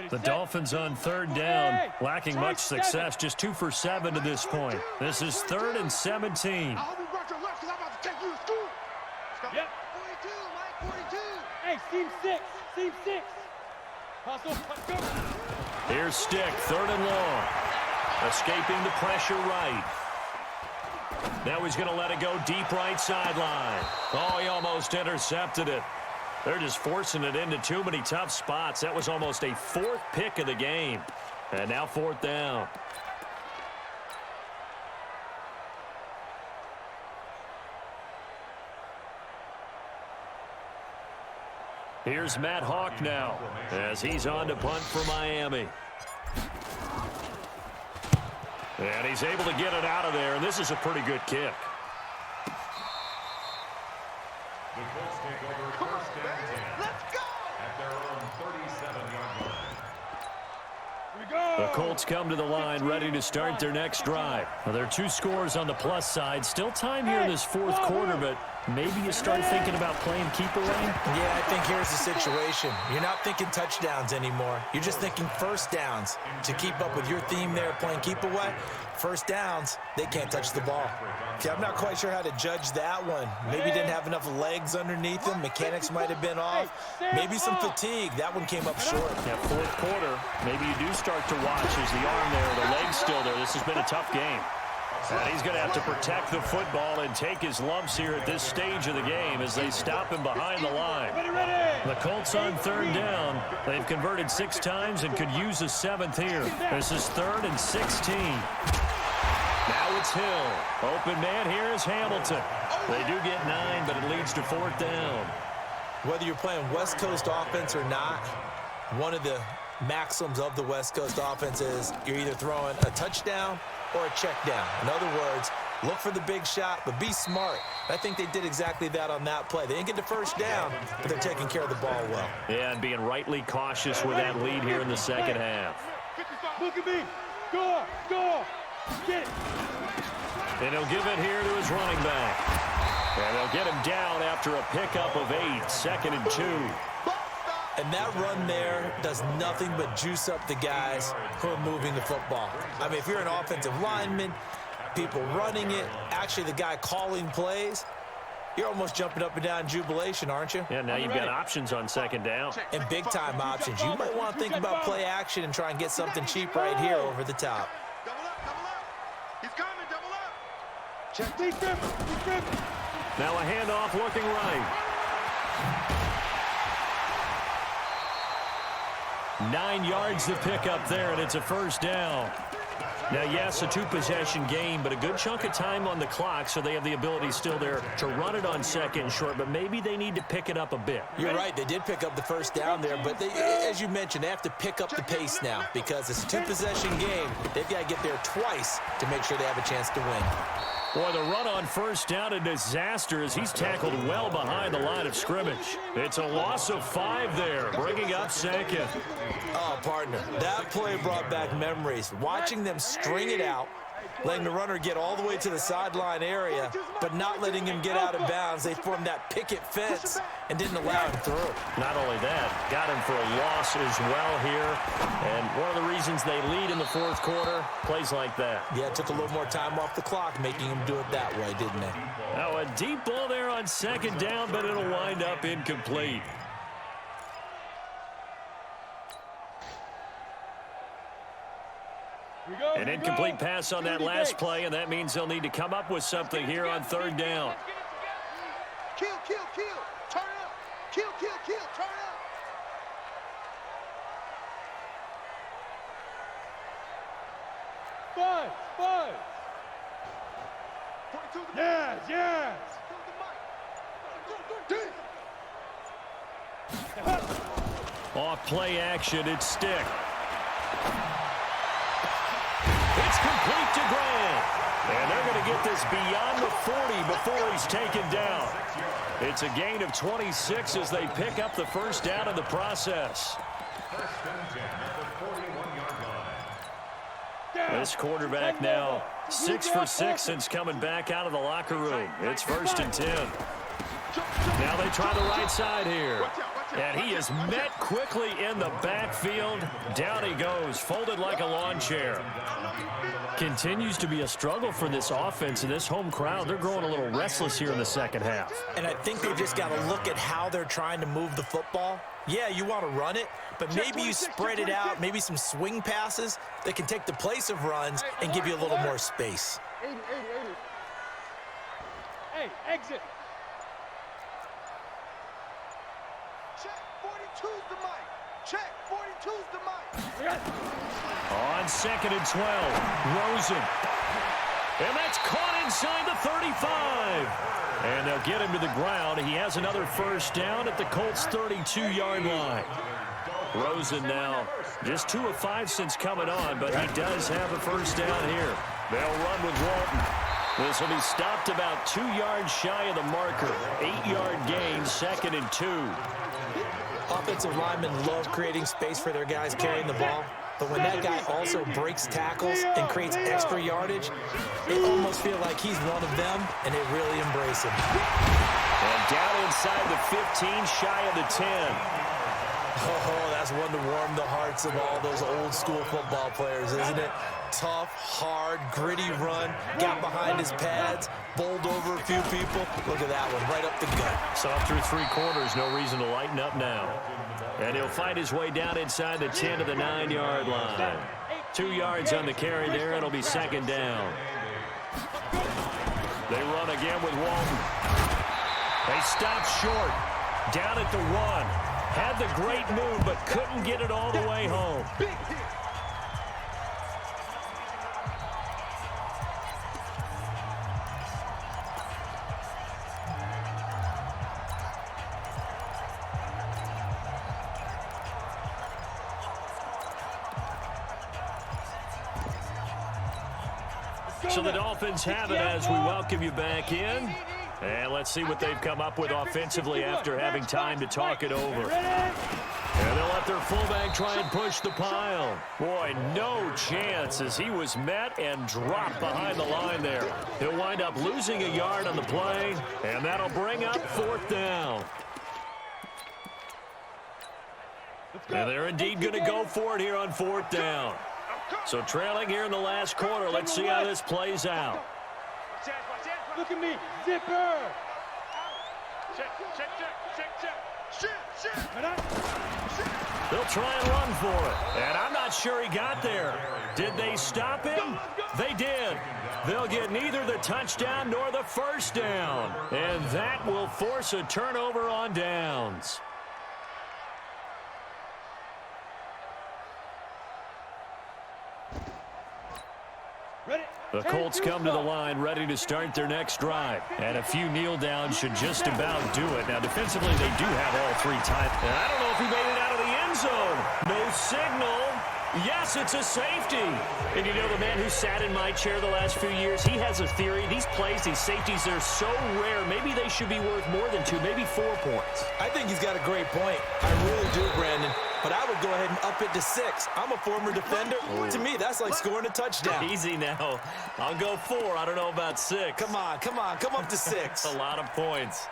Speaker 2: The Dolphins on 3rd down, lacking much success, just 2 for 7 to this point. This is 3rd and 17.
Speaker 6: I hope you brought your left because I'm about to take you to school.
Speaker 5: Yep.
Speaker 6: 42, Mike, 42.
Speaker 5: Hey, seam 6. Hustle, let's go.
Speaker 2: Here's Stick, 3rd and long. Escaping the pressure right. Now he's going to let it go deep right sideline. Oh, he almost intercepted it. They're just forcing it into too many tough spots. That was almost a 4th pick of the game. And now 4th down. Here's Matt Hawk now as he's on to punt for Miami. And he's able to get it out of there, and this is a pretty good kick.
Speaker 1: The Colts take over 1st and 10.
Speaker 6: Let's go.
Speaker 1: At their own 37-yard line.
Speaker 2: The Colts come to the line ready to start their next drive. Now, there are 2 scores on the plus side. Still time here in this 4th quarter, but maybe you start thinking about playing keep away.
Speaker 3: Yeah, I think here's the situation. You're not thinking touchdowns anymore. You're just thinking 1st downs. To keep up with your theme there, playing keep away, 1st downs, they can't touch the ball. Okay, I'm not quite sure how to judge that one. Maybe didn't have enough legs underneath him. Mechanics might have been off. Maybe some fatigue. That one came up short.
Speaker 2: Yeah, 4th quarter, maybe you do start to watch as the arm there, the leg's still there. This has been a tough game. And he's going to have to protect the football and take his lumps here at this stage of the game as they stop him behind the line. The Colts on 3rd down. They've converted 6 times and could use a 7th here. This is 3rd and 16. Now it's Hill. Open man here is Hamilton. They do get 9, but it leads to 4th down.
Speaker 3: Whether you're playing West Coast offense or not, one of the maxims of the West Coast offense is you're either throwing a touchdown or a check down. In other words, look for the big shot, but be smart. I think they did exactly that on that play. They didn't get the 1st down, but they're taking care of the ball well.
Speaker 2: Yeah, and being rightly cautious with that lead here in the 2nd half.
Speaker 5: Look at me. Go. Get it.
Speaker 2: And he'll give it here to his running back. And they'll get him down after a pickup of 8, 2nd and 2.
Speaker 3: And that run there does nothing but juice up the guys who are moving the football. I mean, if you're an offensive lineman, people running it, actually the guy calling plays, you're almost jumping up and down in jubilation, aren't you?
Speaker 2: Yeah, now you've got options on 2nd down.
Speaker 3: And big-time options. You might want to think about play action and try and get something cheap right here over the top.
Speaker 6: Double up. He's coming, double up.
Speaker 5: Check. He's tripping.
Speaker 2: Now a handoff looking right. 9 yards to pick up there, and it's a 1st down. Now, yes, a 2-possession game, but a good chunk of time on the clock, so they have the ability still there to run it on 2nd and short, but maybe they need to pick it up a bit.
Speaker 3: You're right. They did pick up the 1st down there, but they, as you mentioned, they have to pick up the pace now because it's a 2-possession game. They've got to get there twice to make sure they have a chance to win.
Speaker 2: Boy, the run on first down, a disaster as he's tackled well behind the line of scrimmage. It's a loss of 5 there, bringing up second.
Speaker 3: Oh, partner, that play brought back memories. Watching them string it out, letting the runner get all the way to the sideline area, but not letting him get out of bounds. They formed that picket fence and didn't allow him through.
Speaker 2: Not only that, got him for a loss as well here. And one of the reasons they lead in the fourth quarter, plays like that.
Speaker 3: Yeah, it took a little more time off the clock, making him do it that way, didn't they?
Speaker 2: Now a deep ball there on second down, but it'll wind up incomplete. An incomplete pass on that last play, and that means they'll need to come up with something here on third down.
Speaker 6: Kill, kill, kill. Turn it up. Kill, kill, kill. Turn it up.
Speaker 5: Five. Yes.
Speaker 2: Off play action, it's Stick. It's complete to Grant. And they're going to get this beyond the 40 before he's taken down. It's a gain of 26 as they pick up the first down in the process. This quarterback now 6 for 6 since coming back out of the locker room. It's 1st and 10. Now they try the right side here. And he is met quickly in the backfield. Down he goes, folded like a lawn chair. Continues to be a struggle for this offense and this home crowd. They're growing a little restless here in the second half.
Speaker 3: And I think they've just got to look at how they're trying to move the football. Yeah, you want to run it, but maybe you spread it out, maybe some swing passes that can take the place of runs and give you a little more space.
Speaker 6: 80.
Speaker 5: Hey, exit.
Speaker 6: Check. 42's the mic. Check. 42's the mic.
Speaker 2: On 2nd and 12, Rosen. And that's caught inside the 35. And they'll get him to the ground. He has another first down at the Colts' 32-yard line. Rosen now just 2 of 5 since coming on, but he does have a first down here. They'll run with Walton. This will be stopped about 2 yards shy of the marker. 8-yard gain, 2nd and 2.
Speaker 3: Offensive linemen love creating space for their guys carrying the ball. But when that guy also breaks tackles and creates extra yardage, it almost feels like he's one of them, and they really embrace him.
Speaker 2: And down inside the 15, shy of the 10.
Speaker 3: Oh, that's one to warm the hearts of all those old-school football players, isn't it? Tough, hard, gritty run, got behind his pads, bowled over a few people. Look at that one, right up the gut.
Speaker 2: So up through 3 quarters, no reason to lighten up now. And he'll fight his way down inside the 10 to the 9-yard line. 2 yards on the carry there. It'll be 2nd down. They run again with Walton. They stop short. Down at the 1. Had the great move, but couldn't get it all the way home. So the Dolphins have it as we welcome you back in. And let's see what they've come up with offensively after having time to talk it over. And they'll let their fullback try and push the pile. Boy, no chance as he was met and dropped behind the line there. He'll wind up losing a yard on the play, and that'll bring up 4th down. And they're indeed going to go for it here on 4th down. So trailing here in the last quarter. Let's see how this plays out.
Speaker 5: Look at me, zipper.
Speaker 2: They'll try and run for it. And I'm not sure he got there. Did they stop him? They did. They'll get neither the touchdown nor the first down. And that will force a turnover on downs. The Colts come to the line ready to start their next drive. And a few kneel downs should just about do it. Now, defensively, they do have all 3 times. And I don't know if he made it out of the end zone. No signal. Yes, it's a safety. And you know, the man who sat in my chair the last few years, he has a theory. These plays, these safeties, they're so rare. Maybe they should be worth more than 2, maybe 4 points.
Speaker 3: I think he's got a great point. I really do, Brandon. But I would go ahead and up it to 6. I'm a former defender. To me, that's like scoring a touchdown.
Speaker 2: Easy now. I'll go 4. I don't know about 6.
Speaker 3: Come on. Come up to 6.
Speaker 2: A lot of points.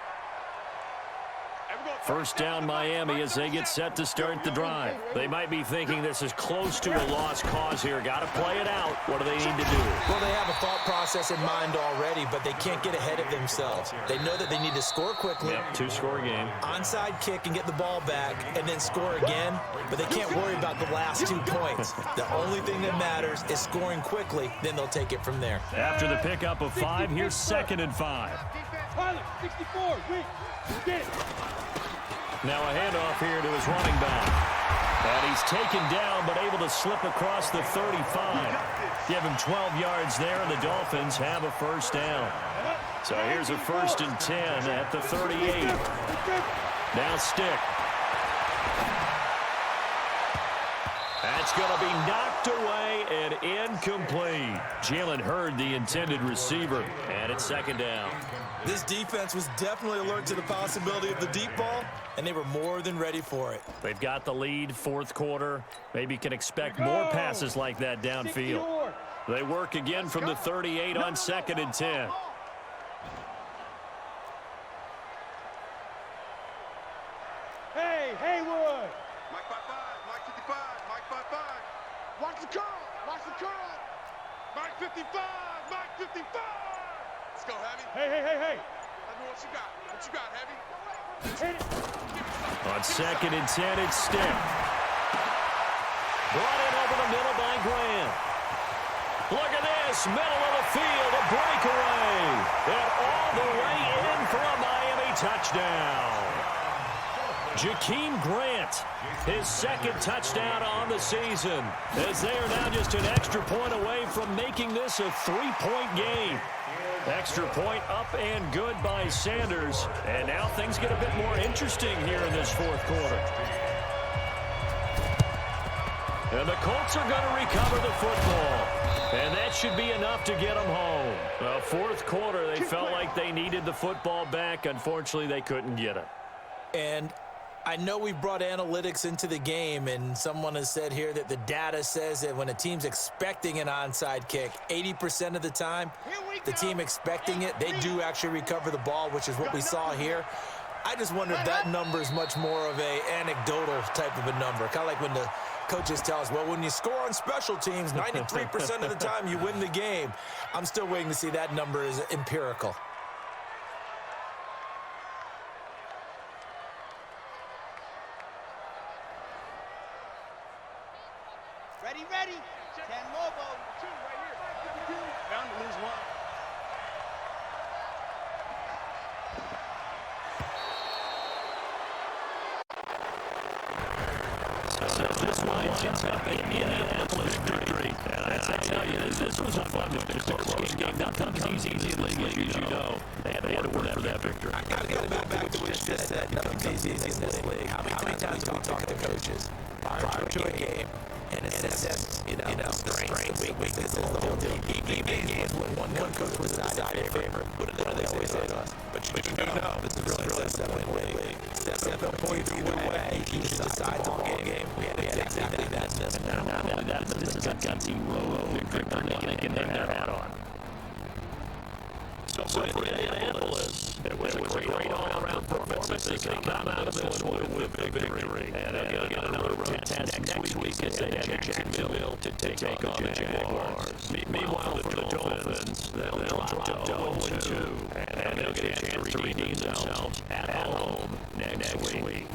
Speaker 2: First down Miami as they get set to start the drive. They might be thinking this is close to a lost cause here. Got to play it out. What do they need to do?
Speaker 3: Well, they have a thought process in mind already, but they can't get ahead of themselves. They know that they need to score quickly.
Speaker 2: Yep, 2-score game.
Speaker 3: Onside kick and get the ball back and then score again, but they can't worry about the last 2 points. The only thing that matters is scoring quickly, then they'll take it from there.
Speaker 2: After the pickup of 5, here's 2nd and 5.
Speaker 5: Pilot, 64, wait, get it.
Speaker 2: Now a handoff here to his running back. And he's taken down, but able to slip across the 35. Give him 12 yards there, and the Dolphins have a first down. So here's a 1st and 10 at the 38. Now stick. That's going to be knocked away and incomplete. Jalen Hurd, the intended receiver, and it's 2nd down.
Speaker 3: This defense was definitely alert to the possibility of the deep ball, and they were more than ready for it.
Speaker 2: They've got the lead, 4th quarter. Maybe can expect more passes like that downfield. They work again from the 38 on 2nd and 10.
Speaker 5: Hey, Haywood.
Speaker 4: Mike 5-5, Mike 55, Mike 5-5. Watch the curl, watch the curl. Mike 55, Mike 55. Let's go, Heavy.
Speaker 5: Hey.
Speaker 4: Let me know what you got. What you got, Heavy?
Speaker 5: Hit it.
Speaker 2: On 2nd and 10, it's Stick. Brought in over the middle by Graham. Look at this, middle of the field, a breakaway. And all the way in for a Miami touchdown. Jakeem Grant, his 2nd touchdown on the season, as they are now just an extra point away from making this a 3-point game. Extra point up and good by Sanders. And now things get a bit more interesting here in this 4th quarter. And the Colts are going to recover the football. And that should be enough to get them home. The 4th quarter, they felt like they needed the football back. Unfortunately, they couldn't get it.
Speaker 3: And I know we brought analytics into the game, and someone has said here that the data says that when a team's expecting an onside kick, 80% of the time, the team expecting it, they do actually recover the ball, which is what we saw here. I just wonder if that number is much more of a anecdotal type of a number, kind of like when the coaches tell us, well, when you score on special teams, 93% of the time you win the game. I'm still waiting to see that number is empirical.
Speaker 6: Ready. 10 mobile. 2 right here.
Speaker 7: Bound to lose 1.
Speaker 2: So this winds up in Indianapolis victory. And I tell you, this was a fun one. Just a close game. Nothing's easy in the league, as you know. They had to work for that victory.
Speaker 3: I got to go back to what you just said. Nothing's easy in this league. How many times do we talk to coaches prior to a game? And assess, you know, strengths, weaknesses, the whole deal. Games when one coach was decided in favor. What do they always say to us? But you do know, this is really a 7-win league. 7 points either way. Each decides on game. We had exactly that. And not only that, but this is a gutsy road victory they can hang their hat on. So for Indianapolis, it was a great all-around performance. They come out of this one with a victory. And they'll get another road test next week as they head to Jacksonville to take on the Jaguars. Meanwhile, for the Dolphins, they'll drop to 0-2, and they'll get a chance to redeem themselves at home next week.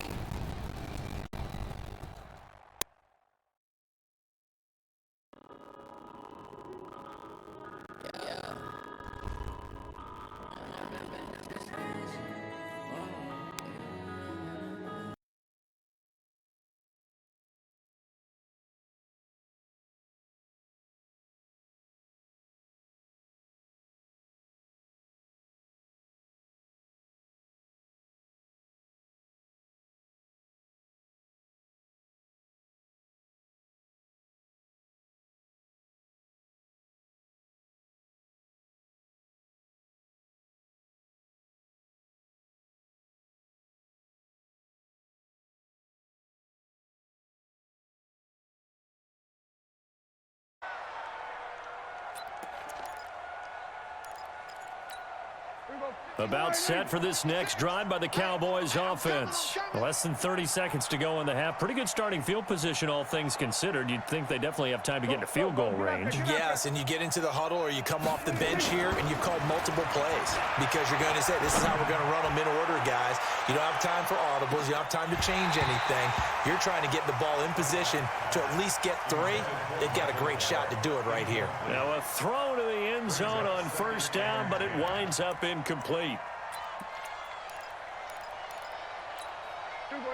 Speaker 2: About set for this next drive by the Cowboys offense. Less than 30 seconds to go in the half. Pretty good starting field position, all things considered. You'd think they definitely have time to get into field goal range.
Speaker 3: Yes, and you get into the huddle or you come off the bench here and you call multiple plays because you're going to say, this is how we're going to run them in order, guys. You don't have time for audibles. You don't have time to change anything. You're trying to get the ball in position to at least get 3. They've got a great shot to do it right here.
Speaker 2: Now a throw to the end zone on first down, but it winds up incomplete.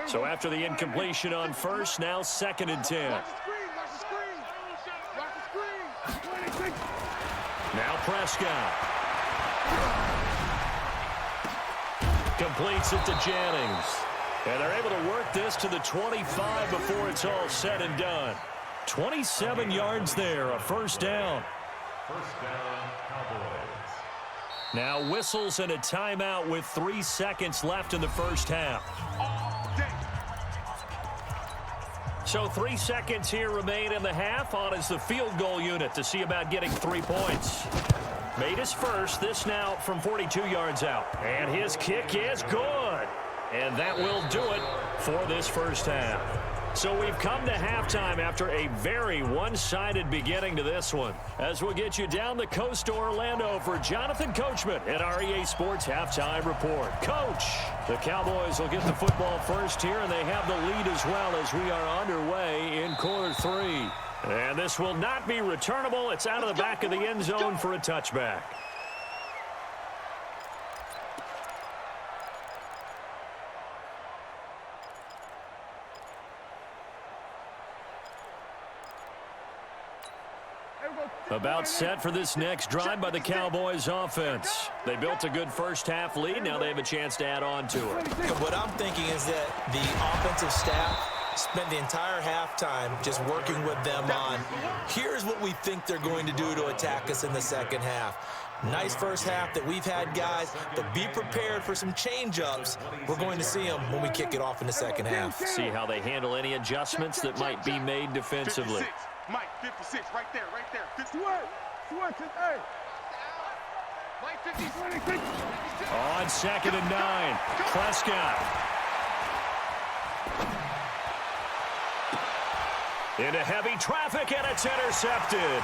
Speaker 2: So after the incompletion on first, now 2nd and 10.
Speaker 6: Watch the screen, watch the screen. Watch the screen.
Speaker 2: Now Prescott. Completes it to Jennings. And they're able to work this to the 25 before it's all said and done. 27 yards there, a first down.
Speaker 1: First down, Cowboys.
Speaker 2: Now whistles and a timeout with 3 seconds left in the first half. So 3 seconds here remain in the half. On is the field goal unit to see about getting 3 points. Made his first. This now from 42 yards out. And his kick is good. And that will do it for this first half. So we've come to halftime after a very one-sided beginning to this one. As we'll get you down the coast to Orlando for Jonathan Coachman at our EA Sports Halftime Report. Coach, the Cowboys will get the football first here, and they have the lead as well as we are underway in quarter 3. And this will not be returnable. It's out of the back of the end zone for a touchback. About set for this next drive by the Cowboys offense. They built a good first half lead. Now they have a chance to add on to it.
Speaker 3: What I'm thinking is that the offensive staff spent the entire halftime just working with them on, here's what we think they're going to do to attack us in the second half. Nice first half that we've had, guys, but be prepared for some change-ups. We're going to see them when we kick it off in the second half.
Speaker 2: See how they handle any adjustments that might be made defensively.
Speaker 6: 56. Mike, 56, right there, right there. 58. Hey. Mike, 56.
Speaker 2: On 2nd and 9, Prescott. Into heavy traffic, and it's intercepted.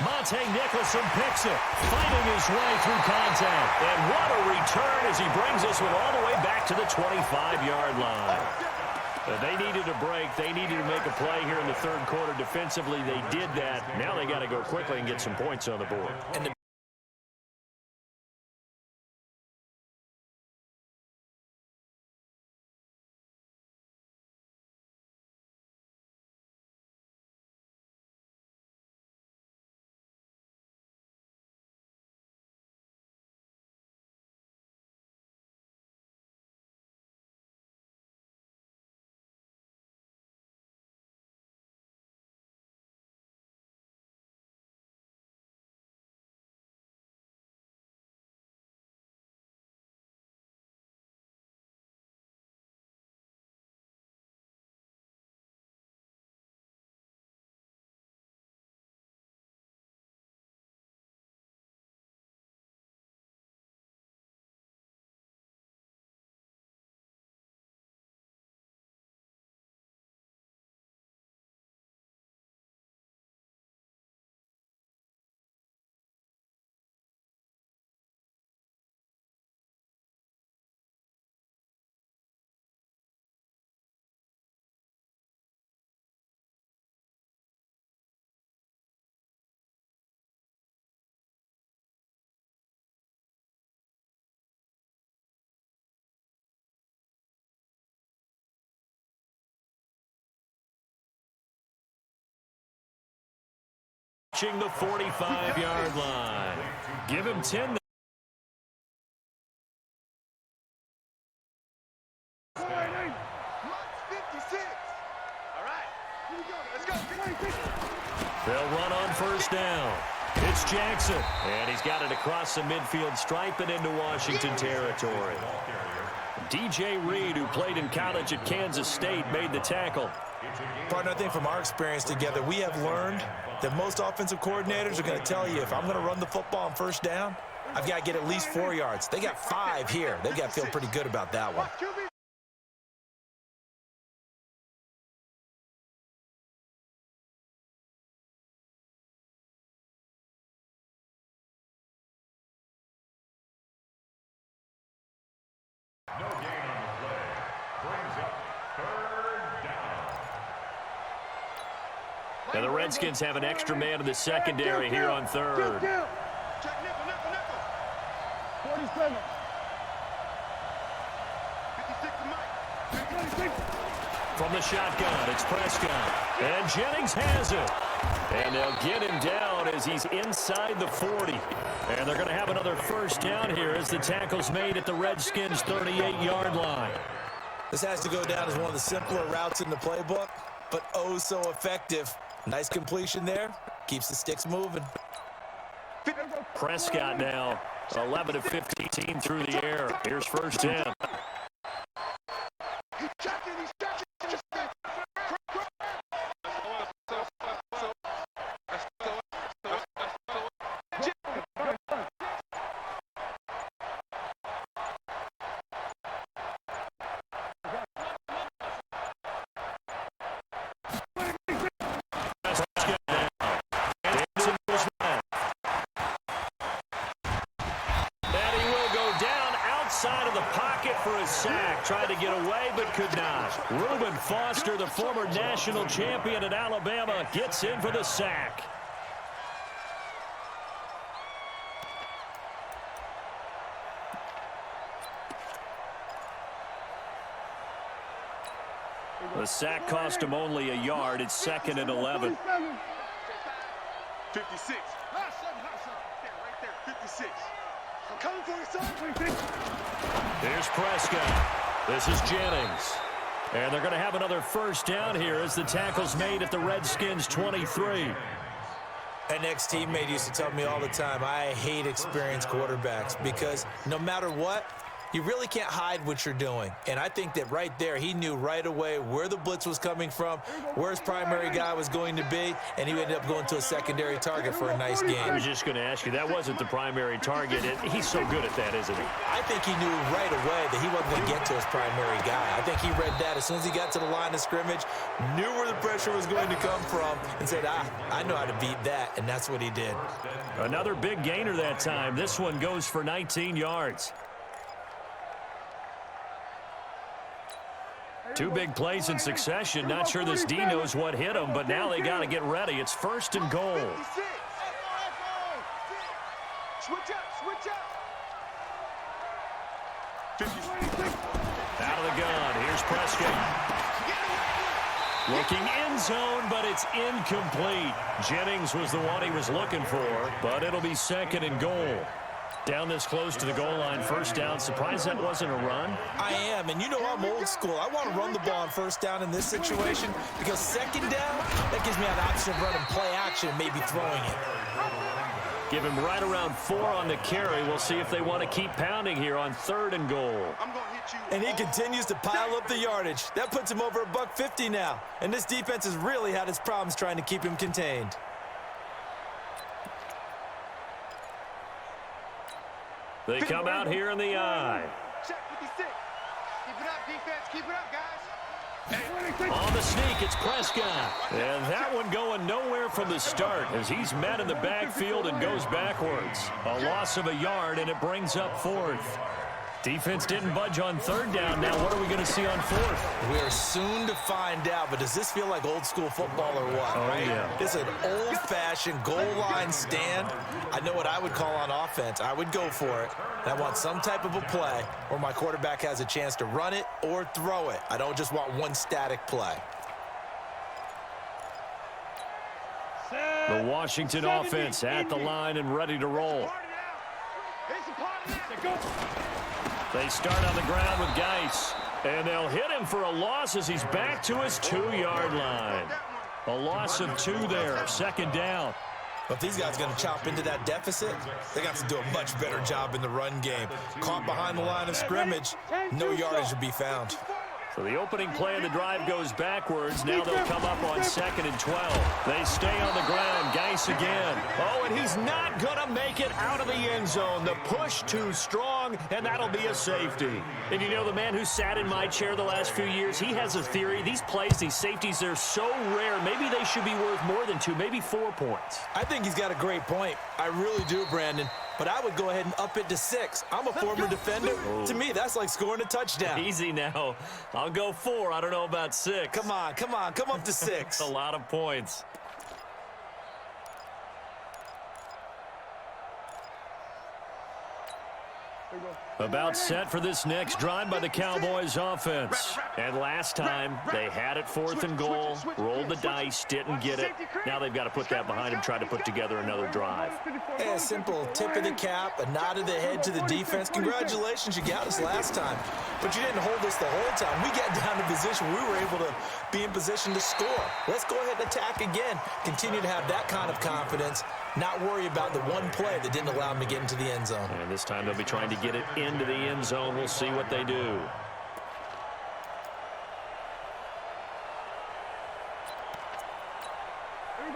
Speaker 2: Monte Nicholson picks it, fighting his way through contact. And what a return as he brings this one all the way back to the 25-yard line. They needed a break. They needed to make a play here in the third quarter. Defensively, they did that. Now they got to go quickly and get some points on the board.
Speaker 3: And
Speaker 2: the 45-yard line. Give him 10.
Speaker 6: Mike's 56. All right. Here we go. Let's go.
Speaker 2: They'll run on first down. It's Jackson. And he's got it across the midfield stripe and into Washington territory. DJ Reed, who played in college at Kansas State, made the tackle.
Speaker 3: Partner, I think from our experience together, we have learned that most offensive coordinators are going to tell you, if I'm going to run the football on first down, I've got to get at least 4 yards. They got 5 here. They've got to feel pretty good about that one.
Speaker 1: No gain on the play. Brings up 3rd down.
Speaker 2: Now the Redskins have an extra man in the secondary here on 3rd.
Speaker 6: Check nickel, nickel, nickel. 47. 56 to Mike. 26.
Speaker 2: From the shotgun, it's Prescott. And Jennings has it. And they'll get him down as he's inside the 40. And they're going to have another first down here as the tackle's made at the Redskins' 38-yard line.
Speaker 3: This has to go down as one of the simpler routes in the playbook, but oh so effective. Nice completion there. Keeps the sticks moving.
Speaker 2: Prescott now 11 of 15 through the air. Here's first down.
Speaker 6: He's checking, he's checking.
Speaker 2: Outside of the pocket for a sack. Tried to get away, but could not. Reuben Foster, the former national champion at Alabama, gets in for the sack. The sack cost him only a yard. It's 2nd and 11.
Speaker 6: 56. Right there, 56. I'm coming for you, son.
Speaker 2: Here's Prescott. This is Jennings. And they're going to have another first down here as the tackle's made at the Redskins' 23.
Speaker 3: An ex-teammate used to tell me all the time, I hate experienced quarterbacks because no matter what, you really can't hide what you're doing. And I think that right there, he knew right away where the blitz was coming from, where his primary guy was going to be, and he ended up going to a secondary target for a nice game.
Speaker 2: I was just going to ask you, that wasn't the primary target. He's so good at that, isn't he?
Speaker 3: I think he knew right away that he wasn't going to get to his primary guy. I think he read that as soon as he got to the line of scrimmage, knew where the pressure was going to come from, and said, I know how to beat that, and that's what he did.
Speaker 2: Another big gainer that time. This one goes for 19 yards. 2 big plays in succession. Not sure this D knows what hit him, but now they got to get ready. It's 1st and goal.
Speaker 6: Switch up, switch up.
Speaker 2: Out of the gun. Here's Prescott. Looking end zone, but it's incomplete. Jennings was the one he was looking for, but it'll be 2nd and goal. Down this close to the goal line, first down. Surprised that wasn't a run?
Speaker 3: I am, and you know I'm old school. I want to run the ball on first down in this situation because 2nd down, that gives me an option of running play action and maybe throwing it.
Speaker 2: Give him right around 4 on the carry. We'll see if they want to keep pounding here on 3rd and goal.
Speaker 6: I'm going to hit you.
Speaker 3: And he continues to pile up the yardage. That puts him over $150 now. And this defense has really had its problems trying to keep him contained.
Speaker 2: They come out here in the eye.
Speaker 6: Check 56. Keep it up, defense. Keep it up, guys.
Speaker 2: On the sneak, it's Prescott. And that one going nowhere from the start as he's met in the backfield and goes backwards. A loss of a yard, and it brings up 4th. Defense didn't budge on 3rd down. Now what are we going to see on 4th?
Speaker 3: We are soon to find out, but does this feel like old school football or what?
Speaker 2: Oh,
Speaker 3: right?
Speaker 2: yeah.
Speaker 3: It's an old-fashioned goal line stand. I know what I would call on offense. I would go for it. And I want some type of a play where my quarterback has a chance to run it or throw it. I don't just want one static play.
Speaker 2: The Washington offense at the line and ready to roll. They start on the ground with Geis, and they'll hit him for a loss as he's back to his 2-yard line. A loss of 2 there, 2nd down.
Speaker 3: But if these guys are going to chop into that deficit, they got to do a much better job in the run game. Caught behind the line of scrimmage, no yardage to be found.
Speaker 2: So the opening play of the drive goes backwards. Now they'll come up on 2nd and 12. They stay on the ground. Geis again. Oh, and he's not going to make it out of the end zone. The push too strong, and that'll be a safety. And you know, the man who sat in my chair the last few years, he has a theory. These plays, these safeties, they're so rare. Maybe they should be worth more than 2, maybe 4 points.
Speaker 3: I think he's got a great point. I really do, Brandon. But I would go ahead and up it to 6. I'm a former defender.
Speaker 2: Oh.
Speaker 3: To me, that's like scoring a touchdown.
Speaker 2: Easy now. I'll go 4. I don't know about 6.
Speaker 3: Come on. Come up to 6.
Speaker 2: A lot of points. About set for this next drive by the Cowboys offense. And last time, they had it 4th and goal, rolled the dice, didn't get it. Now they've got to put that behind them, try to put together another drive.
Speaker 3: Yeah, a simple tip of the cap, a nod of the head to the defense. Congratulations, you got us last time. But you didn't hold us the whole time. We got down to position. We were able to be in position to score. Let's go ahead and attack again. Continue to have that kind of confidence. Not worry about the one play that didn't allow them to get into the end zone.
Speaker 2: And this time they'll be trying to get it into the end zone. We'll see what they do.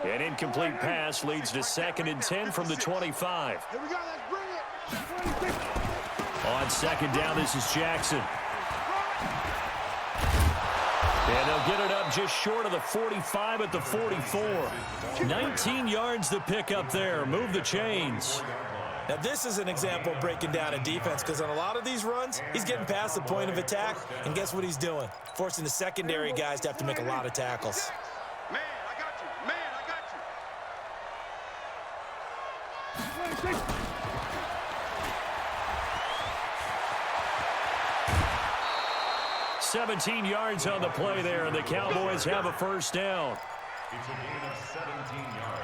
Speaker 2: An incomplete pass leads to 2nd and 10 from the 25.
Speaker 6: Here we go, let's bring it.
Speaker 2: On 2nd down, this is Jackson. And they'll get it up just short of the 45 at the 44. 19 yards to pick up there. Move the chains.
Speaker 3: Now, this is an example of breaking down a defense because on a lot of these runs, he's getting past the point of attack, and guess what he's doing? Forcing the secondary guys to have to make a lot of tackles.
Speaker 6: Man, I got you. Man, I got you.
Speaker 2: 17 yards on the play there, and the Cowboys have a first down.
Speaker 1: It's a gain of 17 yards.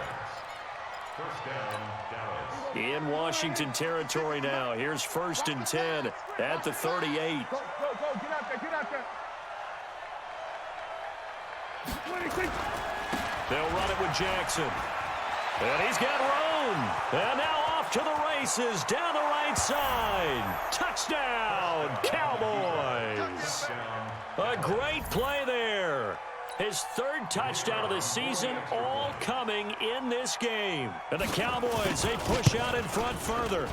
Speaker 1: First down, Dallas.
Speaker 2: In Washington territory now. Here's 1st and 10 at the 38.
Speaker 6: Go, get out there, get out there. 26.
Speaker 2: They'll run it with Jackson. And he's got room. And now off to the races down the right side. Touchdown, Cowboys. A great play there. His 3rd touchdown of the season, all coming in this game. And the Cowboys, they push out in front further.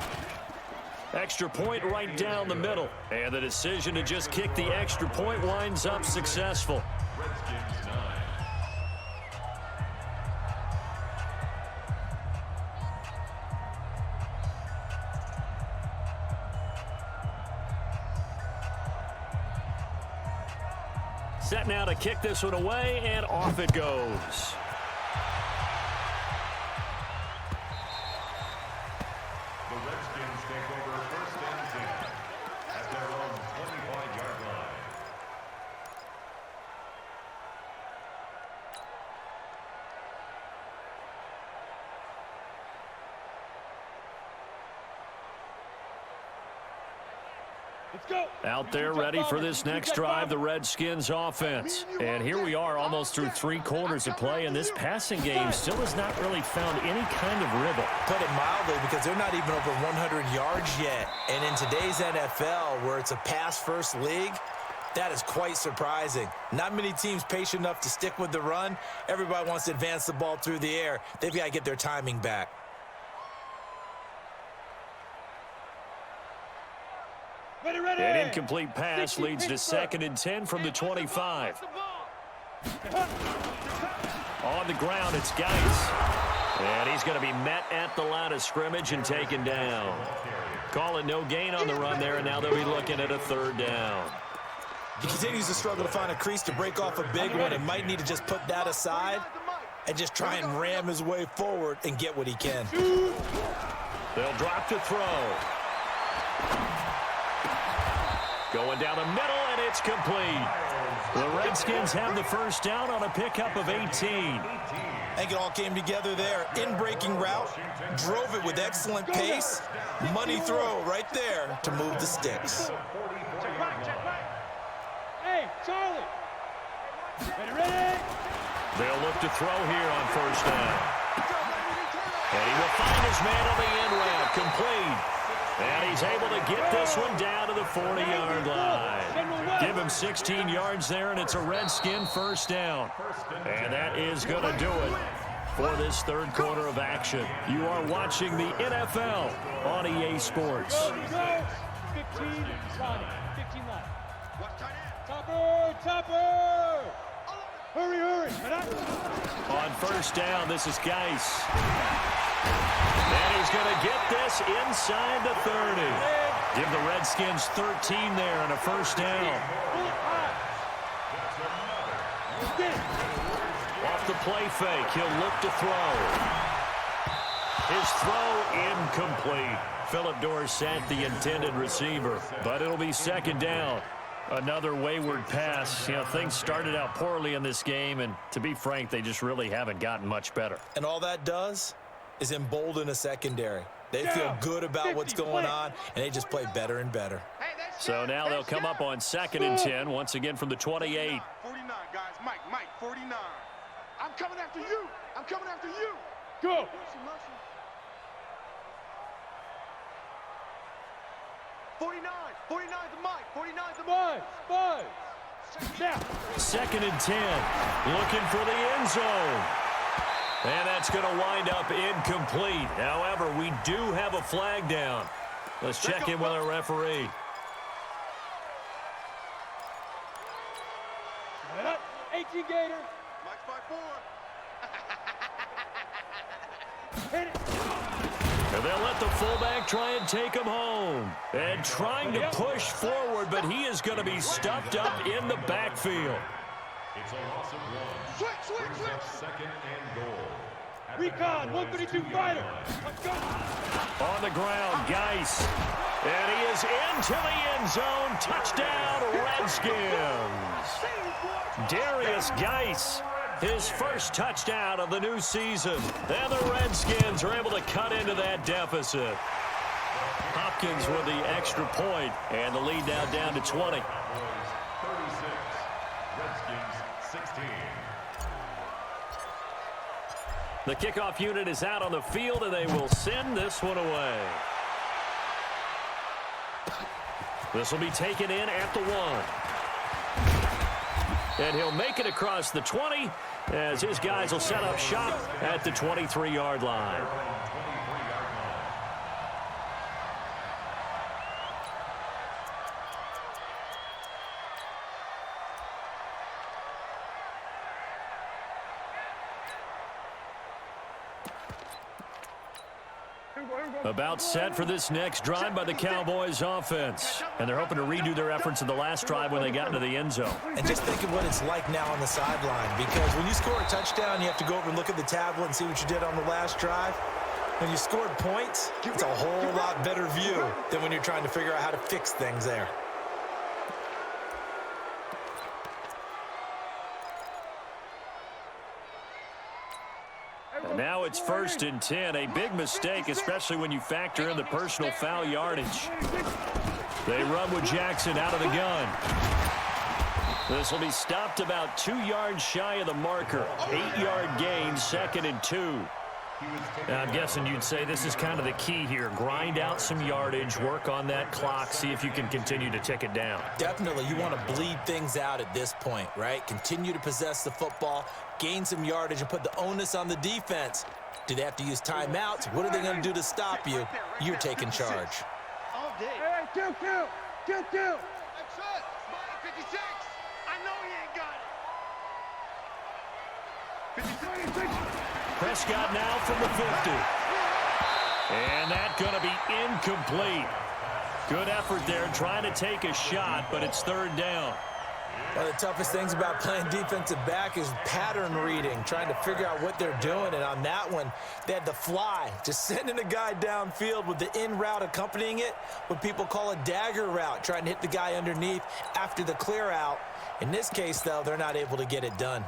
Speaker 2: Extra point right down the middle. And the decision to just kick the extra point winds up successful.
Speaker 1: Redskins 9.
Speaker 2: Set now to kick this one away, and off it goes.
Speaker 1: The Redskins take over 1st and 10 at their own 25-yard line.
Speaker 5: Let's go.
Speaker 2: Out there ready for this next drive, the Redskins offense. And here we are almost through 3 quarters of play, and this passing game still has not really found any kind of rhythm.
Speaker 3: Put it mildly, because they're not even over 100 yards yet. And in today's NFL, where it's a pass-first league, that is quite surprising. Not many teams patient enough to stick with the run. Everybody wants to advance the ball through the air. They've got to get their timing back.
Speaker 5: Ready.
Speaker 2: An incomplete pass leads to 2nd and 10 from the 25. On the ground, it's Geis. And he's going to be met at the line of scrimmage and taken down. Call it no gain on the run there, and now they'll be looking at a 3rd down.
Speaker 3: He continues to struggle to find a crease to break off a big one. He might need to just put that aside and just try and ram his way forward and get what he can.
Speaker 2: They'll drop to throw. Going down the middle, and it's complete. The Redskins have the first down on a pickup of 18.
Speaker 3: I think it all came together there. In-breaking route, drove it with excellent pace. Money throw right there to move the sticks.
Speaker 5: Hey, Charlie. Ready.
Speaker 2: They'll look to throw here on 1st down. And he will find his man on the end route, complete. And he's able to get this one down to the 40-yard line. Give him 16 yards there, and it's a Redskin first down. And that is going to do it for this third quarter of action. You are watching the NFL on EA Sports.
Speaker 5: 15 left. Topper! Hurry!
Speaker 2: On first down, this is Geis. And he's going to get this inside the 30. Give the Redskins 13 there and a first down. Off the play fake, he'll look to throw. His throw incomplete. Philip Dorsett, the intended receiver, but it'll be second down. Another wayward pass. You know, things started out poorly in this game, and to be frank, they just really haven't gotten much better.
Speaker 3: And all that does is embolden a secondary. They feel good about what's going on, and they just play better and better.
Speaker 2: So now they'll come up on 2nd and 10, once again from the 28.
Speaker 6: 49, guys. Mike, 49. I'm coming after you.
Speaker 5: Go!
Speaker 6: 49 to Mike. 49 to Mike.
Speaker 5: Buzz! Now!
Speaker 2: 2nd and 10, looking for the end zone. And that's going to wind up incomplete. However, we do have a flag down. Let's check in with our referee.
Speaker 5: 18 Gator.
Speaker 6: Mike's by 4.
Speaker 5: Hit it.
Speaker 2: And they'll let the fullback try and take him home. And trying to push forward, but he is going to be stuffed up in the backfield.
Speaker 1: It's a loss of 1.
Speaker 6: Switch.
Speaker 1: Second and goal.
Speaker 5: Recon, 132 fighter. Let's go.
Speaker 2: On the ground, Geis. And he is into the end zone. Touchdown, Redskins. Darius Geis, his first touchdown of the new season. And the Redskins are able to cut into that deficit. Hopkins with the extra point, and the lead now down to 20.
Speaker 1: 36. Redskins 16.
Speaker 2: The kickoff unit is out on the field, and they will send this one away. This will be taken in at the 1. And he'll make it across the 20 as his guys will set up shop at the 23-yard line. About set for this next drive by the Cowboys offense. And they're hoping to redo their efforts in the last drive when they got into the end zone.
Speaker 3: And just think of what it's like now on the sideline, because when you score a touchdown, you have to go over and look at the tablet and see what you did on the last drive. When you scored points, it's a whole lot better view than when you're trying to figure out how to fix things there.
Speaker 2: And now it's 1st and 10. A big mistake, especially when you factor in the personal foul yardage. They run with Jackson out of the gun. This will be stopped about 2 yards shy of the marker. 8-yard gain, 2nd and 2. Now, I'm guessing you'd say this is kind of the key here. Grind out some yardage, work on that clock, see if you can continue to tick it down.
Speaker 3: Definitely, you want to bleed things out at this point, right? Continue to possess the football, gain some yardage, and put the onus on the defense. Do they have to use timeouts? What are they going to do to stop you? You're taking charge.
Speaker 6: All day.
Speaker 5: Hey, kill.
Speaker 6: That's it. Smiley 56. I know he ain't got it. 56.
Speaker 2: Prescott now from the 50. And that's going to be incomplete. Good effort there trying to take a shot, but it's 3rd down.
Speaker 3: One of the toughest things about playing defensive back is pattern reading, trying to figure out what they're doing. And on that one, they had the fly, just sending a guy downfield with the in route accompanying it, what people call a dagger route, trying to hit the guy underneath after the clear out. In this case, though, they're not able to get it done.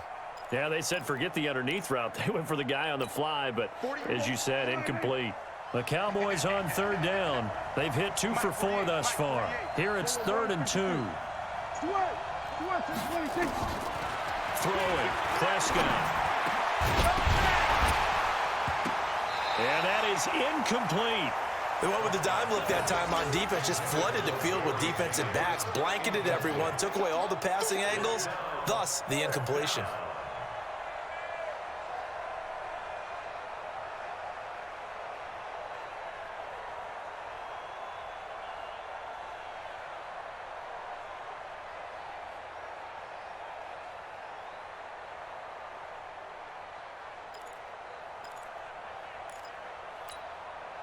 Speaker 2: Yeah, they said forget the underneath route. They went for the guy on the fly, but as you said, incomplete. The Cowboys on 3rd down. They've hit 2 for 4 thus far. Here it's 3rd and 2. Throwing, Prescott. And that is incomplete.
Speaker 3: They went with the dime look that time on defense, just flooded the field with defensive backs, blanketed everyone, took away all the passing angles, thus the incompletion.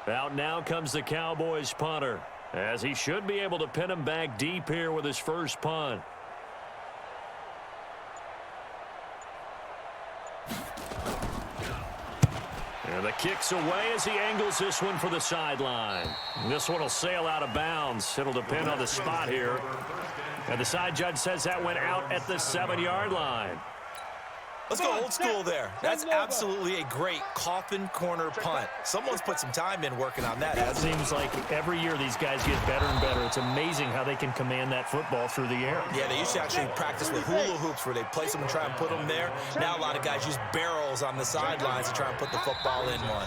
Speaker 2: Out now comes the Cowboys punter, as he should be able to pin him back deep here with his first punt. And the kick's away as he angles this one for the sideline. This one will sail out of bounds. It'll depend on the spot here. And the side judge says that went out at the 7-yard line.
Speaker 3: Let's go old school there. That's absolutely a great coffin corner punt. Someone's put some time in working on that.
Speaker 2: It seems like every year these guys get better and better. It's amazing how they can command that football through the air.
Speaker 3: Yeah, they used to actually practice with hula hoops where they place them and try and put them there. Now a lot of guys use barrels on the sidelines to try and put the football in one.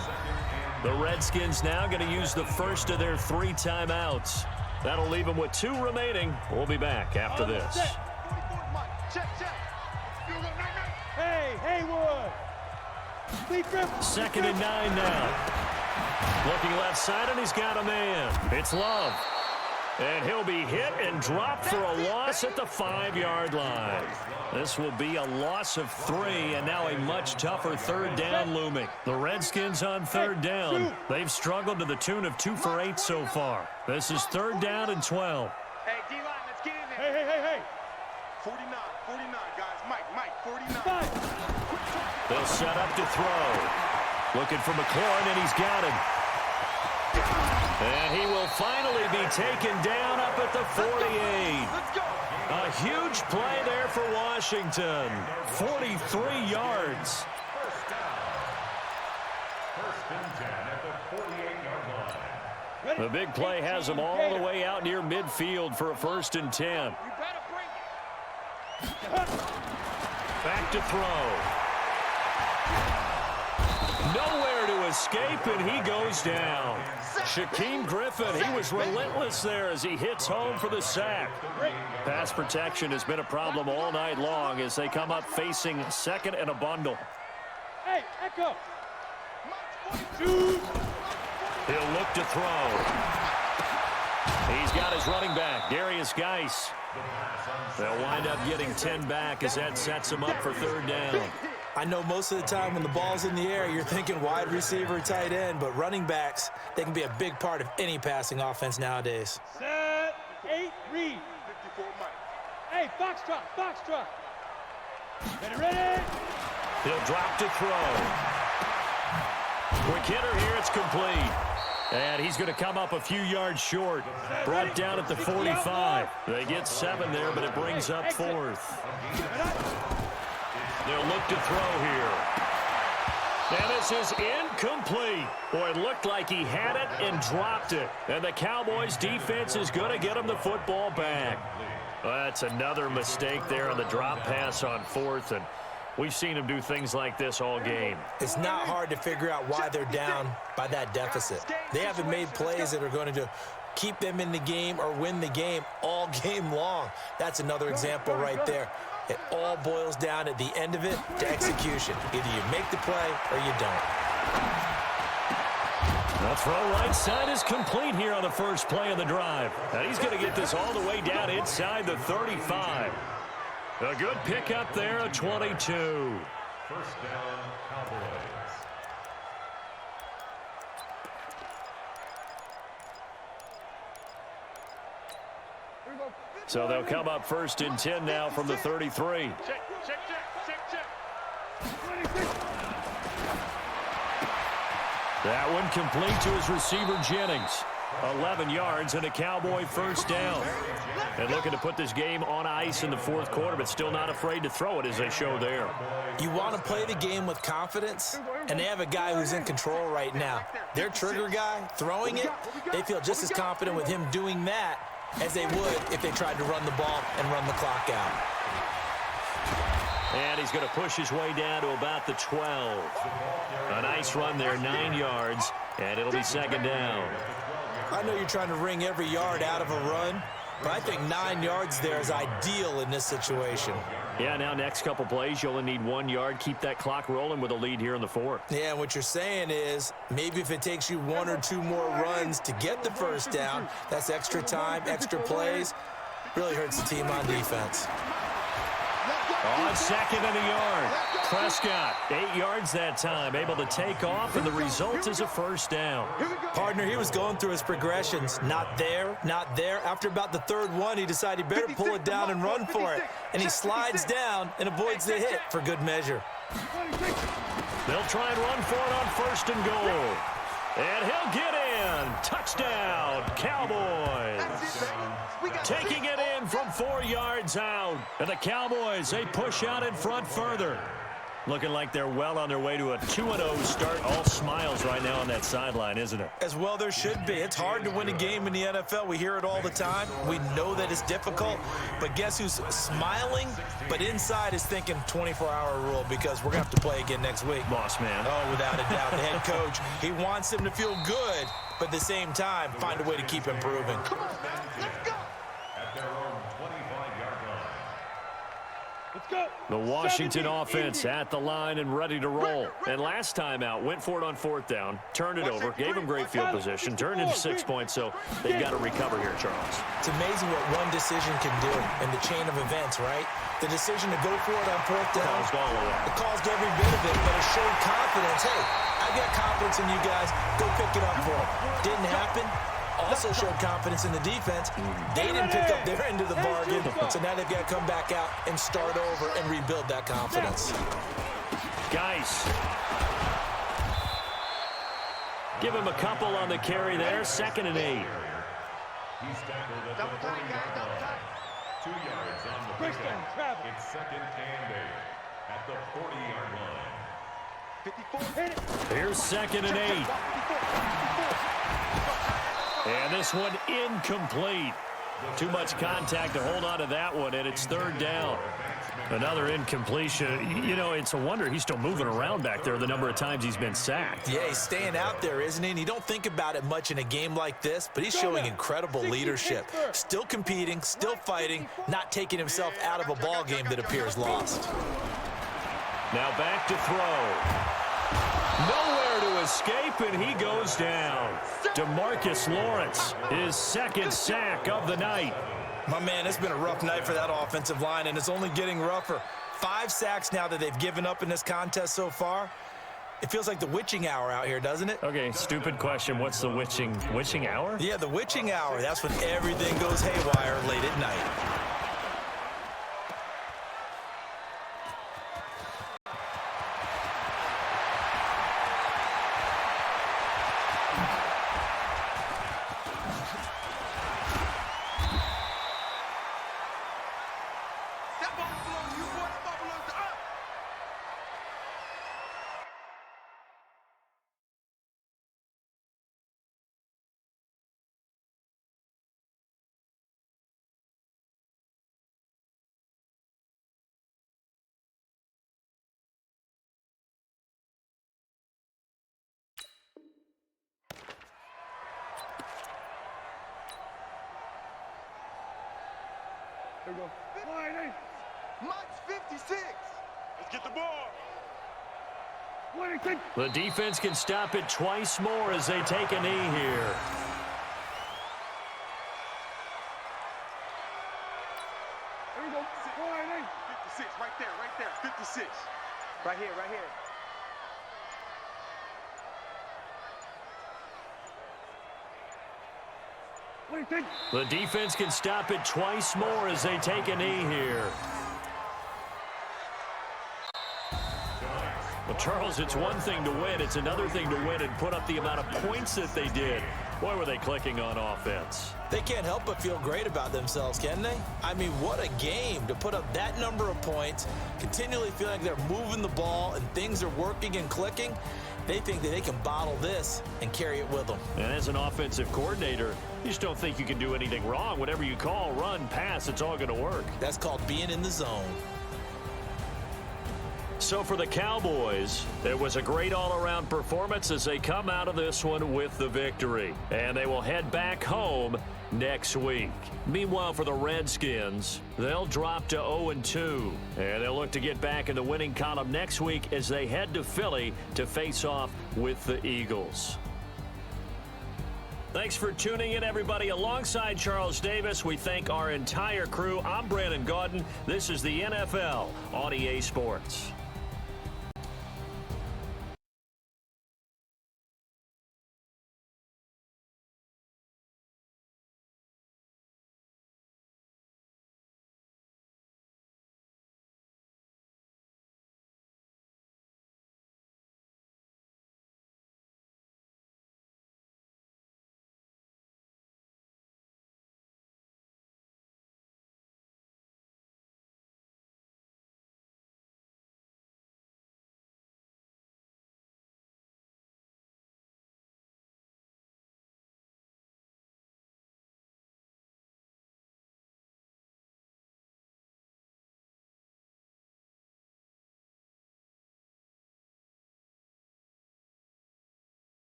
Speaker 2: The Redskins now going to use the first of their 3 timeouts. That'll leave them with 2 remaining. We'll be back after this.
Speaker 5: Hey, Haywood!
Speaker 2: 2nd and 9 now. Looking left side, and he's got a man. It's Love. And he'll be hit and dropped for a loss at the 5-yard line. This will be a loss of 3, and now a much tougher 3rd down looming. The Redskins on 3rd down. They've struggled to the tune of 2 for 8 so far. This is 3rd down and 12.
Speaker 6: Hey, D-line, let's get in there.
Speaker 5: Hey.
Speaker 6: 49, guys. Mike, 49.
Speaker 2: They'll set up to throw. Looking for McLaurin, and he's got him. And he will finally be taken down up at the 48.
Speaker 6: Let's go.
Speaker 2: A huge play there for Washington. 43 yards.
Speaker 1: First down. 1st and 10 at the 48-yard line.
Speaker 2: The big play has them all the way out near midfield for a 1st and 10.
Speaker 6: You better bring it.
Speaker 2: Back to throw. Nowhere to escape, and he goes down. Shaquem Griffin, he was relentless there as he hits home for the sack. Pass protection has been a problem all night long as they come up facing 2nd and a bundle.
Speaker 5: Hey, Echo!
Speaker 2: He'll look to throw. He's got his running back, Darius Geis. They'll wind up getting 10 back as that sets him up for 3rd down.
Speaker 3: I know most of the time when the ball's in the air, you're thinking wide receiver, tight end, but running backs, they can be a big part of any passing offense nowadays.
Speaker 5: Set, 8, read.
Speaker 6: 54, Mike.
Speaker 5: Hey, Foxtrot. Ready?
Speaker 2: He'll drop to throw. Quick hitter here, it's complete. And he's going to come up a few yards short. Brought down at the 45. They get 7 there, but it brings up 4th. They'll look to throw here. And this is incomplete. Boy, it looked like he had it and dropped it. And the Cowboys defense is going to get him the football back. That's another mistake there on the drop pass on 4th. And we've seen him do things like this all game.
Speaker 3: It's not hard to figure out why they're down by that deficit. They haven't made plays that are going to keep them in the game or win the game all game long. That's another example right there. It all boils down at the end of it to execution. Either you make the play or you don't.
Speaker 2: The throw right side is complete here on the first play of the drive. And he's going to get this all the way down inside the 35. A good pickup there, a 22.
Speaker 1: 1st down, Cowboys.
Speaker 2: So they'll come up 1st and 10 now from the 33.
Speaker 6: Check.
Speaker 2: That one complete to his receiver, Jennings. 11 yards and a Cowboy 1st down. And looking to put this game on ice in the 4th quarter, but still not afraid to throw it as they show there.
Speaker 3: You want to play the game with confidence, and they have a guy who's in control right now. Their trigger guy, throwing it, they feel just as confident with him doing that as they would if they tried to run the ball and run the clock out.
Speaker 2: And he's going to push his way down to about the 12. A nice run there, 9 yards, and it'll be 2nd down.
Speaker 3: I know you're trying to wring every yard out of a run, but I think 9 yards there is ideal in this situation.
Speaker 2: Yeah, now next couple plays, you only need 1 yard. Keep that clock rolling with a lead here in the fourth.
Speaker 3: Yeah, and what you're saying is maybe if it takes you 1 or 2 more runs to get the first down, that's extra time, extra plays, really hurts the team on defense.
Speaker 2: On second and a yard. Prescott, 8 yards that time, able to take off, and the result is a first down.
Speaker 3: Partner, he was going through his progressions. Not there, not there. After about the third one, he decided he better pull it down and run for it. And he slides down and avoids the hit for good measure.
Speaker 2: They'll try and run for it on first and goal. And he'll get in. Touchdown, Cowboys. Taking it in from 4 yards out. And the Cowboys, they push out in front further. Looking like they're well on their way to a 2-0 start. All smiles right now on that sideline, isn't it?
Speaker 3: As well there should be. It's hard to win a game in the NFL. We hear it all the time. We know that it's difficult. But guess who's smiling, but inside is thinking 24-hour rule because we're going to have to play again next week.
Speaker 2: Boss man.
Speaker 3: Oh, without a doubt. The head coach, he wants him to feel good, but at the same time, find a way to keep improving.
Speaker 4: Come on, let's go.
Speaker 1: At their own 25-yard line.
Speaker 5: Let's go.
Speaker 2: The Washington offense at the line and ready to roll. And last time out, went for it on fourth down, turned it over, gave them great field position, turned into 6 points, so they've got to recover here, Charles.
Speaker 3: It's amazing what one decision can do in the chain of events, right? The decision to go for it on fourth down,
Speaker 2: Caused all of that.
Speaker 3: it caused every bit of it, but it showed confidence. Hey, I got confidence in you guys. Go pick it up for them. Didn't happen. Also showed confidence in the defense. They didn't pick up their end of the bargain, so now they've got to come back out and start over and rebuild that confidence.
Speaker 2: Guys. Give him a couple on the carry there. 2nd and 8.
Speaker 1: He's tackled at the 40-yard line. 2 yards on the pickup. It's 2nd and 8 at the 40-yard line.
Speaker 4: 54.
Speaker 2: Here's 2nd and 8. And this one incomplete. Too much contact to hold on to that one, and it's 3rd down. Another incompletion. You know, it's a wonder he's still moving around back there the number of times he's been sacked.
Speaker 3: Yeah, he's staying out there, isn't he? And you don't think about it much in a game like this, but he's showing incredible leadership. Still competing, still fighting, not taking himself out of a ball game that appears lost.
Speaker 2: Now back to throw. Nowhere to escape, and he goes down. DeMarcus Lawrence, his 2nd sack of the night.
Speaker 3: My man, it's been a rough night for that offensive line, and it's only getting rougher. 5 sacks now that they've given up in this contest so far. It feels like the witching hour out here, doesn't it?
Speaker 2: Okay, stupid question. What's the witching hour?
Speaker 3: Yeah, the witching hour. That's when everything goes haywire late at night.
Speaker 4: That ball belongs to you, boy. That ball belongs to us.
Speaker 5: Here we go. Line
Speaker 4: Mike's 56.
Speaker 7: Let's get the ball.
Speaker 5: 26.
Speaker 2: The defense can stop it twice more as they take a knee here.
Speaker 5: Here we go. Line
Speaker 4: 56, right there, 56. Right here, right here.
Speaker 2: The defense can stop it twice more as they take a knee here. Well, Charles, it's one thing to win. It's another thing to win and put up the amount of points that they did. Boy, were they clicking on offense.
Speaker 3: They can't help but feel great about themselves, can they? I mean, what a game to put up that number of points, continually feeling like they're moving the ball and things are working and clicking. They think that they can bottle this and carry it with them.
Speaker 2: And as an offensive coordinator, you just don't think you can do anything wrong. Whatever you call, run, pass, it's all going to work.
Speaker 3: That's called being in the zone.
Speaker 2: So for the Cowboys, it was a great all-around performance as they come out of this one with the victory. And they will head back home next week. Meanwhile, for the Redskins, they'll drop to 0-2. And they'll look to get back in the winning column next week as they head to Philly to face off with the Eagles. Thanks for tuning in, everybody. Alongside Charles Davis, we thank our entire crew. I'm Brandon Gaudin. This is the NFL on EA Sports.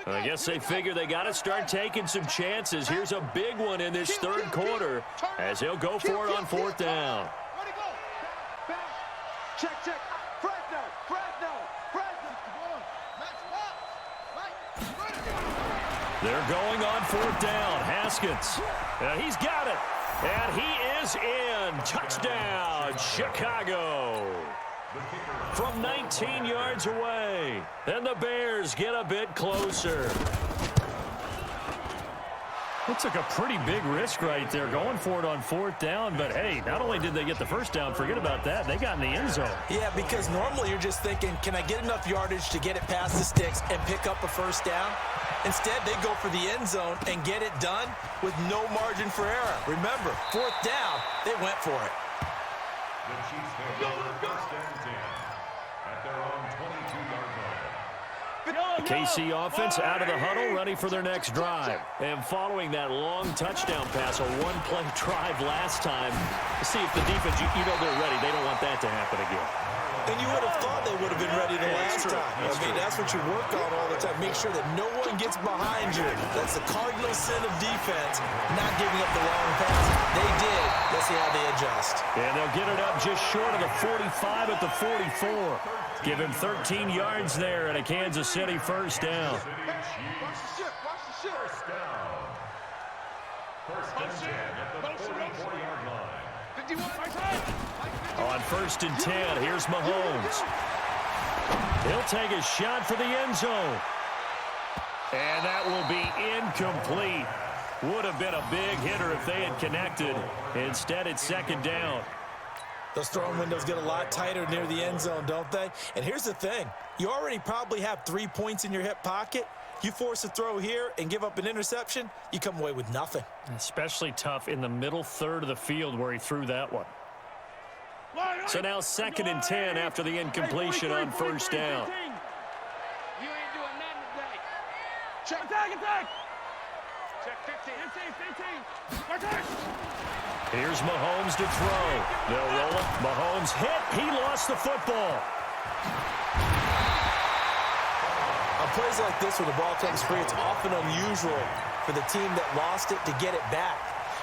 Speaker 2: I guess they figure they got to start taking some chances. Here's a big one in this third quarter as he'll go for it on fourth down.
Speaker 6: Ready, go. Back. Check. Fresno.
Speaker 2: They're going on fourth down. Haskins. He's got it. And he is in. Touchdown, Chicago. From 19 yards away. And the Bears get a bit closer. It took a pretty big risk right there going for it on fourth down. But, hey, not only did they get the first down, forget about that, they got in the end zone.
Speaker 3: Yeah, because normally you're just thinking, can I get enough yardage to get it past the sticks and pick up a first down? Instead, they go for the end zone and get it done with no margin for error. Remember, fourth down, they went for it.
Speaker 1: The Chiefs have first and 10 at their own 22-yard line.
Speaker 2: The KC offense out of the huddle, ready for their next drive. And following that long touchdown pass, a one-play drive last time, to see if the defense, you know they're ready. They don't want that to happen again.
Speaker 3: And you would have thought they would have been ready the last time. That's what you work on all the time. Make sure that no one gets behind you. That's the cardinal sin of defense, not giving up the long pass. They did. Let's see how they adjust.
Speaker 2: And they'll get it up just short of the 45 at the 44. Give him 13 yards there and a Kansas City first down.
Speaker 6: Watch the ship.
Speaker 1: First down. First and 10 at the 44-yard line.
Speaker 6: 51.
Speaker 2: On first and 10, here's Mahomes. He'll take a shot for the end zone. And that will be incomplete. Would have been a big hitter if they had connected. Instead, it's second down.
Speaker 3: Those throwing windows get a lot tighter near the end zone, don't they? And here's the thing. You already probably have 3 points in your hip pocket. You force a throw here and give up an interception, you come away with nothing.
Speaker 2: Especially tough in the middle third of the field where he threw that one. So now second and 10 after the incompletion on first down.
Speaker 5: You ain't doing nothing today.
Speaker 6: Check.
Speaker 5: Attack.
Speaker 6: Check 15.
Speaker 5: 15.
Speaker 2: Here's Mahomes to throw. They'll roll it. Mahomes hit. He lost the football.
Speaker 3: On plays like this where the ball comes free, it's often unusual for the team that lost it to get it back.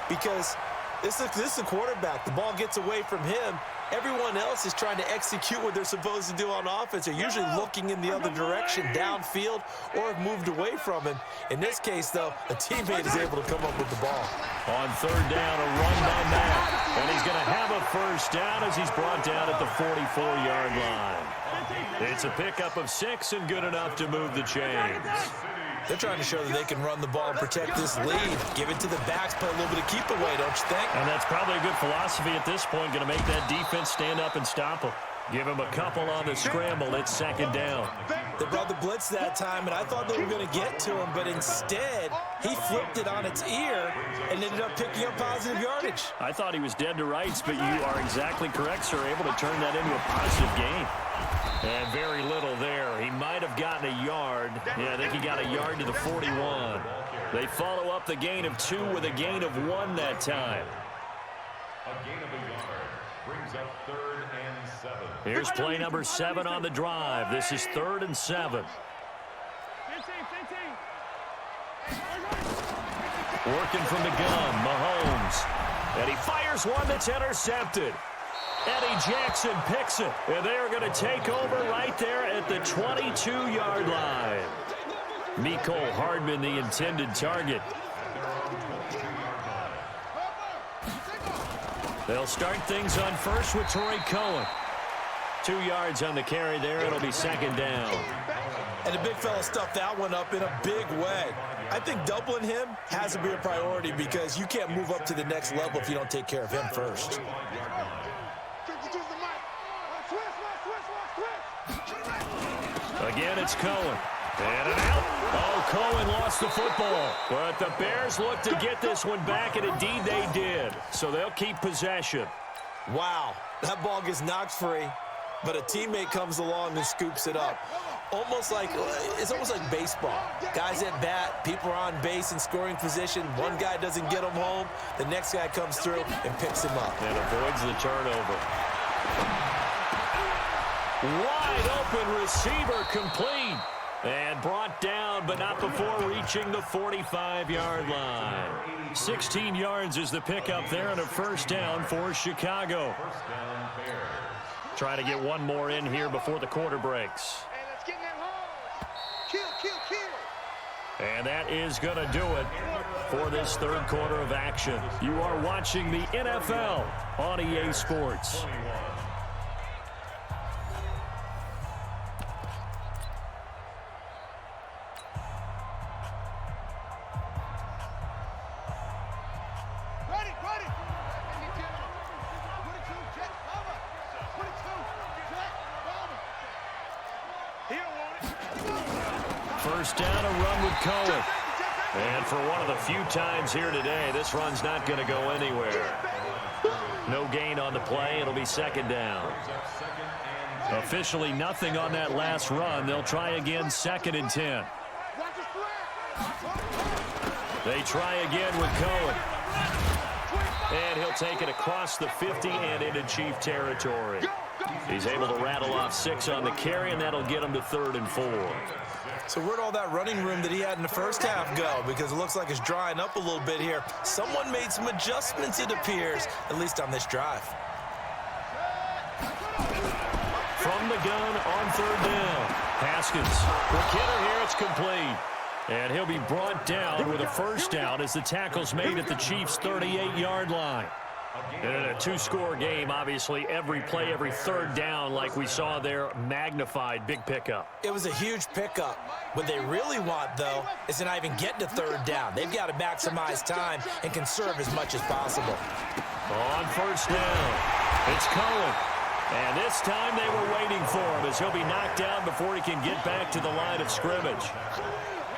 Speaker 3: Because this is a quarterback. The ball gets away from him. Everyone else is trying to execute what they're supposed to do on offense. They're usually looking in the other direction, downfield, or have moved away from him. In this case, though, a teammate is able to come up with the ball.
Speaker 2: On third down, a run by Matt. And he's going to have a first down as he's brought down at the 44-yard line. It's a pickup of 6 and good enough to move the chains.
Speaker 3: They're trying to show that they can run the ball and protect this lead. Give it to the backs, play a little bit of keep away, don't you think?
Speaker 2: And that's probably a good philosophy at this point, going to make that defense stand up and stop them. Give him a couple on the scramble. It's second down.
Speaker 3: They brought the blitz that time, and I thought they were going to get to him, but instead, he flipped it on its ear and ended up picking up positive yardage.
Speaker 2: I thought he was dead to rights, but you are exactly correct, sir. Able to turn that into a positive gain. And very little there. He might have gotten a yard. Yeah, I think he got a yard to the 41. They follow up the gain of 2 with a gain of 1 that time.
Speaker 1: A gain of a yard brings up 3rd and 7.
Speaker 2: Here's play number 7 on the drive. This is 3rd and 7. Working from the gun, Mahomes. And he fires one that's intercepted. Eddie Jackson picks it, and they are going to take over right there at the 22-yard line. Mecole Hardman, the intended target. They'll start things on first with Torrey Cohen. 2 yards on the carry there. It'll be second down.
Speaker 3: And the big fella stuffed that one up in a big way. I think doubling him has to be a priority because you can't move up to the next level if you don't take care of him first.
Speaker 2: Again, it's Cohen. And an out. Oh, Cohen lost the football. But the Bears look to get this one back, and indeed they did. So they'll keep possession.
Speaker 3: Wow, that ball gets knocked free, but a teammate comes along and scoops it up. It's almost like baseball. Guys at bat, people are on base in scoring position. One guy doesn't get him home. The next guy comes through and picks him up.
Speaker 2: And avoids the turnover. Wide open receiver complete. And brought down, but not before reaching the 45-yard line. 16 yards is the pickup there and a first down for Chicago. Try to get one more in here before the quarter breaks. And that is going to do it for this third quarter of action. You are watching the NFL on EA Sports. First down, a run with Cohen. And for one of the few times here today, this run's not going to go anywhere. No gain on the play. It'll be second down. Officially nothing on that last run. They'll try again, 2nd and 10. They try again with Cohen. And he'll take it across the 50 and into Chief territory. He's able to rattle off 6 on the carry, and that'll get him to 3rd and 4.
Speaker 3: So where'd all that running room that he had in the first half go? Because it looks like it's drying up a little bit here. Someone made some adjustments, it appears, at least on this drive.
Speaker 2: From the gun on 3rd down. Haskins. McKinnon here, it's complete. And he'll be brought down with a first down as the tackle's made at the Chiefs' 38-yard line. And in a 2-score game, obviously, every play, every 3rd down, like we saw there, magnified, big pickup.
Speaker 3: It was a huge pickup. What they really want, though, is to not even get to 3rd down. They've got to maximize time and conserve as much as possible.
Speaker 2: On first down, it's Cohen. And this time they were waiting for him as he'll be knocked down before he can get back to the line of scrimmage.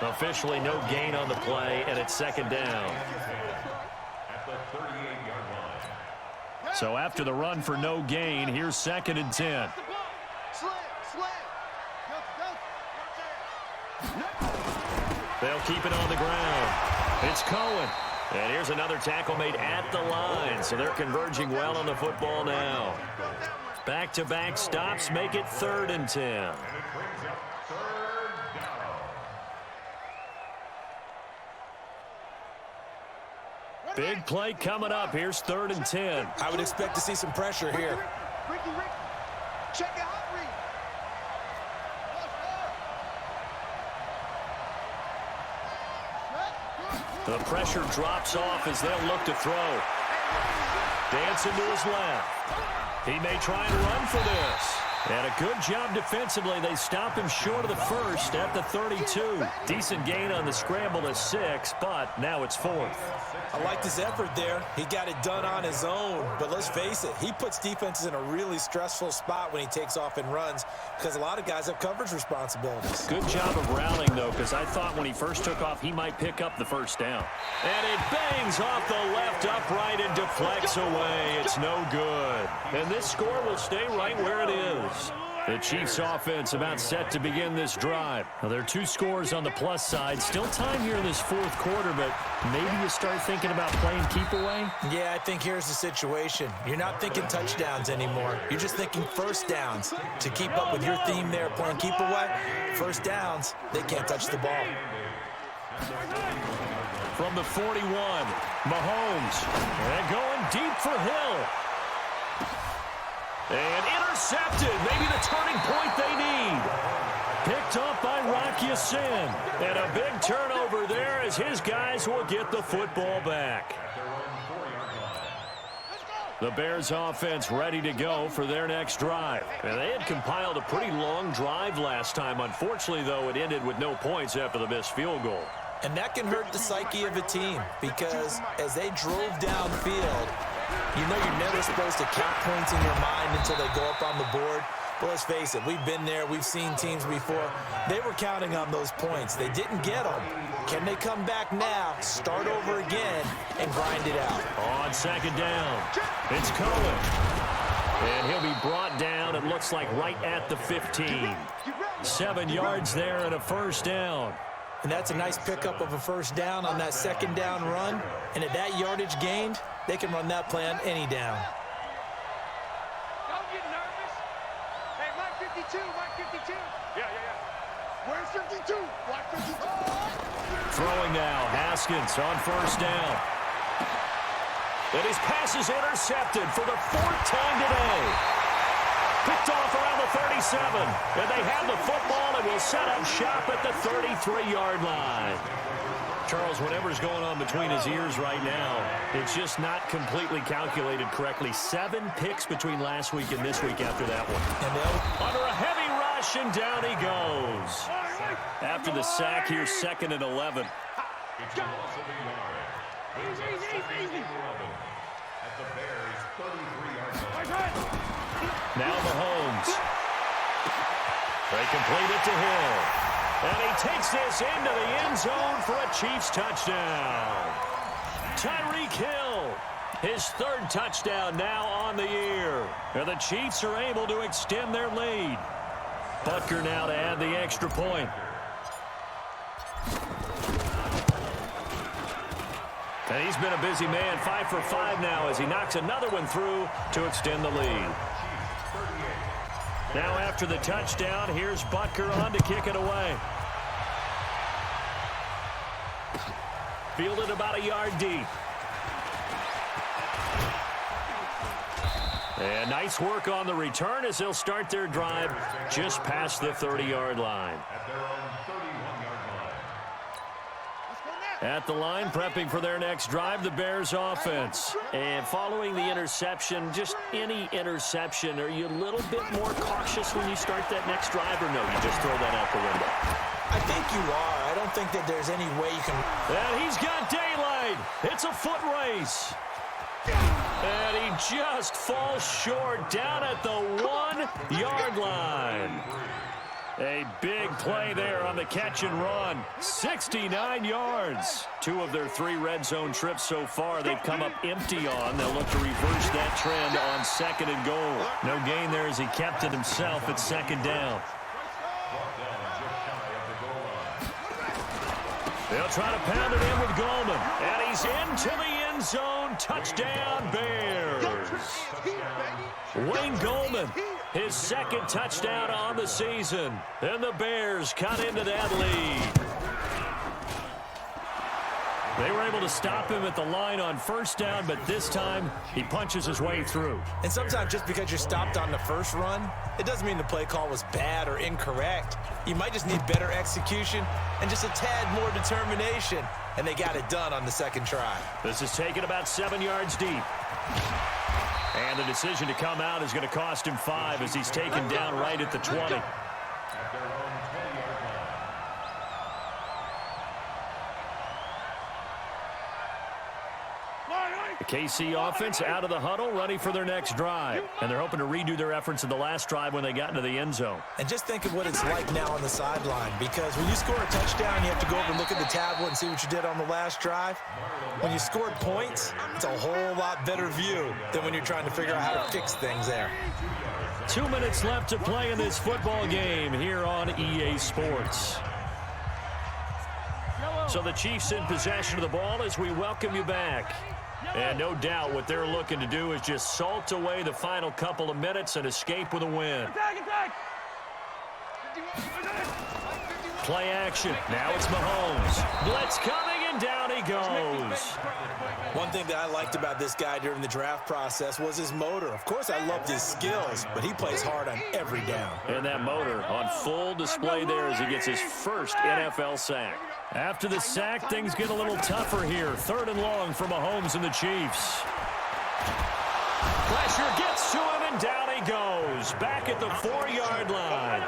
Speaker 2: Officially no gain on the play, and it's 2nd down. So after the run for no gain, here's 2nd and 10. They'll keep it on the ground. It's Cohen. And here's another tackle made at the line. So they're converging well on the football now. Back-to-back stops make it 3rd and 10. Big play coming up. Here's 3rd and 10.
Speaker 3: I would expect to see some pressure here.
Speaker 6: Ricky, check it out, Ricky.
Speaker 2: The pressure drops off as they'll look to throw. Dancing to his left. He may try and run for this. And a good job defensively. They stop him short of the first at the 32. Decent gain on the scramble to 6, but now it's 4th.
Speaker 3: I liked his effort there. He got it done on his own. But let's face it, he puts defenses in a really stressful spot when he takes off and runs because a lot of guys have coverage responsibilities.
Speaker 2: Good job of rallying, though, because I thought when he first took off, he might pick up the first down. And it bangs off the left upright and deflects away. It's no good. And this score will stay right where it is. The Chiefs offense about set to begin this drive. Now, there are 2 scores on the plus side. Still time here in this 4th quarter, but maybe you start thinking about playing keep away?
Speaker 3: Yeah, I think here's the situation. You're not thinking touchdowns anymore. You're just thinking first downs. To keep up with your theme there, playing keep away, first downs, they can't touch the ball.
Speaker 2: From the 41, Mahomes. And going deep for Hill. And intercepted, maybe the turning point they need. Picked up by Rocky Sin. And a big turnover there as his guys will get the football back. The Bears offense ready to go for their next drive. And they had compiled a pretty long drive last time. Unfortunately, though, it ended with no points after the missed field goal.
Speaker 3: And that can hurt the psyche of a team because as they drove downfield, you know you're never supposed to count points in your mind until they go up on the board. But let's face it, we've been there. We've seen teams before. They were counting on those points. They didn't get them. Can they come back now, start over again, and grind it out?
Speaker 2: On 2nd down, it's Cohen. And he'll be brought down, it looks like, right at the 15. 7 yards there and a first down.
Speaker 3: And that's a nice pickup of a first down on that 2nd down run. And at that yardage gained, they can run that play on any down.
Speaker 6: Don't get nervous. Hey, Mike 52, Mike 52.
Speaker 7: Yeah.
Speaker 6: Where's 52? Watch 52.
Speaker 2: Throwing now, Haskins on first down. And his pass is intercepted for the 4th time today. Picked off around the 37. And they have the football and will set up shop at the 33-yard line. Charles, whatever's going on between his ears right now, it's just not completely calculated correctly. 7 picks between last week and this week after that one.
Speaker 3: And
Speaker 2: under a heavy rush, and down he goes. After the sack here, 2nd and 11.
Speaker 1: It's a loss of a yard. Easy. At the Bears' 33-yard line.
Speaker 2: Now Mahomes. They complete it to Hill. And he takes this into the end zone for a Chiefs touchdown. Tyreek Hill, his 3rd touchdown now on the year. And the Chiefs are able to extend their lead. Butker now to add the extra point. And he's been a busy man, 5 for 5 now as he knocks another one through to extend the lead. Now after the touchdown, here's Butker on to kick it away. Fielded about a yard deep. And nice work on the return as they'll start their drive just past the 30-yard line.
Speaker 1: At their own 31-yard line.
Speaker 2: At the line, prepping for their next drive, the Bears offense. And following the interception, just any interception, are you a little bit more cautious when you start that next drive, or no, you just throw that out the window?
Speaker 3: I think you are. I don't think that there's any way you can...
Speaker 2: And he's got daylight. It's a foot race. And he just falls short down at the 1-yard line. A big play there on the catch and run. 69 yards. 2 of their 3 red zone trips so far they've come up empty on. They'll look to reverse that trend on 2nd and goal. No gain there as he kept it himself at 2nd down. They'll try to pound it in with Goldman. And he's into the end zone. Touchdown, Bears. Wayne Goldman, his 2nd touchdown on the season. And the Bears cut into that lead. They were able to stop him at the line on first down, but this time he punches his way through.
Speaker 3: And sometimes just because you're stopped on the first run, it doesn't mean the play call was bad or incorrect. You might just need better execution and just a tad more determination, and they got it done on the second try.
Speaker 2: This is taken about 7 yards deep. And the decision to come out is going to cost him 5 as he's taken down right at the 20. The KC offense out of the huddle, ready for their next drive. And they're hoping to redo their efforts in the last drive when they got into the end zone.
Speaker 3: And just think of what it's like now on the sideline, because when you score a touchdown, you have to go over and look at the tablet and see what you did on the last drive. When you scored points, it's a whole lot better view than when you're trying to figure out how to fix things there.
Speaker 2: 2 minutes left to play in this football game here on EA Sports. So the Chiefs in possession of the ball as we welcome you back. And no doubt what they're looking to do is just salt away the final couple of minutes and escape with a win. Play action. Now it's Mahomes. Blitz coming, and down he goes.
Speaker 3: One thing that I liked about this guy during the draft process was his motor. Of course, I loved his skills, but he plays hard on every down.
Speaker 2: And that motor on full display there as he gets his first NFL sack. After the sack, things get a little tougher here. 3rd and long for Mahomes and the Chiefs. Pressure gets to him, and down he goes. Back at the 4-yard line.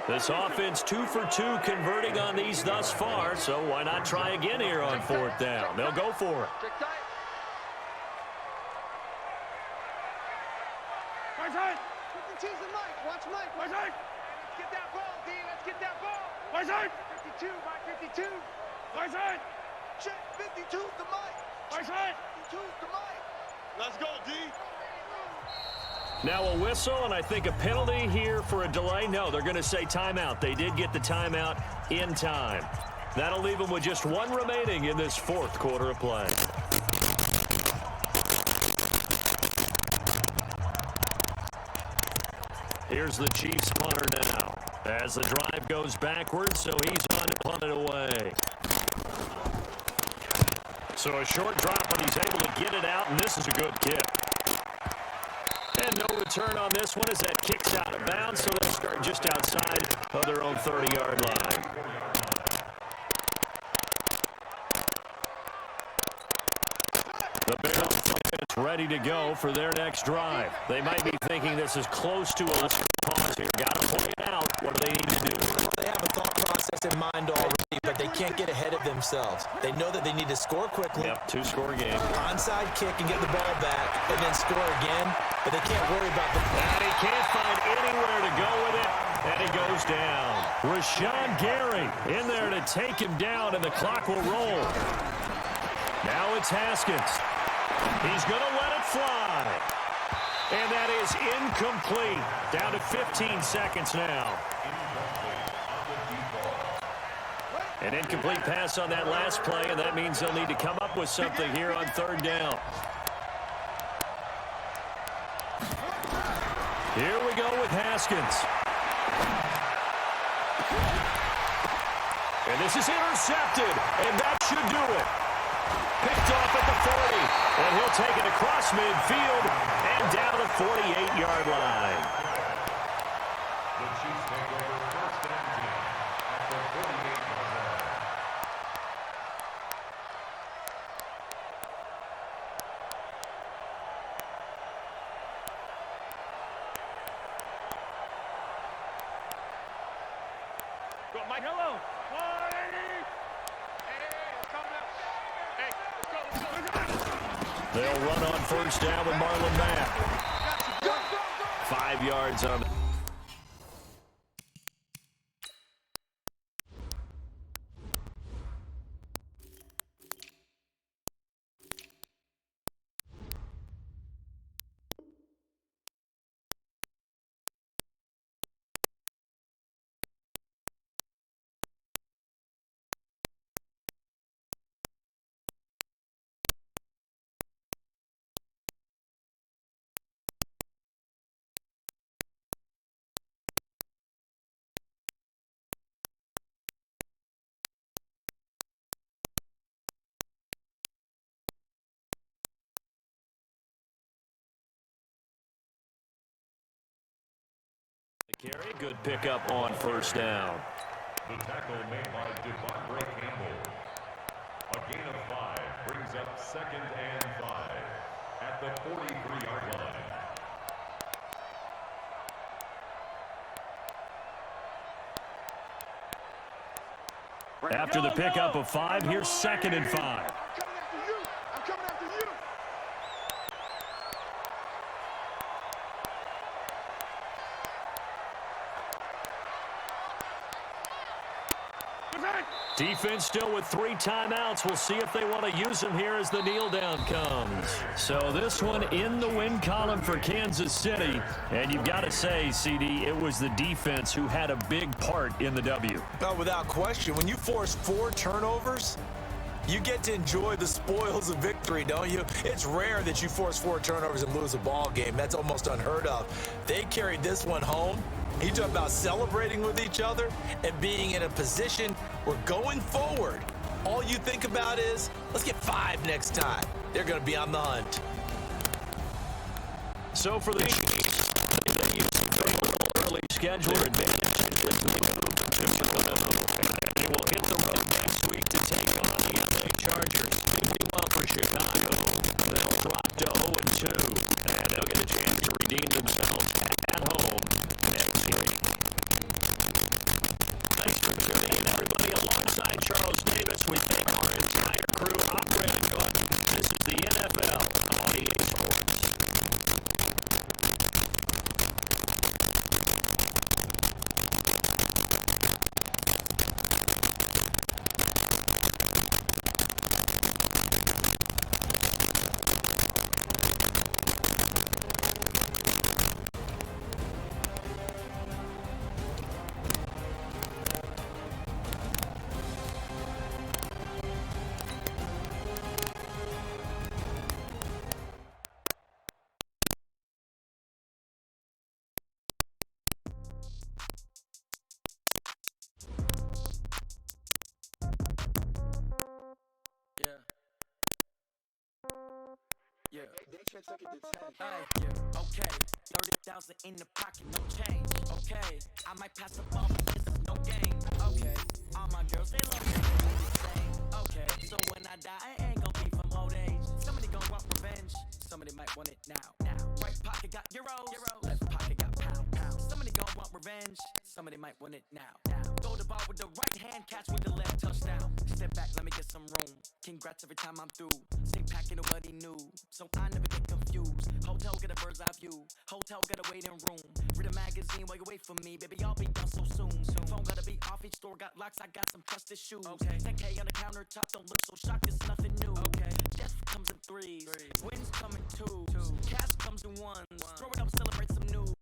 Speaker 2: This offense 2 for 2 converting on these thus far, so why not try again here on 4th down? They'll go for it.
Speaker 6: Watch Mike. Let's get that ball, D. Let's get that ball. 52, Mike, 52. Check 52 to Mike. 52 to Mike. Let's go, D.
Speaker 2: Now a whistle, and I think a penalty here for a delay. No, they're going to say timeout. They did get the timeout in time. That'll leave them with just 1 remaining in this 4th quarter of play. Here's the Chiefs punter now as the drive goes backwards, so he's on to punt it away. So a short drop, but he's able to get it out, and this is a good kick. And no return on this one as that kicks out of bounds, so they'll start just outside of their own 30-yard line. The BAL offense ready to go for their next drive. They might be thinking this is close to a pause here. Got to play it out. What do they need to do?
Speaker 3: They have a thought process in mind already, but they can't get ahead of themselves. They know that they need to score quickly.
Speaker 2: Yep, 2-score game.
Speaker 3: Onside kick and get the ball back, and then score again. But they can't worry about the...
Speaker 2: And he can't find anywhere to go with it, and he goes down. Rashawn Gary in there to take him down, and the clock will roll. Now it's Haskins. He's going to let it fly. And that is incomplete. Down to 15 seconds now. An incomplete pass on that last play, and that means they'll need to come up with something here on 3rd down. Here we go with Haskins. And this is intercepted, and that should do it. Picked off at the 40, and he'll take it across midfield and down the 48-yard line.
Speaker 1: The Chiefs take over 1st and 10 at the 48-yard line.
Speaker 5: Go, Mike. Hello.
Speaker 2: They'll run on 1st down with Marlon Mack. 5 yards on Carry, good pickup on first down.
Speaker 1: The tackle made by DeVondre Campbell. A gain of 5 brings up 2nd and 5 at the 43-yard line.
Speaker 2: After the pickup of 5, here's 2nd and 5.
Speaker 4: I'm coming after you. I'm coming after you.
Speaker 2: Defense still with 3 timeouts. We'll see if they want to use them here as the kneel down comes. So this one in the win column for Kansas City. And you've got to say, CD, it was the defense who had a big part in the W.
Speaker 3: No, without question. When you force 4 turnovers, you get to enjoy the spoils of victory, don't you? It's rare that you force 4 turnovers and lose a ball game. That's almost unheard of. They carried this one home. You talk about celebrating with each other and being in a position where going forward, all you think about is, let's get 5 next time. They're going to be on the hunt.
Speaker 2: So for the Chiefs, they use their early scheduler advantage as they move to 2-0. And they will hit the road next week to take on the LA Chargers. Meanwhile for Chicago, they'll drop to 0-2, and they'll get a chance to redeem themselves at home next week. Thanks for tuning in, everybody. Alongside Charles Davis, we thank our entire crew. I'm Brandon Cook. This is the NFL on EA Sports.
Speaker 8: Yeah. Okay. 30,000 in the pocket, no change. Okay. I might pass the ball, but this is no game. Okay. All my girls, they love me the same. Okay. So when I die, I ain't gonna be from old age. Somebody gonna want revenge. Somebody might want it now. Right pocket got euros. Left pocket got pound. Somebody gonna want revenge. Somebody might want it now. Throw the ball with the right hand, catch with the left, touchdown. Step back, let me get some room. Congrats every time I'm through. Stay packing nobody new, so I never get confused. Hotel get a bird's eye view. Hotel got a waiting room. Read a magazine while you wait for me, baby. I'll be done so soon. Phone gotta be off, each store got locks. I got some trusted shoes. 10K on the countertop, don't look so shocked. It's nothing new. Death comes in threes. Wins come in twos. Cash comes in ones. Throw it up, celebrate some news.